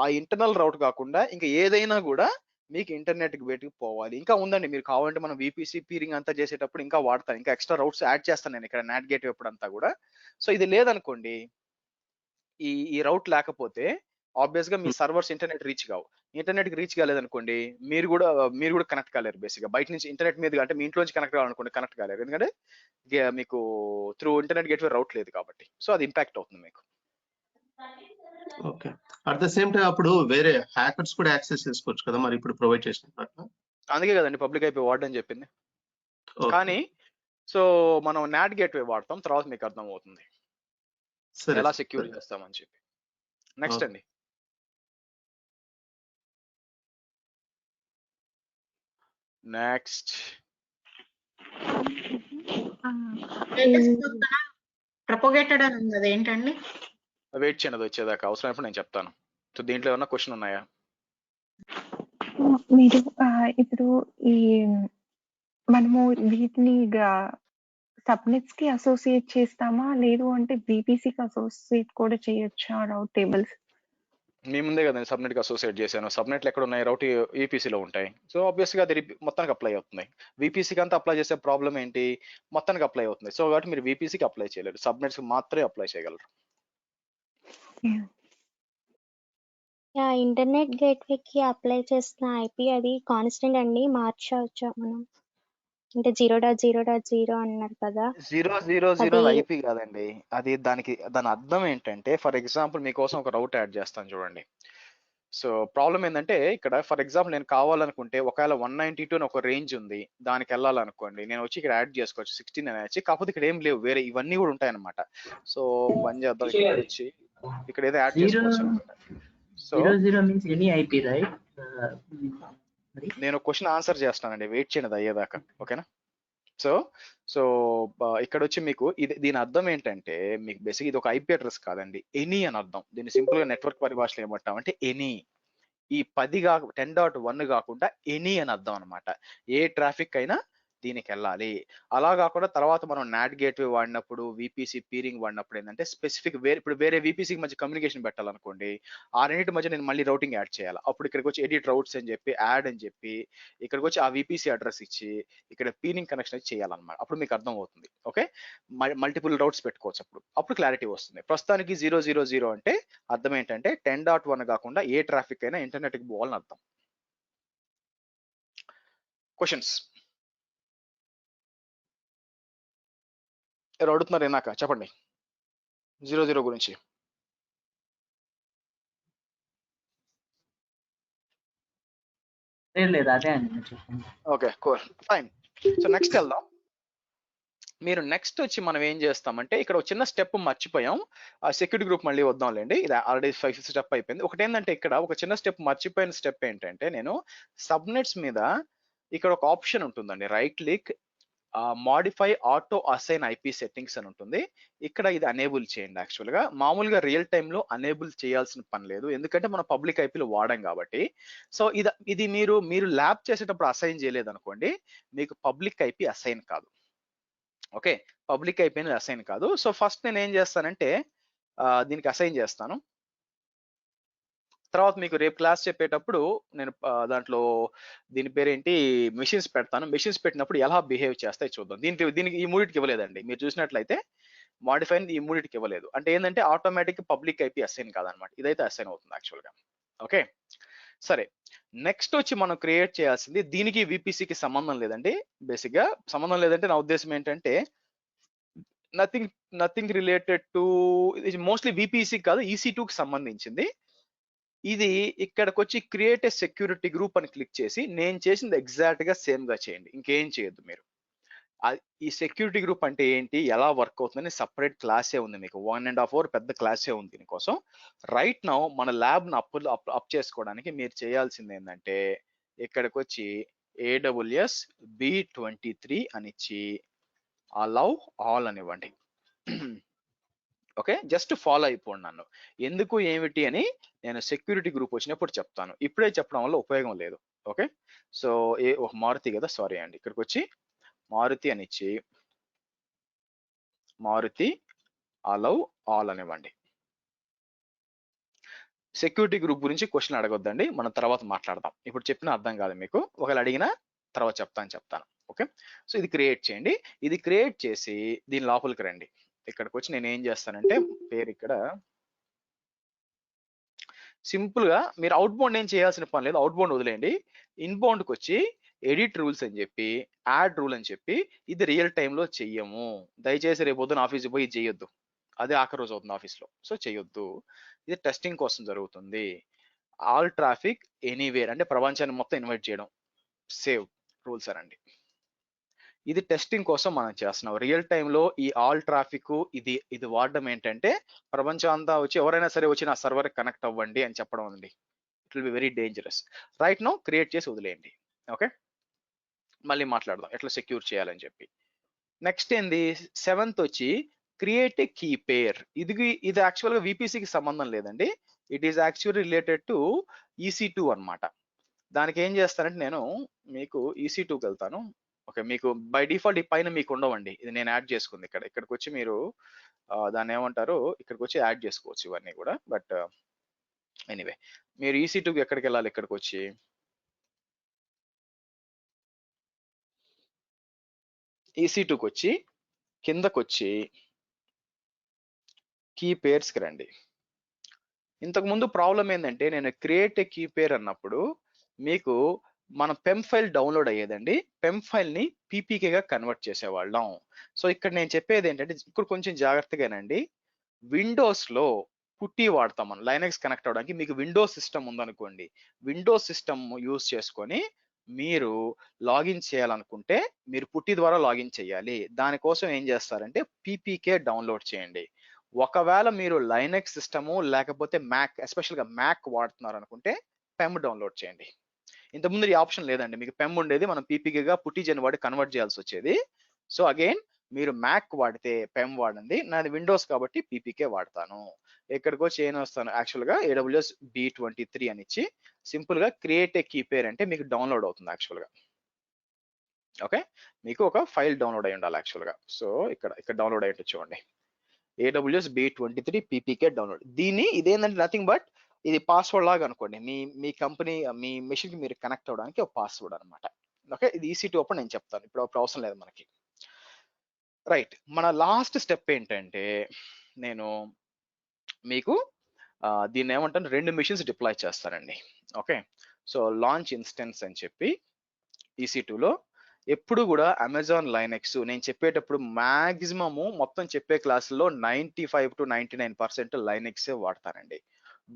ఆ ఇంటర్నల్ రౌట్ కాకుండా ఇంకా ఏదైనా కూడా మీకు ఇంటర్నెట్ కి బయటకు పోవాలి. ఇంకా ఉందండి, మీరు కావాలంటే మనం విపిసి పీరింగ్ అంతా చేసేటప్పుడు ఇంకా వాడతాను, ఇంకా ఎక్స్ట్రా రౌట్స్ యాడ్ చేస్తాను నేను ఇక్కడ నాట్ గేట్ ఎప్పుడు అంతా కూడా. సో ఇది లేదనుకోండి, ఈ రౌట్ లేకపోతే ఆబ్వియస్ గా మీ సర్వర్స్ ఇంటర్నెట్ రీచ్ కావు. ఇంటర్నెట్ కి రీచ్ కాలేదనుకోండి, మీరు కూడా కనెక్ట్ కాలేరు. బేసిక్ గా బయట నుంచి ఇంటర్నెట్ మీద అంటే మీ ఇంట్లో నుంచి కనెక్ట్ కావాలనుకోండి, కనెక్ట్ కాలేరు, ఎందుకంటే మీకు త్రూ ఇంటర్నెట్ గేట్వే రౌట్ లేదు కాబట్టి. సో అది ఇంపాక్ట్ అవుతుంది మీకు. Okay, at the same time అప్పుడు వేరే హ్యాకర్స్ కూడా యాక్సెస్ చేసుకోవచ్చు కదా మరి ఇప్పుడు ప్రొవైడ్ చేసినట్టు. అందుకే కదండి పబ్లిక్ ఐపీ వాడని చెప్పింది. కానీ సో మనం నాట్ గేట్వే వాడతాం, తర్వాత మీకు అర్థం అవుతుంది ఎలా సెక్యూర్ చేస్తామని చెప్పి. నెక్స్ట్ అండి, నెక్స్ట్ ప్రపోగేటెడ్ అని ఉంది, అది ఏంటండి? వెయిట్ చేయండి, అది వచ్చేదాకా అవసరమైనప్పుడు నేను చెప్తాను. సో దీంట్లో ఏమన్నా క్వశ్చన్ ఉన్నాయా? మీరు ఇప్పుడు ఈ మనము వీటిని సబ్నెట్స్ కి అసోసియేట్ చేస్తామా, లేదు అంటే VPC కి అసోసియేట్ కూడా చేయొచ్చా రౌట్ టేబుల్స్? మీ ముందే కదండి సబ్నెట్ కి అసోసియేట్ చేశాను. సబ్నెట్లు ఎక్కడ ఉన్నాయి, రౌట్ ఈపీసీలో ఉంటాయి. సో ఆబ్వియస్ గా అది మొత్తానికి అప్లై అవుతుంది. VPCకి అంతా అప్లై చేసే ప్రాబ్లం ఏంటి, మొత్తానికి అప్లై అవుతుంది. సో కాబట్టి మీరు VPCకి అప్లై చేయలేరు, సబ్నెట్స్ మాత్రమే అప్లై చేయగలరు. ఇంటర్నెట్ గేట్వేకి అప్లై చేసిన ఐపీ అది కాన్స్టెంట్ అండి, మార్చవచ్చా మనం? అంటే 0.0.0 అన్నారు కదా. 0.0.0 ఐపీ కాదండి, అది దాని అర్థం ఏంటంటే, ఫర్ ఎగ్జాంపుల్ మీకోసం ఒక రౌట్ యాడ్ చేస్తాను చూడండి. సో ప్రాబ్లం ఏంటంటే, ఇక్కడ ఫర్ ఎగ్జాంపుల్ నేను కావాలనుకుంటే ఒకవేళ 192 అని ఒక రేంజ్ ఉంది, దానికి వెళ్ళాలనుకోండి, నేను వచ్చి ఇక్కడ యాడ్ చేసుకోవచ్చు 16 అని వచ్చి. కాకపోతే ఇక్కడ ఏం లేవు, వేరే ఇవన్నీ కూడా ఉంటాయి అనమాట. సో పని చేద్దాం, ఇక్కడ వచ్చి ఇక్కడ ఏదో యాడ్ చేసుకోవచ్చు అనమాట. సో నేను క్వశ్చన్ ఆన్సర్ చేస్తానండి, వెయిట్ చేయండి అయ్యేదాకా. ఓకేనా? సో ఇక్కడ వచ్చి మీకు దీని అర్థం ఏంటంటే, మీకు బేసిక్ ఇది ఒక ఐపీ అడ్రస్ కాదండి, ఎనీ అని అర్థం. దీన్ని సింపుల్ గా నెట్వర్క్ పరిభాషలో ఏమంటాం అంటే ఎనీ. ఈ 10.1 కాకుండా ఎనీ అని అర్థం అనమాట. ఏ ట్రాఫిక్ అయినా దీనికి వెళ్ళాలి. అలా కాకుండా తర్వాత మనం నాట్ గేట్వే వాడినప్పుడు, విపిసి పీరింగ్ వాడినప్పుడు ఏంటంటే స్పెసిఫిక్ ఇప్పుడు వేరే విపిసికి మధ్య కమ్యూనికేషన్ పెట్టాలనుకోండి, ఆ రెండింటి మధ్య నేను మళ్ళీ రౌటింగ్ యాడ్ చేయాలి. అప్పుడు ఇక్కడికి వచ్చి ఎడిట్ రౌట్స్ అని చెప్పి, యాడ్ అని చెప్పి, ఇక్కడికి వచ్చి ఆ విపిసి అడ్రస్ ఇచ్చి ఇక్కడ పీరింగ్ కనెక్షన్ అయితే చేయాలన్నమాట. అప్పుడు మీకు అర్థం అవుతుంది. ఓకే, మల్టిపుల్ రౌట్స్ పెట్టుకోవచ్చు, అప్పుడు క్లారిటీ వస్తుంది. ప్రస్తుతానికి 0.0.0 అంటే అర్థం ఏంటంటే 10.1 కాకుండా ఏ ట్రాఫిక్ అయినా ఇంటర్నెట్కి పోవాలని అర్థం. క్వశ్చన్స్ ఎవరు అడుగుతున్నారు ఏనాక చెప్పండి 0.0 గురించి. Okay, cool, fine. So next వెళ్దాం. మీరు నెక్స్ట్ వచ్చి మనం ఏం చేస్తామంటే, ఇక్కడ ఒక చిన్న స్టెప్ మర్చిపోయాం, ఆ సెక్యూరిటీ గ్రూప్ మళ్ళీ వద్దాంలేండి, ఇది ఆల్రెడీ 5th స్టెప్ అయిపోయింది. ఒకటి ఏంటంటే, ఇక్కడ ఒక చిన్న స్టెప్ మర్చిపోయిన స్టెప్ ఏంటంటే, నేను సబ్నెట్స్ మీద ఇక్కడ ఒక ఆప్షన్ ఉంటుందండి, right click modify auto assign IP settings అని ఉంటుంది. ఇక్కడ ఇది అనేబుల్ చేయండి. యాక్చువల్ గా మామూలుగా రియల్ టైంలో అనేబుల్ చేయాల్సిన పని లేదు, ఎందుకంటే మనం పబ్లిక్ ఐపీలో వాడాం కాబట్టి. సో ఇది మీరు ల్యాబ్ చేసేటప్పుడు అసైన్ చేయలేదు అనుకోండి, మీకు పబ్లిక్ ఐపీ అసైన్ కాదు. ఓకే, పబ్లిక్ ఐపీ అనేది అసైన్ కాదు. సో ఫస్ట్ నేను ఏం చేస్తానంటే దీనికి అసైన్ చేస్తాను. తర్వాత మీకు రేపు క్లాస్ చెప్పేటప్పుడు నేను దాంట్లో దీని పేరేంటి మెషిన్స్ పెడతాను. మెషిన్స్ పెట్టినప్పుడు ఎలా బిహేవ్ చేస్తాయి చూద్దాం. దీనికి ఈ మూడిటికి ఇవ్వలేదండి, మీరు చూసినట్లయితే మాడిఫైన్ ఈ మూడిటికి ఇవ్వలేదు. అంటే ఏంటంటే ఆటోమేటిక్ పబ్లిక్ ఐపీ అసైన్ కాదనమాట, ఇదైతే అసైన్ అవుతుంది యాక్చువల్గా. ఓకే, సరే. నెక్స్ట్ వచ్చి మనం క్రియేట్ చేయాల్సింది, దీనికి విపిసికి సంబంధం లేదండి. బేసిక్గా సంబంధం లేదంటే నా ఉద్దేశం ఏంటంటే, నథింగ్ రిలేటెడ్ టు, ఇది మోస్ట్లీ విపిసి కాదు, EC2 కి సంబంధించింది. ఇది ఇక్కడికి వచ్చి క్రియేట్ ఏ సెక్యూరిటీ గ్రూప్ అని క్లిక్ చేసి నేను చేసింది ఎగ్జాక్ట్ గా సేమ్ గా చేయండి, ఇంకేం చేయొద్దు మీరు. ఈ సెక్యూరిటీ గ్రూప్ అంటే ఏంటి, ఎలా వర్క్ అవుతుందని సపరేట్ క్లాసే ఉంది మీకు, 1.5 hour పెద్ద క్లాసే ఉంది దీనికోసం. రైట్ నౌ మన ల్యాబ్ ను అప్ చేసుకోవడానికి మీరు చేయాల్సింది ఏంటంటే ఇక్కడికి వచ్చి AWS B23 అని ఇచ్చి అలౌ ఆల్ అనివ్వండి. ఓకే, జస్ట్ ఫాలో అయిపోండి నన్ను. ఎందుకు ఏమిటి అని నేను సెక్యూరిటీ గ్రూప్ వచ్చినప్పుడు చెప్తాను, ఇప్పుడే చెప్పడం వల్ల ఉపయోగం లేదు. ఓకే, సో మారుతి కదా, సారీ అండి, ఇక్కడికి వచ్చి మారుతి అని ఇచ్చి మారుతి అలౌ ఆల్ అనివ్వండి. సెక్యూరిటీ గ్రూప్ గురించి క్వశ్చన్ అడగొద్దండి, మనం తర్వాత మాట్లాడదాం. ఇప్పుడు చెప్పిన అర్థం కాదు మీకు, ఒకవేళ అడిగినా తర్వాత చెప్తాను. ఓకే, సో ఇది క్రియేట్ చేయండి. ఇది క్రియేట్ చేసి దీని లోపలికి రండి. ఇక్కడికి వచ్చి నేను ఏం చేస్తానంటే పేరు ఇక్కడ సింపుల్ గా, మీరు అవుట్ బౌండ్ ఏం చేయాల్సిన పని లేదు, అవుట్ బౌండ్ వదిలేయండి. ఇన్బౌండ్కి వచ్చి ఎడిట్ రూల్స్ అని చెప్పి యాడ్ రూల్ అని చెప్పి, ఇది రియల్ టైంలో చెయ్యము, దయచేసి రేపు పొద్దున ఆఫీస్కి పోయి చేయొద్దు, అదే ఆఖరి రోజు అవుతుంది ఆఫీస్లో, సో చేయొద్దు. ఇది టెస్టింగ్ కోసం జరుగుతుంది. ఆల్ ట్రాఫిక్ ఎనీవేర్ అంటే ప్రపంచాన్ని మొత్తం ఇన్వైట్ చేయడం, సేవ్ రూల్స్ అనండి. ఇది టెస్టింగ్ కోసం మనం చేస్తున్నాం. రియల్ టైంలో ఈ ఆల్ ట్రాఫిక్ ఇది వాడడం ఏంటంటే ప్రపంచం అంతా వచ్చి ఎవరైనా సరే వచ్చి నా సర్వర్ కనెక్ట్ అవ్వండి అని చెప్పడం అండి. It will be very dangerous. Right now create చేసి వదిలేయండి. ఓకే, మళ్ళీ మాట్లాడదాం ఎట్లా సెక్యూర్ చేయాలని చెప్పి. నెక్స్ట్ ఏంది, 7th వచ్చి క్రియేట్ ఏ కీ పేర్. ఇది యాక్చువల్గా విపిసికి సంబంధం లేదండి, it is actually related to EC2 అన్నమాట. దానికి ఏం చేస్తానంటే నేను మీకు EC2కి వెళ్తాను. ఓకే, మీకు బై డిఫాల్ట్ ఈ పైన మీకు ఉండవండి, ఇది నేను యాడ్ చేసుకుంది. ఇక్కడికి వచ్చి మీరు దాన్ని ఏమంటారు, ఇక్కడికి వచ్చి యాడ్ చేసుకోవచ్చు ఇవన్నీ కూడా. బట్ ఎనీవే, మీరు EC2కి ఎక్కడికి వెళ్ళాలి, ఇక్కడికి వచ్చి EC2కి వచ్చి కిందకు వచ్చి కీ పేర్స్కి రండి. ఇంతకు ముందు ప్రాబ్లం ఏంటంటే నేను క్రియేట్ ఏ కీ పేర్ అన్నప్పుడు మీకు మన పెమ్ ఫైల్ డౌన్లోడ్ అయ్యేదండి, పెమ్ ఫైల్ ని పీపీకేగా కన్వర్ట్ చేసేవాళ్ళం. సో ఇక్కడ నేను చెప్పేది ఏంటంటే ఇప్పుడు కొంచెం జాగ్రత్తగానండి, విండోస్ లో పుట్టి వాడతాం మనం లైనక్స్ కనెక్ట్ అవడానికి. మీకు విండోస్ సిస్టమ్ ఉందనుకోండి, విండోస్ సిస్టమ్ యూజ్ చేసుకొని మీరు లాగిన్ చేయాలనుకుంటే మీరు పుట్టి ద్వారా లాగిన్ చేయాలి. దానికోసం ఏం చేస్తారంటే పీపీకే డౌన్లోడ్ చేయండి. ఒకవేళ మీరు లైనక్స్ సిస్టము లేకపోతే మ్యాక్, ఎస్పెషల్గా మ్యాక్ వాడుతున్నారు అనుకుంటే పెమ్ డౌన్లోడ్ చేయండి. ఇంతకుముందు ఈ ఆప్షన్ లేదండి, మీకు పెమ్ ఉండేది, మనం పీపీకేగా పుట్టిజన్ వాడి కన్వర్ట్ చేయాల్సి వచ్చేది. సో అగైన్ మీరు మ్యాక్ వాడితే పెమ్ వాడండి, నాది విండోస్ కాబట్టి పీపీకే వాడతాను. ఇక్కడికి వచ్చి ఏం వస్తాను, యాక్చువల్గా AWS B23 అని ఇచ్చి సింపుల్ గా క్రియేట్ ఏ కీ పేర్ అంటే మీకు డౌన్లోడ్ అవుతుంది యాక్చువల్గా. ఓకే, మీకు ఒక ఫైల్ డౌన్లోడ్ అయి ఉండాలి యాక్చువల్గా. సో ఇక్కడ డౌన్లోడ్ అయ్యి చూడండి, AWS B23 పీపీకే డౌన్లోడ్. ఇదేంటంటే నథింగ్ బట్ ఇది పాస్వర్డ్ లాగా అనుకోండి, మీ కంపెనీ మీ మెషిన్ కి మీరు కనెక్ట్ అవ్వడానికి ఒక పాస్వర్డ్ అనమాట. ఓకే, ఇది EC2 అప్పుడు నేను చెప్తాను, ఇప్పుడు అవసరం లేదు మనకి. రైట్, మన లాస్ట్ స్టెప్ ఏంటంటే నేను మీకు దీన్ని ఏమంటాను, 2 మెషిన్స్ డిప్లాయ్ చేస్తానండి. ఓకే, సో లాంచ్ ఇన్స్టెన్స్ అని చెప్పి EC2లో ఎప్పుడు కూడా అమెజాన్ లైనక్స్ నేను చెప్పేటప్పుడు మాక్సిమము మొత్తం చెప్పే క్లాసుల్లో 95 to 99% లైనక్సే వాడతానండి.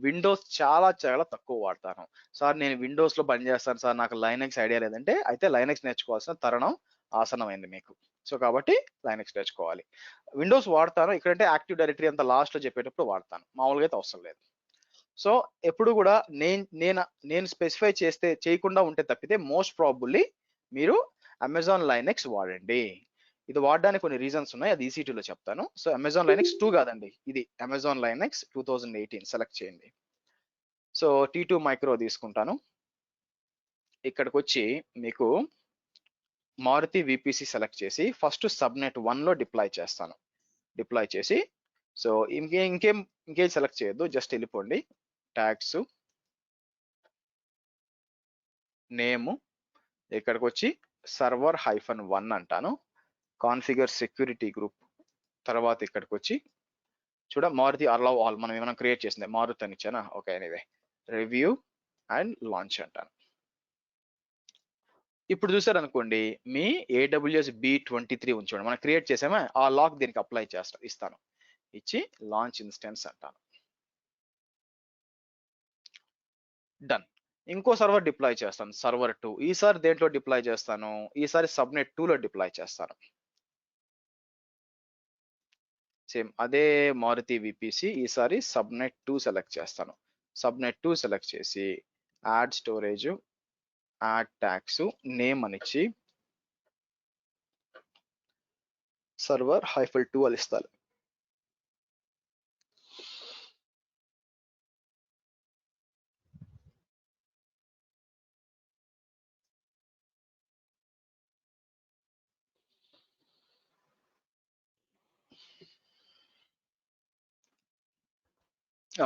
విండోస్ చాలా తక్కువ వాడతాను. సార్ నేను విండోస్ లో పని చేస్తాను సార్, నాకు లైనక్స్ ఐడియా లేదంటే అయితే లైనక్స్ నేర్చుకోవాల్సిన తరుణం ఆసనమైంది మీకు. సో కాబట్టి లైనక్స్ నేర్చుకోవాలి. విండోస్ వాడతాను, ఇక్కడంటే యాక్టివ్ డైరెక్టరీ అంత లాస్ట్ లో చెప్పేటప్పుడు వాడతాను, మామూలుగా అయితే అవసరం లేదు. సో ఎప్పుడు కూడా నేను స్పెసిఫై చేయకుండా ఉంటే తప్పితే మోస్ట్ ప్రాబుల్లీ మీరు అమెజాన్ లైనక్స్ వాడండి. ఇది వాడడానికి కొన్ని రీజన్స్ ఉన్నాయి, అది EC2లో చెప్తాను. సో అమెజాన్ లైనక్స్ 2 కాదండి, ఇది అమెజాన్ లైనక్స్ 2018 సెలెక్ట్ చేయండి. సో T2 మైక్రో తీసుకుంటాను. ఇక్కడికి వచ్చి మీకు మారుతి VPC సెలెక్ట్ చేసి ఫస్ట్ సబ్నెట్ 1 లో డిప్లాయ్ చేస్తాను. డిప్లాయ్ చేసి సో ఇంకేం సెలెక్ట్ చేయొద్దు, జస్ట్ వెళ్ళిపోండి. ట్యాగ్స్ నేమ్, ఇక్కడికి వచ్చి సర్వర్ -1 అంటాను. కాన్ఫిగర్ సెక్యూరిటీ గ్రూప్, తర్వాత ఇక్కడికి వచ్చి మారుతి అలౌ ఆల్, మనం ఏమైనా క్రియేట్ చేసింది మారుతి అని ఇచ్చానా. Okay, anyway review and launch అంటాను. ఇప్పుడు చూసారనుకోండి మీ AWS B23 ఉంచండి, మనం క్రియేట్ చేసామా, ఆ లాక్ దీనికి అప్లై ఇస్తాను, ఇచ్చి లాంచ్ ఇన్స్టెన్స్ అంటాను. డన్. ఇంకో సర్వర్ డిప్లాయ్ చేస్తాను, సర్వర్ 2. ఈసారి దేంట్లో డిప్లాయ్ చేస్తాను, ఈసారి సబ్నెట్ 2 లో డిప్లాయ్ చేస్తాను. సేమ్ అదే మారుతి VPC, ఈసారి సబ్నెట్ 2 సెలెక్ట్ చేస్తాను. సబ్నెట్ 2 సెలెక్ట్ చేసి add storage, add tags, name అనిచ్చి సర్వర్ -2 అని ఇస్తాను.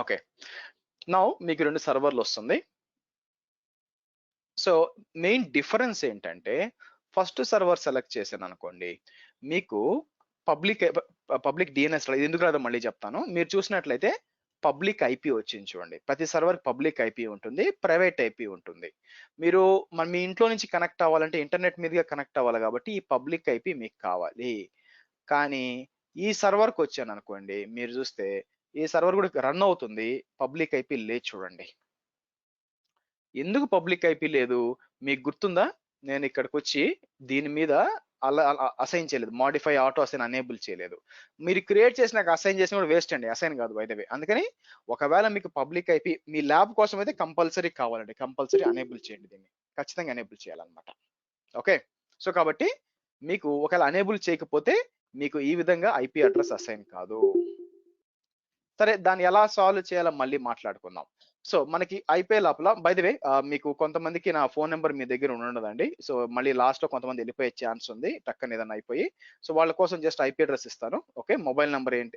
ఓకే, నౌ మీకు 2 సర్వర్లు వస్తుంది. సో మెయిన్ డిఫరెన్స్ ఏంటంటే, ఫస్ట్ సర్వర్ సెలెక్ట్ చేశాను అనుకోండి, మీకు పబ్లిక్ DNS ఇది ఎందుకు రాదో మళ్ళీ చెప్తాను. మీరు చూసినట్లయితే పబ్లిక్ IP వచ్చింది చూడండి. ప్రతి సర్వర్ పబ్లిక్ IP ఉంటుంది, ప్రైవేట్ IP ఉంటుంది. మీరు మీ ఇంట్లో నుంచి కనెక్ట్ అవ్వాలంటే ఇంటర్నెట్ మీదుగా కనెక్ట్ అవ్వాలి కాబట్టి ఈ పబ్లిక్ IP మీకు కావాలి. కానీ ఈ సర్వర్కి వచ్చాను అనుకోండి, మీరు చూస్తే ఈ సర్వర్ కూడా రన్ అవుతుంది, పబ్లిక్ IP లేదు చూడండి. ఎందుకు పబ్లిక్ IP లేదు మీకు గుర్తుందా? నేను ఇక్కడికి వచ్చి దీని మీద అలా అసైన్ చేయలేదు, మాడిఫై ఆటో అసైన్ అనేబుల్ చేయలేదు. మీరు క్రియేట్ చేసి నాకు అసైన్ చేసిన కూడా వేస్ట్ అండి, అసైన్ కాదు బై ద వే. అందుకని ఒకవేళ మీకు పబ్లిక్ IP మీ ల్యాబ్ కోసం అయితే కంపల్సరీ కావాలండి, కంపల్సరీ అనేబుల్ చేయండి, దీన్ని ఖచ్చితంగా అనేబుల్ చేయాలన్నమాట. ఓకే, సో కాబట్టి మీకు ఒకవేళ అనేబుల్ చేయకపోతే మీకు ఈ విధంగా IP అడ్రస్ అసైన్ కాదు. సరే, దాన్ని ఎలా సాల్వ్ చేయాలో మళ్ళీ మాట్లాడుకుందాం. సో మనకి అయిపోయే లోపల బై ది వే మీకు కొంతమందికి నా ఫోన్ నెంబర్ మీ దగ్గర ఉండదండి. సో మళ్ళీ లాస్ట్ లో కొంతమంది వెళ్ళిపోయే ఛాన్స్ ఉంది, టక్కన ఏదైనా అయిపోయి. సో వాళ్ళ కోసం జస్ట్ IP అడ్రస్ ఇస్తాను. ఓకే, మొబైల్ నెంబర్ ఏంటి,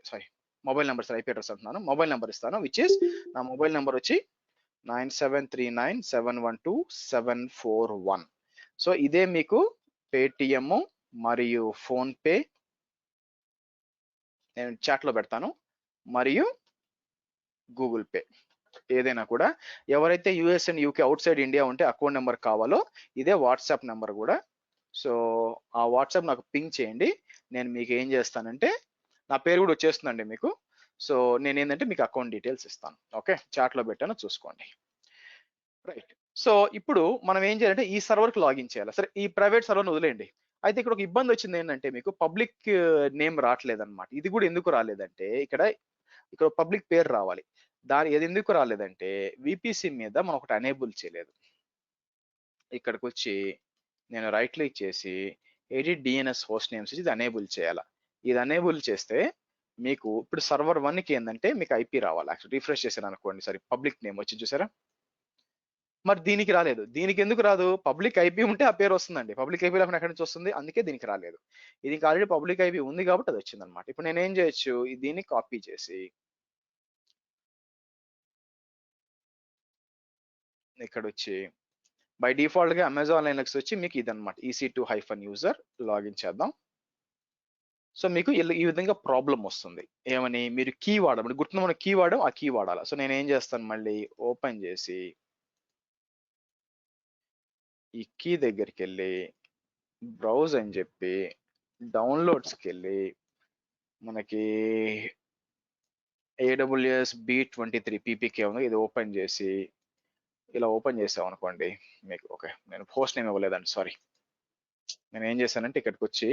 మొబైల్ నెంబర్ IP అడ్రస్ అంటున్నాను, మొబైల్ నెంబర్ ఇస్తాను, విచ్ ఇస్ నా మొబైల్ నెంబర్ వచ్చి 9739712741. సో ఇదే మీకు పేటిఎం మరియు ఫోన్ పే నేను చాట్ లో పెడతాను, మరియు గూగుల్ పే ఏదైనా కూడా. ఎవరైతే US and UK out side India ఉంటే అకౌంట్ నెంబర్ కావాలో ఇదే వాట్సాప్ నెంబర్ కూడా. సో ఆ వాట్సాప్ నాకు పింగ్ చేయండి, నేను మీకు ఏం చేస్తానంటే నా పేరు కూడా వచ్చేస్తుందండి మీకు. సో నేను ఏంటంటే మీకు అకౌంట్ డీటెయిల్స్ ఇస్తాను. ఓకే, చాట్ లో పెట్టాను, చూసుకోండి. రైట్, సో ఇప్పుడు మనం ఏం చేయాలంటే ఈ సర్వర్కి లాగిన్ చేయాలి. సరే, ఈ ప్రైవేట్ సర్వర్ని వదిలేయండి. అయితే ఇక్కడ ఒక ఇబ్బంది వచ్చింది ఏంటంటే, మీకు పబ్లిక్ నేమ్ రావట్లేదన్నమాట. ఇది కూడా ఎందుకు రాలేదంటే, ఇక్కడ పబ్లిక్ పేరు రావాలి. ఇది ఎందుకు రాలేదంటే VPC మీద మనం ఒకటి అనేబుల్ చేయలేదు. ఇక్కడికి వచ్చి నేను రైట్ క్లిక్ చేసి ఎడిట్ DNS హోస్ట్ నేమ్స్ ఇది అనేబుల్ చేయాలి. ఇది అనేబుల్ చేస్తే మీకు ఇప్పుడు సర్వర్ 1కి ఏంటంటే మీకు IP రావాలి. యాక్చువల్ రిఫ్రెష్ చేశాను అనుకోండి, సరే పబ్లిక్ నేమ్ వచ్చి చూసారా, మరి దీనికి రాలేదు. దీనికి ఎందుకు రాదు, పబ్లిక్ IP ఉంటే ఆ పేరు వస్తుందండి, పబ్లిక్ IP లేకుండా ఎక్కడి నుంచి వస్తుంది, అందుకే దీనికి రాలేదు. దీనికి ఆల్రెడీ పబ్లిక్ IP ఉంది కాబట్టి అది వచ్చింది అనమాట. ఇప్పుడు నేను ఏం చేయొచ్చు, దీన్ని కాపీ చేసి ఇక్కడ వచ్చి బై డిఫాల్ట్ గా అమెజాన్ లైనక్స్ వచ్చి మీకు ఇదన్నమాట, EC2-user లాగిన్ చేద్దాం. సో మీకు ఈ విధంగా ప్రాబ్లం వస్తుంది. ఏమని, మీరు కీ వాడడం గుర్తున్న మనం కీ వాడడం, ఆ కీ వాడాలి. సో నేను ఏం చేస్తాను, మళ్ళీ ఓపెన్ చేసి ఈ కీ దగ్గరికి వెళ్ళి బ్రౌజ్ అని చెప్పి డౌన్లోడ్స్కి వెళ్ళి మనకి AWS B23 PPK ఉంది, ఇది ఓపెన్ చేసి ఇలా ఓపెన్ చేసాం అనుకోండి మీకు. ఓకే, నేను హోస్ట్ నేమ్ ఇవ్వలేదండి, సారీ. నేను ఏం చేశానంటే ఇక్కడికి వచ్చి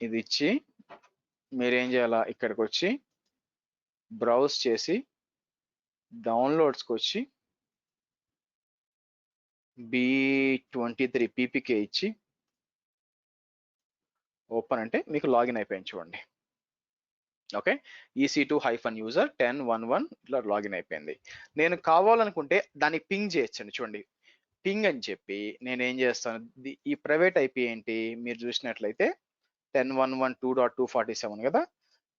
ఇది ఇచ్చి మీరేం చేయాలా, ఇక్కడికి వచ్చి బ్రౌజ్ చేసి డౌన్లోడ్స్కి వచ్చి B23 PPK ఇచ్చి ఓపెన్ అంటే మీకు లాగిన్ అయిపోయింది చూడండి. ఓకే, EC2-user 1011 ఇట్లా లాగిన్ అయిపోయింది. నేను కావాలనుకుంటే దాన్ని పింగ్ చేయొచ్చండి, చూడండి పింగ్ అని చెప్పి నేను ఏం చేస్తాను, ఈ ప్రైవేట్ IP ఏంటి మీరు చూసినట్లయితే 10.11.2.247 కదా,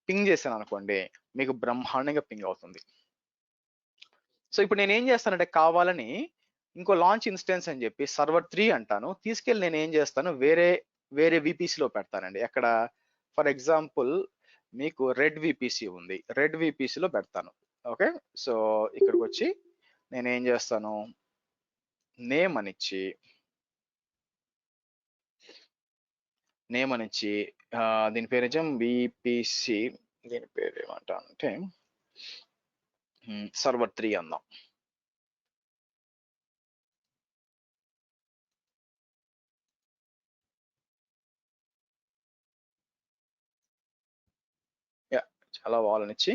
పింగ్ చేశాను అనుకోండి మీకు బ్రహ్మాండంగా పింగ్ అవుతుంది. సో ఇప్పుడు నేను ఏం చేస్తానంటే కావాలని ఇంకో లాంచ్ ఇన్స్టెన్స్ అని చెప్పి సర్వర్ 3 అంటాను, తీసుకెళ్ళి నేను ఏం చేస్తాను వేరే VPC లో పెడతానండి. అక్కడ ఫర్ ఎగ్జాంపుల్ మీకు రెడ్ VPC ఉంది, రెడ్ VPC లో పెడతాను. ఓకే, సో ఇక్కడికి వచ్చి నేను ఏం చేస్తాను, నేమ్ అనిచ్చి దీని పేరు నిజం విపిసి, దీని పేరు ఏమంటా అంటే సర్వర్ 3 అందాం. చాలా వాళ్ళనిచ్చి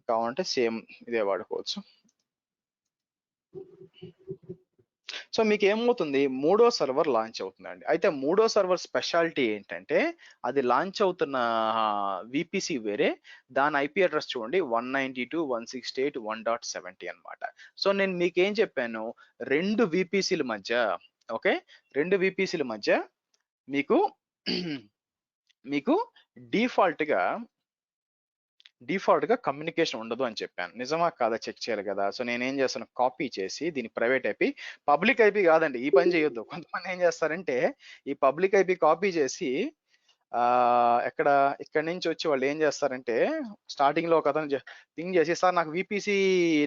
కావాలంటే సేమ్ ఇదే వాడుకోవచ్చు. సో మీకు ఏమవుతుంది, మూడో సర్వర్ లాంచ్ అవుతుందండి. అయితే మూడో సర్వర్ స్పెషాలిటీ ఏంటంటే అది లాంచ్ అవుతున్న విపిసి వేరే, దాని ఐపీ అడ్రస్ చూడండి 192.168.1.70 అన్నమాట. సో నేను మీకేం చెప్పాను, రెండు విపిసిల మధ్య రెండు విపిసిల మధ్య మీకు డిఫాల్ట్ గా కమ్యూనికేషన్ ఉండదు అని చెప్పాను. నిజమా కాదా చెక్ చేయాలి కదా. సో నేను ఏం చేస్తాను, కాపీ చేసి దీని ప్రైవేట్ ఐపీ, పబ్లిక్ ఐపీ కాదండి, ఈ పని చేయొద్దు. కొంతమంది ఏం చేస్తారంటే ఈ పబ్లిక్ ఐపీ కాపీ చేసి ఇక్కడ నుంచి వచ్చి వాళ్ళు ఏం చేస్తారంటే స్టార్టింగ్ లో ఒక అతను థింక్ చేసి, సార్ నాకు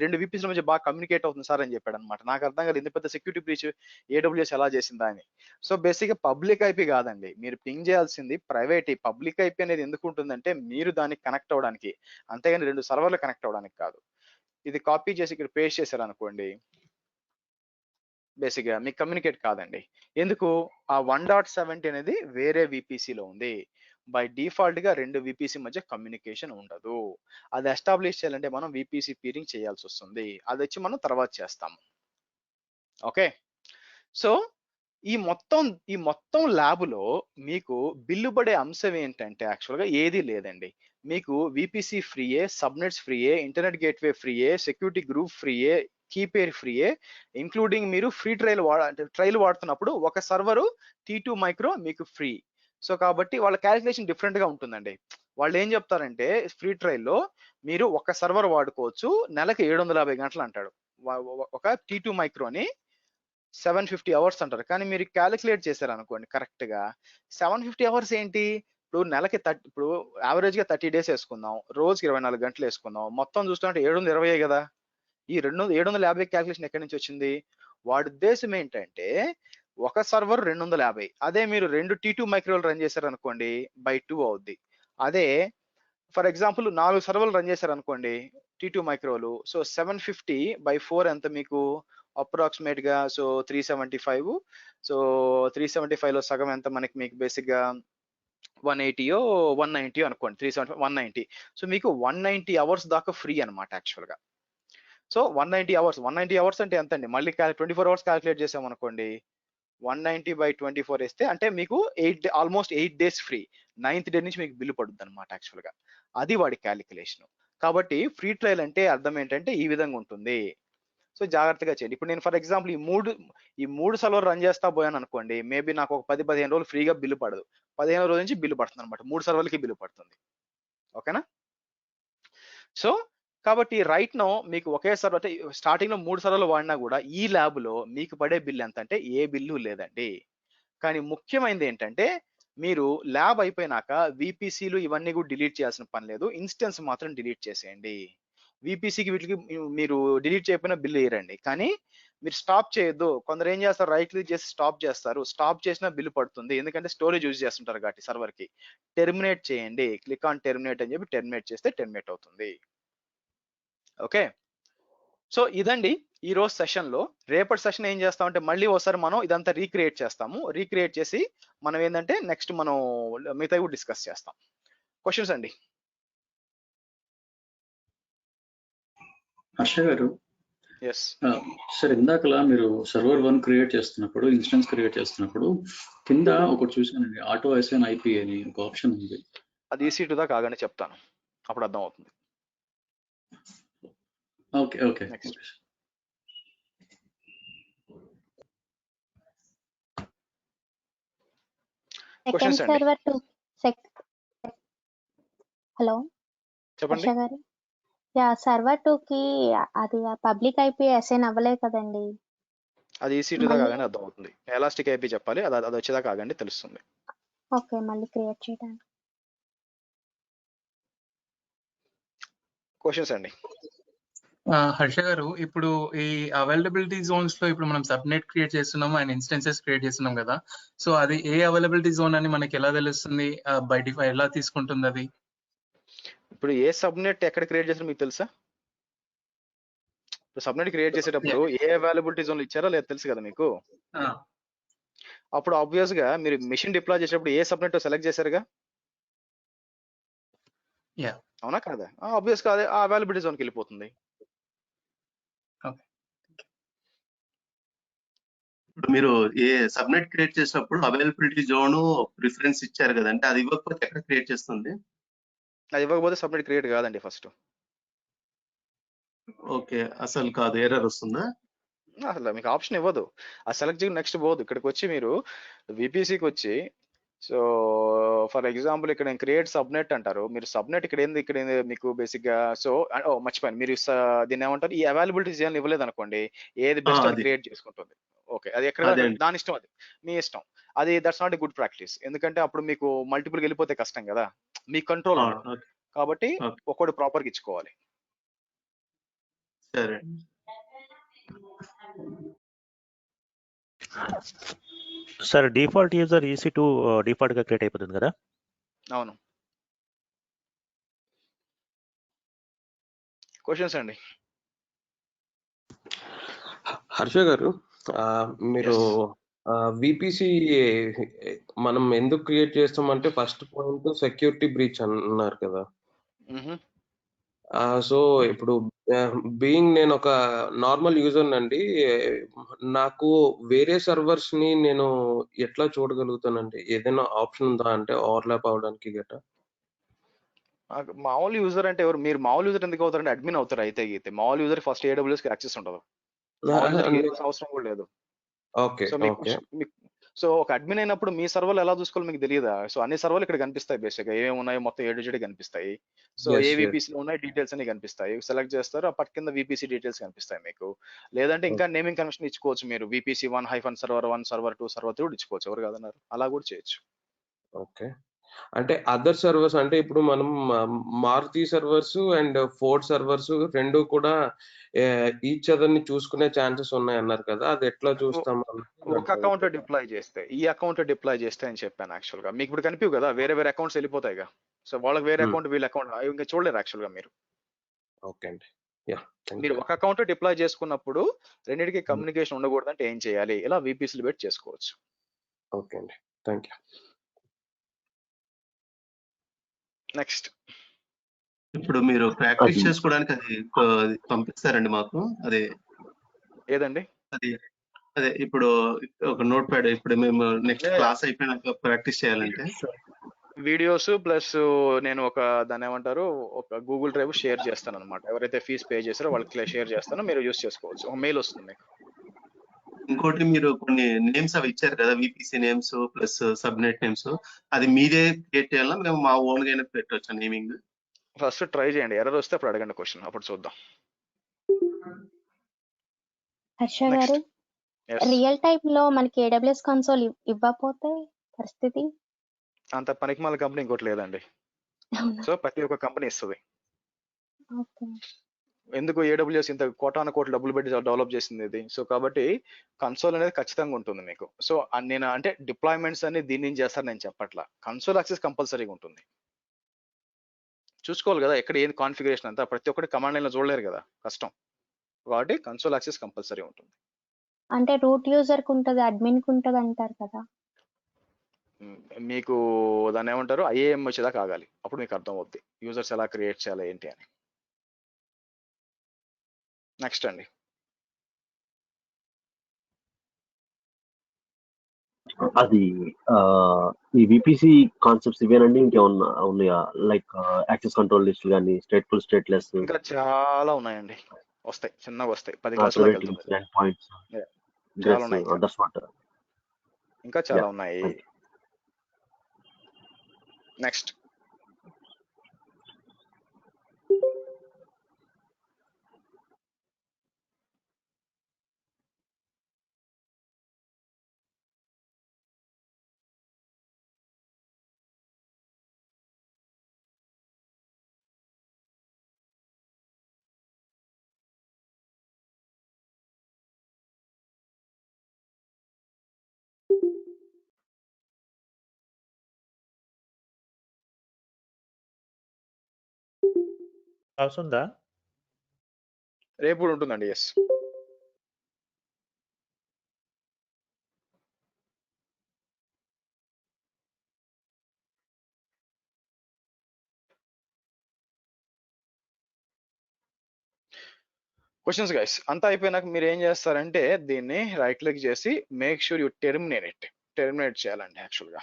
రెండు విపిసిల మధ్య బాగా కమ్యూనికేట్ అవుతుంది సార్ అని చెప్పాడు అనమాట. నాకు అర్థం కాదు ఇంత పెద్ద సెక్యూరిటీ బ్రీచ్ AWS ఎలా చేసిందా అని. సో బేసిక్ గా పబ్లిక్ ఐపీ కాదండి, మీరు పింగ్ చేయాల్సింది ప్రైవేట్. పబ్లిక్ ఐపీ అనేది ఎందుకు ఉంటుందంటే మీరు దానికి కనెక్ట్ అవ్వడానికి, అంతేగాని రెండు సర్వర్లు కనెక్ట్ అవ్వడానికి కాదు. ఇది కాపీ చేసి ఇక్కడ పేస్ట్ చేశారు అనుకోండి, బేసిక్ గా మీకు కమ్యూనికేట్ కాదండి. ఎందుకు, ఆ 1.70 అనేది వేరే విపిసిలో ఉంది. బై డిఫాల్ట్ గా రెండు విపిసి మధ్య కమ్యూనికేషన్ ఉండదు. అది ఎస్టాబ్లిష్ చేయాలంటే మనం విపిసి పీరింగ్ చేయాల్సి వస్తుంది. అది వచ్చి మనం తర్వాత చేస్తాము. ఓకే, సో ఈ మొత్తం ల్యాబ్ లో మీకు బిల్లు పడే అంశం ఏంటంటే యాక్చువల్ గా ఏది లేదండి. మీకు విపిసి ఫ్రీయే, సబ్నెట్స్ ఫ్రీయే, ఇంటర్నెట్ గేట్వే ఫ్రీయే, సెక్యూరిటీ గ్రూప్ ఫ్రీయే, కీ పేర్ ఫ్రీయే, ఇంక్లూడింగ్ మీరు ఫ్రీ ట్రయల్ వాడుతున్నప్పుడు ఒక సర్వరు T2 మైక్రో మీకు ఫ్రీ. సో కాబట్టి వాళ్ళ క్యాలిక్యులేషన్ డిఫరెంట్ గా ఉంటుందండి. వాళ్ళు ఏం చెప్తారంటే ఫ్రీ ట్రయల్లో మీరు ఒక సర్వర్ వాడుకోవచ్చు, నెలకి 750 గంటలు అంటాడు. ఒక T2 మైక్రోని 750 అవర్స్ అంటారు. కానీ మీరు క్యాలిక్యులేట్ చేశారు అనుకోండి కరెక్ట్ గా, 750 అవర్స్ ఏంటి, ఇప్పుడు నెలకి ఇప్పుడు యావరేజ్ గా 30 డేస్ వేసుకుందాం, రోజుకి 24 గంటలు వేసుకుందాం, మొత్తం చూస్తుంటే 720 కదా. ఈ 750 క్యాలిక్యులేషన్ ఎక్కడి నుంచి వచ్చింది? వాడి ఉద్దేశం ఏంటంటే ఒక సర్వర్ 250, అదే మీరు రెండు T2 మైక్రోలు రన్ చేశారు అనుకోండి బై 2 అవుద్ది. అదే ఫర్ ఎగ్జాంపుల్ 4 సర్వర్లు రన్ చేశారు అనుకోండి T2 మైక్రోలు, సో 750 బై 4 ఎంత మీకు అప్రాక్సిమేట్ గా, సో 375. సో 375 లో సగం ఎంత మనకి, మీకు బేసిక్ గా 180 అనుకోండి, 375 190. సో మీకు 190 అవర్స్ దాకా ఫ్రీ అనమాట యాక్చువల్ గా. సో 190 అవర్స్ అంటే ఎంత అండి, మళ్ళీ 24 అవర్స్ క్యాలిక్యులేట్ చేసాం అనుకోండి, 190 బై 24 వేస్తే అంటే మీకు almost 8 days free. 9th day నుంచి మీకు బిల్లు పడుతుంది అనమాట యాక్చువల్ గా. అది వాడి క్యాలిక్యులేషన్. కాబట్టి ఫ్రీ ట్రయల్ అంటే అర్థం ఏంటంటే ఈ విధంగా ఉంటుంది. సో జాగ్రత్తగా చేయండి. ఇప్పుడు నేను ఫర్ ఎగ్జాంపుల్ ఈ మూడు సర్వర్ రన్ చేస్తా పోయాను అనుకోండి, మేబీ నాకు ఒక 10-15 రోజులు ఫ్రీగా బిల్లు పడదు. 15 రోజుల నుంచి బిల్లు పడుతుంది అనమాట, 3 సర్వర్లకి బిల్లు పడుతుంది. ఓకేనా. సో కాబట్టి రైట్ నో మీకు ఒకే సర్వర్ అంటే స్టార్టింగ్ లో 3 సర్వర్లు వాడినా కూడా ఈ ల్యాబ్ లో మీకు పడే బిల్ ఎంత అంటే ఏ బిల్లు లేదండి. కానీ ముఖ్యమైనది ఏంటంటే మీరు ల్యాబ్ అయిపోయినాక విపిసిలు ఇవన్నీ కూడా డిలీట్ చేయాల్సిన పని లేదు, ఇన్స్టెన్స్ మాత్రం డిలీట్ చేసేయండి. విపిసికి వీటికి మీరు డిలీట్ చేయకపోయినా బిల్లు వేయరండి, కానీ మీరు స్టాప్ చేయొద్దు. కొందరు ఏం చేస్తారు, రైట్ క్లిక్ చేసి స్టాప్ చేస్తారు, స్టాప్ చేసినా బిల్లు పడుతుంది, ఎందుకంటే స్టోరేజ్ యూజ్ చేస్తుంటారు కాబట్టి సర్వర్ కి. టెర్మినేట్ చేయండి, క్లిక్ ఆన్ టెర్మినేట్ అని చెప్పి టెర్మినేట్ చేస్తే టెర్మినేట్ అవుతుంది. ఓకే, సో ఇదండి ఈ రోజు సెషన్ లో. రేపటి సెషన్ ఏం చేస్తామంటే మళ్ళీ ఒకసారి మనం ఇదంతా రీక్రియేట్ చేస్తాము. రీక్రియేట్ చేసి మనం ఏంటంటే నెక్స్ట్ మనం మిగతా కూడా డిస్కస్ చేస్తాం. క్వశ్చన్స్ అండి. హర్ష గారు, ఎస్ సార్ ఇందాకలా మీరు సర్వర్ 1 క్రియేట్ చేస్తున్నప్పుడు, ఇన్స్టెన్స్ క్రియేట్ చేస్తున్నప్పుడు కింద ఒకటి చూసానండి, ఆటో అసైన్ ఐపీ అని ఒక ఆప్షన్ ఉంది. అది EC2 దాకా ఆగండి చెప్తాను, అప్పుడు అర్థం అవుతుంది. Okay okay. క్వశ్చన్స్ అండి. హలో చెప్పండి. సర్వర్ 2 కి అది పబ్లిక్ ఐపీ అసైన్ అవ్వలేదు కదండి. అది EC2 దాకా ఆగండి అర్థం అవుతుంది. ఎలాస్టిక్ ఐపీ చెప్పాలి, అది వచ్చేదాకా ఆగండి తెలుస్తుంది. ఓకే, మళ్ళీ క్రియేట్ చేయడానికి. క్వశ్చన్స్ అండి. హర్ష గారు, ఇప్పుడు ఈ అవైలబిలిటీ జోన్స్ లో ఇప్పుడు మనం సబ్నెట్ క్రియేట్ చేస్తున్నాము అండ్ ఇన్స్టెన్సెస్ క్రియేట్ చేస్తున్నాం కదా. సో అది ఏ అవైలబిలిటీ జోన్ అని మనకి ఎలా తెలుస్తుంది? బై డిఫాల్ట్ ఎలా తీసుకుంటుంది అది? ఇప్పుడు ఏ సబ్నెట్ ఎక్కడ క్రియేట్ చేసినా మీకు తెలుసా? ఇప్పుడు సబ్నెట్ క్రియేట్ చేసేటప్పుడు ఏ అవైలబిలిటీ జోన్లు ఇచ్చారో లేదు తెలుసు కదా మీకు. అప్పుడు ఆబ్వియస్ గా మీరు మిషన్ డిప్లాయ్ చేసేటప్పుడు ఏ సబ్నెట్ సెలెక్ట్ చేశారుగా, అవునా కాదా? ఆబ్వియస్ గా అదే ఆ అవైలబిలిటీ జోన్కి వెళ్ళిపోతుంది. ఇప్పుడు మీరు ఏ సబ్నెట్ క్రియేట్ చేసినప్పుడు అవైలబిలిటీ జోన్ ప్రిఫరెన్స్ ఇచ్చారు కదంటే, అది ఇవ్వకపోతే ఎక్కడ క్రియేట్ చేస్తుంది? అది ఇవ్వకపోతే సబ్నెట్ క్రియేట్ కాదండి ఫస్ట్. ఓకే, అసలు కాదు, ఎర్రర్ వస్తుందా? అసలు మీకు ఆప్షన్ ఇవ్వదు. ఆ సెలెక్ట్ చేసి నెక్స్ట్ పోదు. ఇక్కడికి వచ్చి మీరు విపిసికి వచ్చి, సో ఫర్ ఎగ్జాంపుల్ ఇక్కడ నేను క్రియేట్ సబ్నెట్ అంటారు. మీరు సబ్నెట్ ఇక్కడ ఏంది మీకు బేసిక్ గా, సో మర్చిపోయాను, మీరు దీన్ని ఏమంటారు, ఈ అవైలబిలిటీ జోన్ ఇవ్వలేదు అనుకోండి, ఏది బెస్ట్ అది క్రియేట్ చేసుకుంటుంది. ఓకే, అది ఎక్కడ దాని ఇష్టం, అది మీ ఇష్టం. అది that's not a good practice, ఎందుకంటే అప్పుడు మీకు మల్టిపుల్ వెళ్ళిపోతే కష్టం కదా, మీ కంట్రోల్ కాబట్టి ఒక్కటి ప్రాపర్గా ఇచ్చుకోవాలి. సరే, sir default user EC2 default గా క్రియేట్ అయిపోతుంది కదా? అవును. క్వశ్చన్స్ అండి. హర్ష గారు, మీరు విపిసి మనం ఎందుకు క్రియేట్ చేస్తామంటే ఫస్ట్ పాయింట్ సెక్యూరిటీ బ్రీచ్ అన్నారు కదా. సో ఇప్పుడు బీయింగ్ నేను ఒక నార్మల్ యూజర్ నండి, నాకు వేరే సర్వర్స్ ని నేను ఎట్లా చూడగలుగుతానండి? ఏదైనా ఆప్షన్ ఉందా అంటే ఓవర్లాప్ అవడానికి గట్రా? మామూలు యూజర్ అంటే ఎవరు? మీరు మామూలు యూజర్ ఎందుకు అవుతారంటే అడ్మిన్ అవుతారు అయితే గీతే. మామూలు యూజర్ ఫస్ట్ AWS కి యాక్సెస్ ఉండదు, అవసరం కూడా లేదు. సో ఒక అడ్మిన్ అయినప్పుడు మీ సర్వర్లు ఎలా చూసుకోవాలి మీకు తెలియదా? సో అన్ని సర్వర్లు ఇక్కడ కనిపిస్తాయి, బేసిక్ గా ఏమేమి ఉన్నాయో మొత్తం A-Z కనిపిస్తాయి. సో ఏ VPC లో ఉన్నాయి డీటెయిల్స్ అన్ని కనిపిస్తాయి. సెలెక్ట్ చేస్తారు, ఆ పట్ కింద VPC డీటెయిల్స్ కనిపిస్తాయి మీకు. లేదంటే ఇంకా నేమింగ్ కన్వెన్షన్ ఇచ్చుకోవచ్చు మీరు, VPC1 -server1 server2 server3 కూడా ఇచ్చుకోవచ్చు. ఎవరు కాదన్నారు, అలా కూడా చేయొచ్చు. ఓకే, అంటే అదర్ సర్వర్స్ అంటే ఇప్పుడు మనం Maruti servers and Ford servers రెండు కూడా ఈచ్ అదర్ ని చూసుకునే ఛాన్సెస్ ఉన్నాయి అన్నారు కదా, అది ఎట్లా చూస్తాం? ఒక అకౌంట్ డిప్లాయ్ చేస్తే, ఈ అకౌంట్ డిప్లాయ్ చేస్తే అని చెప్పాను. యాక్చువల్ గా మీకు ఇప్పుడు కనిపివు కదా, వేరే వేరే అకౌంట్స్ వెళ్ళిపోతాయిగా. సో వాళ్ళకి వేరే అకౌంట్, వీళ్ళ అకౌంట్ ఇంకా చూడలేరు యాక్చువల్ గా మీరు. ఓకే అండి, మీరు ఒక అకౌంట్ డిప్లాయ్ చేసుకున్నప్పుడు రెండింటికి కమ్యూనికేషన్ ఉండకూడదు అంటే ఏం చేయాలి? ఇలా VPCలు పెట్టి చేసుకోవచ్చు. ఓకే అండి, థ్యాంక్ యూ. నెక్స్ట్, ఇప్పుడు మీరు ప్రాక్టీస్ చేసుకోవడానికి అది పంపిస్తారండి మాకు? అదే ఏదండి? అదే ఇప్పుడు ఒక నోట్ ప్యాడ్, ఇప్పుడు మేము నెక్స్ట్ క్లాస్ అయిపోయినాక ప్రాక్టీస్ చేయాలంటే వీడియోస్ ప్లస్ నేను ఒక దాన్ని ఏమంటారు, ఒక గూగుల్ డ్రైవ్ షేర్ చేస్తాను అనమాట. ఎవరైతే ఫీజ్ పే చేస్తారో వాళ్ళకి షేర్ చేస్తానో, మీరు యూస్ చేసుకోవచ్చు. ఒక మెయిల్ వస్తుంది. ఇంకోటి, మీరు కొన్ని నేమ్స్ అవి ఇచ్చారు కదా, VPC names plus subnet names, అది మీరే క్రియేట్ చేయాలా, మేము మా ఓన్ గానే పెట్టవచ్చు నేమింగ్? ఫస్ట్ ట్రై చేయండి, ఎర్రర్ వస్తే అప్పుడు అడగండి క్వశ్చన్, అప్పుడు చూద్దాం. హర్ష గారు, రియల్ టైమ్ లో మనకి AWS కన్సోల్ ఇవ్వకపోతే పరిస్థితి? అంత పనికిమాల కంపెనీ ఇంకోటి లేదండి. సో ప్రతి ఒక్క కంపెనీ ఇస్తుంది. ఎందుకు AWS ఇంత కోటాను కోట్లు డబ్బులు పెట్టి డెవలప్ చేసింది ఇది. సో కాబట్టి కన్సోల్ అనేది ఖచ్చితంగా ఉంటుంది మీకు. సో నేను అంటే డిప్లాయ్మెంట్స్ అన్ని దీని నుంచి చేస్తారు నేను చెప్పట్లా, కన్సోల్ యాక్సెస్ కంపల్సరీగా ఉంటుంది. చూసుకోవాలి కదా ఎక్కడ ఏంది కాన్ఫిగరేషన్ అంతా, ప్రతి ఒక్కటి కమాండ్ లైన్ లో చూడలేరు కదా, కష్టం. కాబట్టి కన్సోల్ యాక్సెస్ కంపల్సరీ ఉంటుంది. అంటే రూట్ యూజర్ కు ఉంటుంది, అడ్మిన్ కు ఉంటుంది అంటారు కదా. మీకు దాన్ని ఏమంటారు, IAM వచ్చేదాకా ఆగాలి, అప్పుడు మీకు అర్థం అవుద్ది యూజర్స్ ఎలా క్రియేట్ చేయాలి ఏంటి అని. నెక్స్ట్ అండి, అది ఈ VPC కాన్సెప్ట్స్ ఇవేనండి, ఇంకేమన్నా ఉన్నాయా? లైక్ యాక్సెస్ కంట్రోల్ లిస్ట్ కానీ, స్టేట్ఫుల్ స్టేట్లెస్, ఇంకా చాలా ఉన్నాయండి. వస్తాయి, చిన్నగా వస్తాయి, 10 క్లాసులకు వెళ్తుంది. చాలా ఉన్నాయి, ఇంకా చాలా ఉన్నాయి. నెక్స్ట్ క్లాస్ ఉందా? రేపు కూడా ఉంటుందండి. ఎస్. క్వశ్చన్స్ గైస్ అంతా అయిపోయినాక మీరు ఏం చేస్తారంటే దీన్ని రైట్ క్లిక్ చేసి మేక్ షూర్ యూ టెర్మినేట్ చేయాలండి యాక్చువల్గా.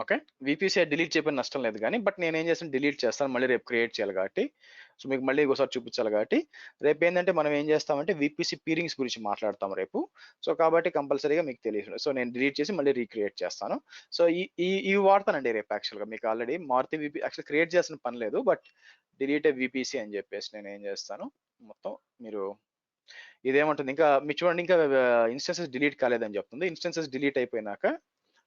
ఓకే, విపిసి డిలీట్ చేయకపోయిన నష్టం లేదు కానీ బట్ నేను ఏం చేస్తాను డిలీట్ చేస్తాను, మళ్ళీ రేపు క్రియేట్ చేయాలి కాబట్టి. సో మీకు మళ్ళీ ఒకసారి చూపించాలి కాబట్టి రేపు ఏంటంటే మనం ఏం చేస్తామంటే విపిసి పీరింగ్స్ గురించి మాట్లాడతాం రేపు. సో కాబట్టి కంపల్సరీగా మీకు తెలియదు. సో నేను డిలీట్ చేసి మళ్ళీ రీక్రియేట్ చేస్తాను. సో ఇవి వాడతానండి రేపు యాక్చువల్గా. మీకు already Maruti VP actual create చేసిన పని లేదు, బట్ డిలీట్ విపిసి అని చెప్పేసి నేను ఏం చేస్తాను మొత్తం మీరు ఇదేమంటుంది ఇంకా మీరు చూడండి, ఇంకా ఇన్స్టెన్సెస్ డిలీట్ కాలేదని చెప్తుంది. ఇన్స్టెన్సెస్ డిలీట్ అయిపోయినాక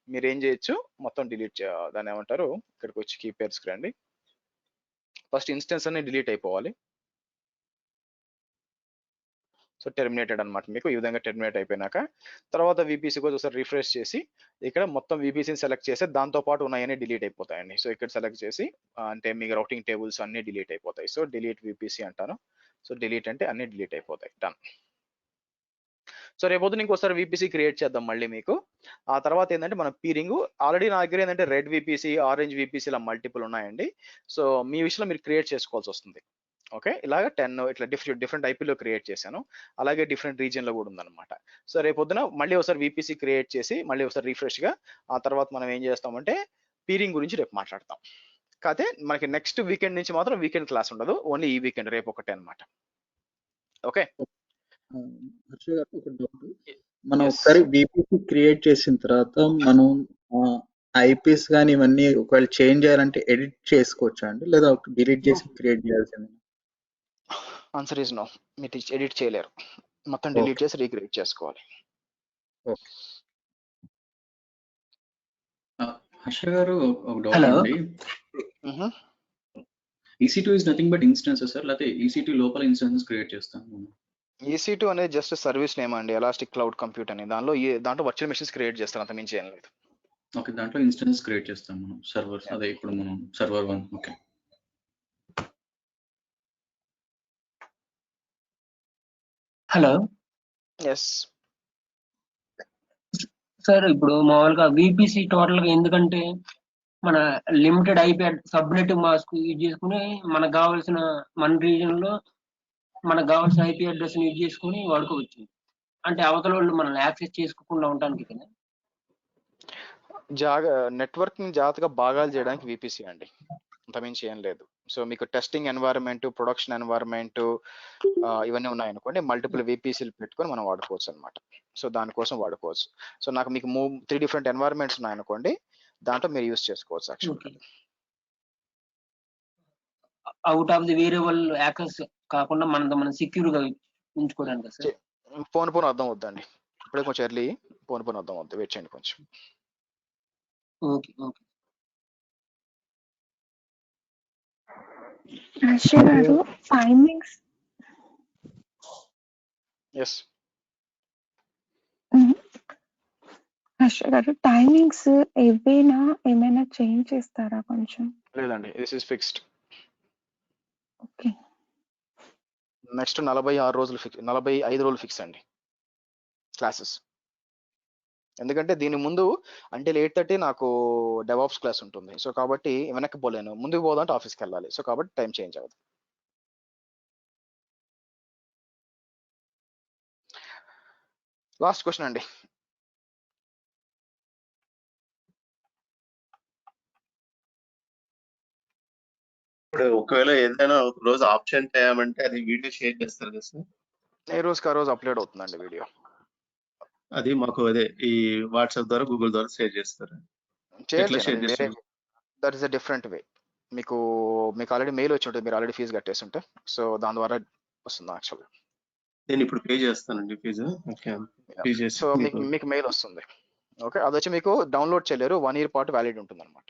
మీరు ఏం చేయొచ్చు మొత్తం డిలీట్ దాన్ని ఏమంటారు ఇక్కడికి వచ్చి కీ పేర్స్కి రండి. ఫస్ట్ ఇన్స్టెన్స్ అన్ని డిలీట్ అయిపోవాలి. సో టెర్మినేటెడ్ అనమాట. మీకు ఈ విధంగా టెర్మినేట్ అయిపోయినాక తర్వాత విపిసి కూడా ఒకసారి రిఫ్రెష్ చేసి ఇక్కడ మొత్తం విపిసిని సెలెక్ట్ చేసి దాంతో పాటు ఉన్నాయని డిలీట్ అయిపోతాయండి. సో ఇక్కడ సెలెక్ట్ చేసి అంటే మీకు రౌటింగ్ టేబుల్స్ అన్ని డిలీట్ అయిపోతాయి. సో డిలీట్ విపిసి అంటాను. సో డిలీట్ అంటే అన్ని డిలీట్ అయిపోతాయి. డన్. సో రేపొద్దున ఇంకోసారి విపిసి క్రియేట్ చేద్దాం మళ్ళీ మీకు. ఆ తర్వాత ఏంటంటే మన పీరింగ్ ఆల్రెడీ నా దగ్గర ఏంటంటే రెడ్ విపిసి, ఆరెంజ్ విపిసి ఇలా మల్టిపుల్ ఉన్నాయండి. సో మీ విషయంలో మీరు క్రియేట్ చేసుకోవాల్సి వస్తుంది. ఓకే, ఇలాగ 10 ఇట్లా డిఫరెంట్ ఐపీలో క్రియేట్ చేశాను. అలాగే డిఫరెంట్ రీజియన్లో కూడా ఉందన్నమాట. సో రేపొద్దున మళ్ళీ ఒకసారి విపిసి క్రియేట్ చేసి మళ్ళీ ఒకసారి రిఫ్రెష్గా ఆ తర్వాత మనం ఏం చేస్తామంటే పీరింగ్ గురించి రేపు మాట్లాడతాం. కాకపోతే మనకి నెక్స్ట్ వీకెండ్ నుంచి మాత్రం వీకెండ్ క్లాస్ ఉండదు, ఓన్లీ ఈ వీకెండ్ రేపు ఒకటే అనమాట. ఓకే, హర్ష గారు ఒక డౌట్. మనం ఒకసారి విపిసి క్రియేట్ చేసిన తర్వాత మనం ఐపీస్ కానీ ఇవన్నీ ఒకవేళ చేంజ్ చేయాలంటే ఎడిట్ చేసుకోవచ్చా అండి, లేదా డిలీట్ చేసి క్రియేట్ చేయాల్సింది? Answer is no. మీరు ఎడిట్ చేయలేరు, మొత్తం డిలీట్ చేసి రీక్రియేట్ చేసుకోవాలి. ఓకే. హర్ష గారు ఒక డౌట్ అండి. EC2 is nothing but instances sir, లేకపోతే EC2 లోపల ఇన్స్టెన్సెస్ క్రియేట్ చేస్తాం? EC2 అనేది జస్ట్ సర్వీస్ నేమ్ అండి, ఎలాస్టిక్ క్లౌడ్ కంప్యూట్ అని. దాంట్లో వర్చువల్ మెషిన్స్ క్రియేట్ చేస్తారు, అంత మించి ఏం లేదు. ఓకే, దాంట్లో ఇన్స్టెన్స్ క్రియేట్ చేస్తాం మనం సర్వర్స్. అదే ఇప్పుడు మనం server 1. Okay. Hello yes sir, ఇప్పుడు మామూలుగా విపిసి టోటల్ గా ఎందుకంటే మన limited IP subnet mask use చేసుకుని మనకు కావాల్సిన మన రీజన్ లో మనకు కావాల్సిన ఐపీ అడ్రస్ యూజ్ చేసుకుని వాడుకోవచ్చు. అంటే అవతల వాళ్ళు మనల్ని యాక్సెస్ చేసుకోకుండా ఉండడానికి కదా. నెట్వర్క్ ని జాగ్రత్తగా భాగాలు చేయడానికి విపిసి అండి, అంతమించి ఏం లేదు. సో మీకు టెస్టింగ్ ఎన్వైరన్మెంట్, ప్రొడక్షన్ ఎన్వైరన్మెంట్ ఇవన్నీ ఉన్నాయనుకోండి, మల్టిపుల్ విపిసిలు పెట్టుకొని మనం వాడుకోవచ్చు అనమాట. సో దానికోసం వాడుకోవచ్చు. సో నాకు మీకు 3 డిఫరెంట్ ఎన్వైరన్మెంట్స్ ఉన్నాయనుకోండి, దాంట్లో మీరు యూస్ చేసుకోవచ్చు యాక్చువల్గా. Out of the variable access కాకుండా మనం సెక్యూర్ గా ఉంచుకోవడానికి సార్. పోను అర్థం అవుద్దండి, ఇప్పుడే కొంచెం ఎర్లీ పోను అర్థం అవుద్ది, వెయిట్ చేయండి కొంచెం. Okay okay. హర్ష గారు టైమింగ్స్ హర్ష గారు టైమింగ్స్ ఏమైనా చేంజ్ చేస్తారా కొంచెం? లేదండి, this is fixed. Okay. Next 46 రోజులు ఫిక్స్, 45 రోజులు ఫిక్స్ అండి క్లాసెస్. ఎందుకంటే దీని ముందు అంటే 8:30 నాకు డెవాప్స్ క్లాస్ ఉంటుంది. సో కాబట్టి వెనక్కి పోలేను, ముందుకు పోదామంటే ఆఫీస్కి వెళ్ళాలి. సో కాబట్టి టైం చేంజ్ అవ్వదు. లాస్ట్ క్వశ్చన్ అండి. ఇప్పుడు ఒకవేళ ఏదైనా ఒక రోజు ఆప్షన్ చేయమంటే అది వీడియో షేర్ చేస్తారు కదా సార్? ఏ రోజుకి ఆ రోజు అప్లోడ్ అవుతుందండి వీడియో. అది మాకు అదే ఈ వాట్సాప్ ద్వారా, గూగుల్ ద్వారా షేర్ చేస్తారు. ఎట్లా షేర్ చేస్తారు? That is a different way. మీకు ఆల్రెడీ మెయిల్ వచ్చి ఉంటుంది, మీరు ఆల్రెడీ ఫీజు కట్టేసి ఉంటే. సో దాని ద్వారా వస్తుంది యాక్చువల్గా. నేను ఇప్పుడు పే చేస్తానండి ఫీజు. సో మీకు మెయిల్ వస్తుంది. ఓకే, అది వచ్చి మీకు డౌన్లోడ్ చేయలేరు, 1 year పాటు వ్యాలిడ్ ఉంటుంది అనమాట.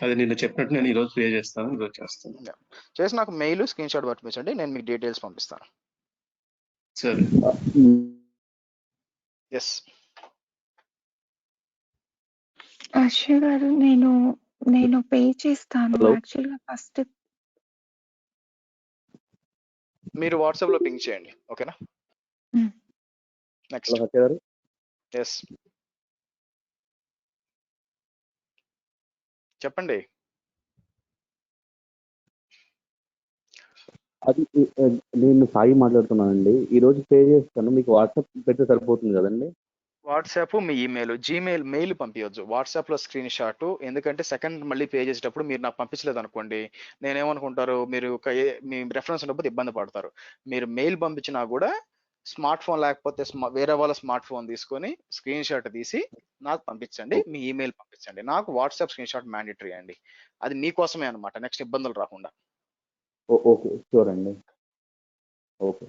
అది నిన్న చెప్పినట్టు నేను ఈరోజు పే చేస్తాను, ఈరోజు చేస్తాను. చేసి నాకు మెయిల్ స్క్రీన్ షాట్ పంపించండి, నేను మీకు డీటెయిల్స్ పంపిస్తాను. సరే. ఎస్ హర్ష గారు, నేను నేను పే చేస్తాను హలో యాక్చువల్గా ఫస్ట్. మీరు వాట్సాప్ లో పింక్ చేయండి, ఓకేనా? నెక్స్ట్. హలో హత్య గారు, ఎస్, చెప్పండి. అది నేను సాయి మాట్లాడుతున్నానండి. ఈ రోజు పే చేస్తాను, మీకు వాట్సాప్ పెడితే సరిపోతుంది కదండి? వాట్సాప్, మీ ఈమెయిల్, జీమెయిల్ మెయిల్ పంపించవచ్చు. వాట్సాప్ లో స్క్రీన్ షాట్, ఎందుకంటే సెకండ్ మళ్ళీ పే చేసేటప్పుడు మీరు నాకు పంపించలేదు అనుకోండి, నేనేమనుకుంటారు, మీరు మీ రెఫరెన్స్ ఉన్నప్పుడు ఇబ్బంది పడతారు. మీరు మెయిల్ పంపించినా కూడా స్మార్ట్ ఫోన్ లేకపోతే వేరే వాళ్ళ స్మార్ట్ ఫోన్ తీసుకొని స్క్రీన్ షాట్ తీసి నాకు పంపించండి, మీ ఈమెయిల్ పంపించండి. నాకు వాట్సాప్ స్క్రీన్ షాట్ మ్యాండేటరీ అండి, అది మీకోసమే అనమాట, నెక్స్ట్ ఇబ్బందులు రాకుండా. ఓకే, షూర్ అండి. ఓకే,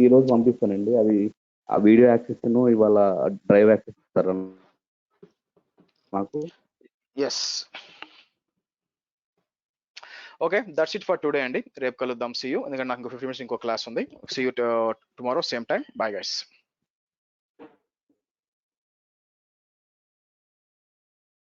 ఈ రోజు పంపిస్తానండి. అది ఆ వీడియో యాక్సెస్ ఇవాళ డ్రైవ్ యాక్సెస్ ఇస్తారా మాకు? Yes, okay, that's it for today అండి. రేపు కలుద్దాం, సీ యూ. ఎందుకంటే నాకు 50 minutes ఇంకో క్లాస్ ఉంది. See you tomorrow same time. Bye guys.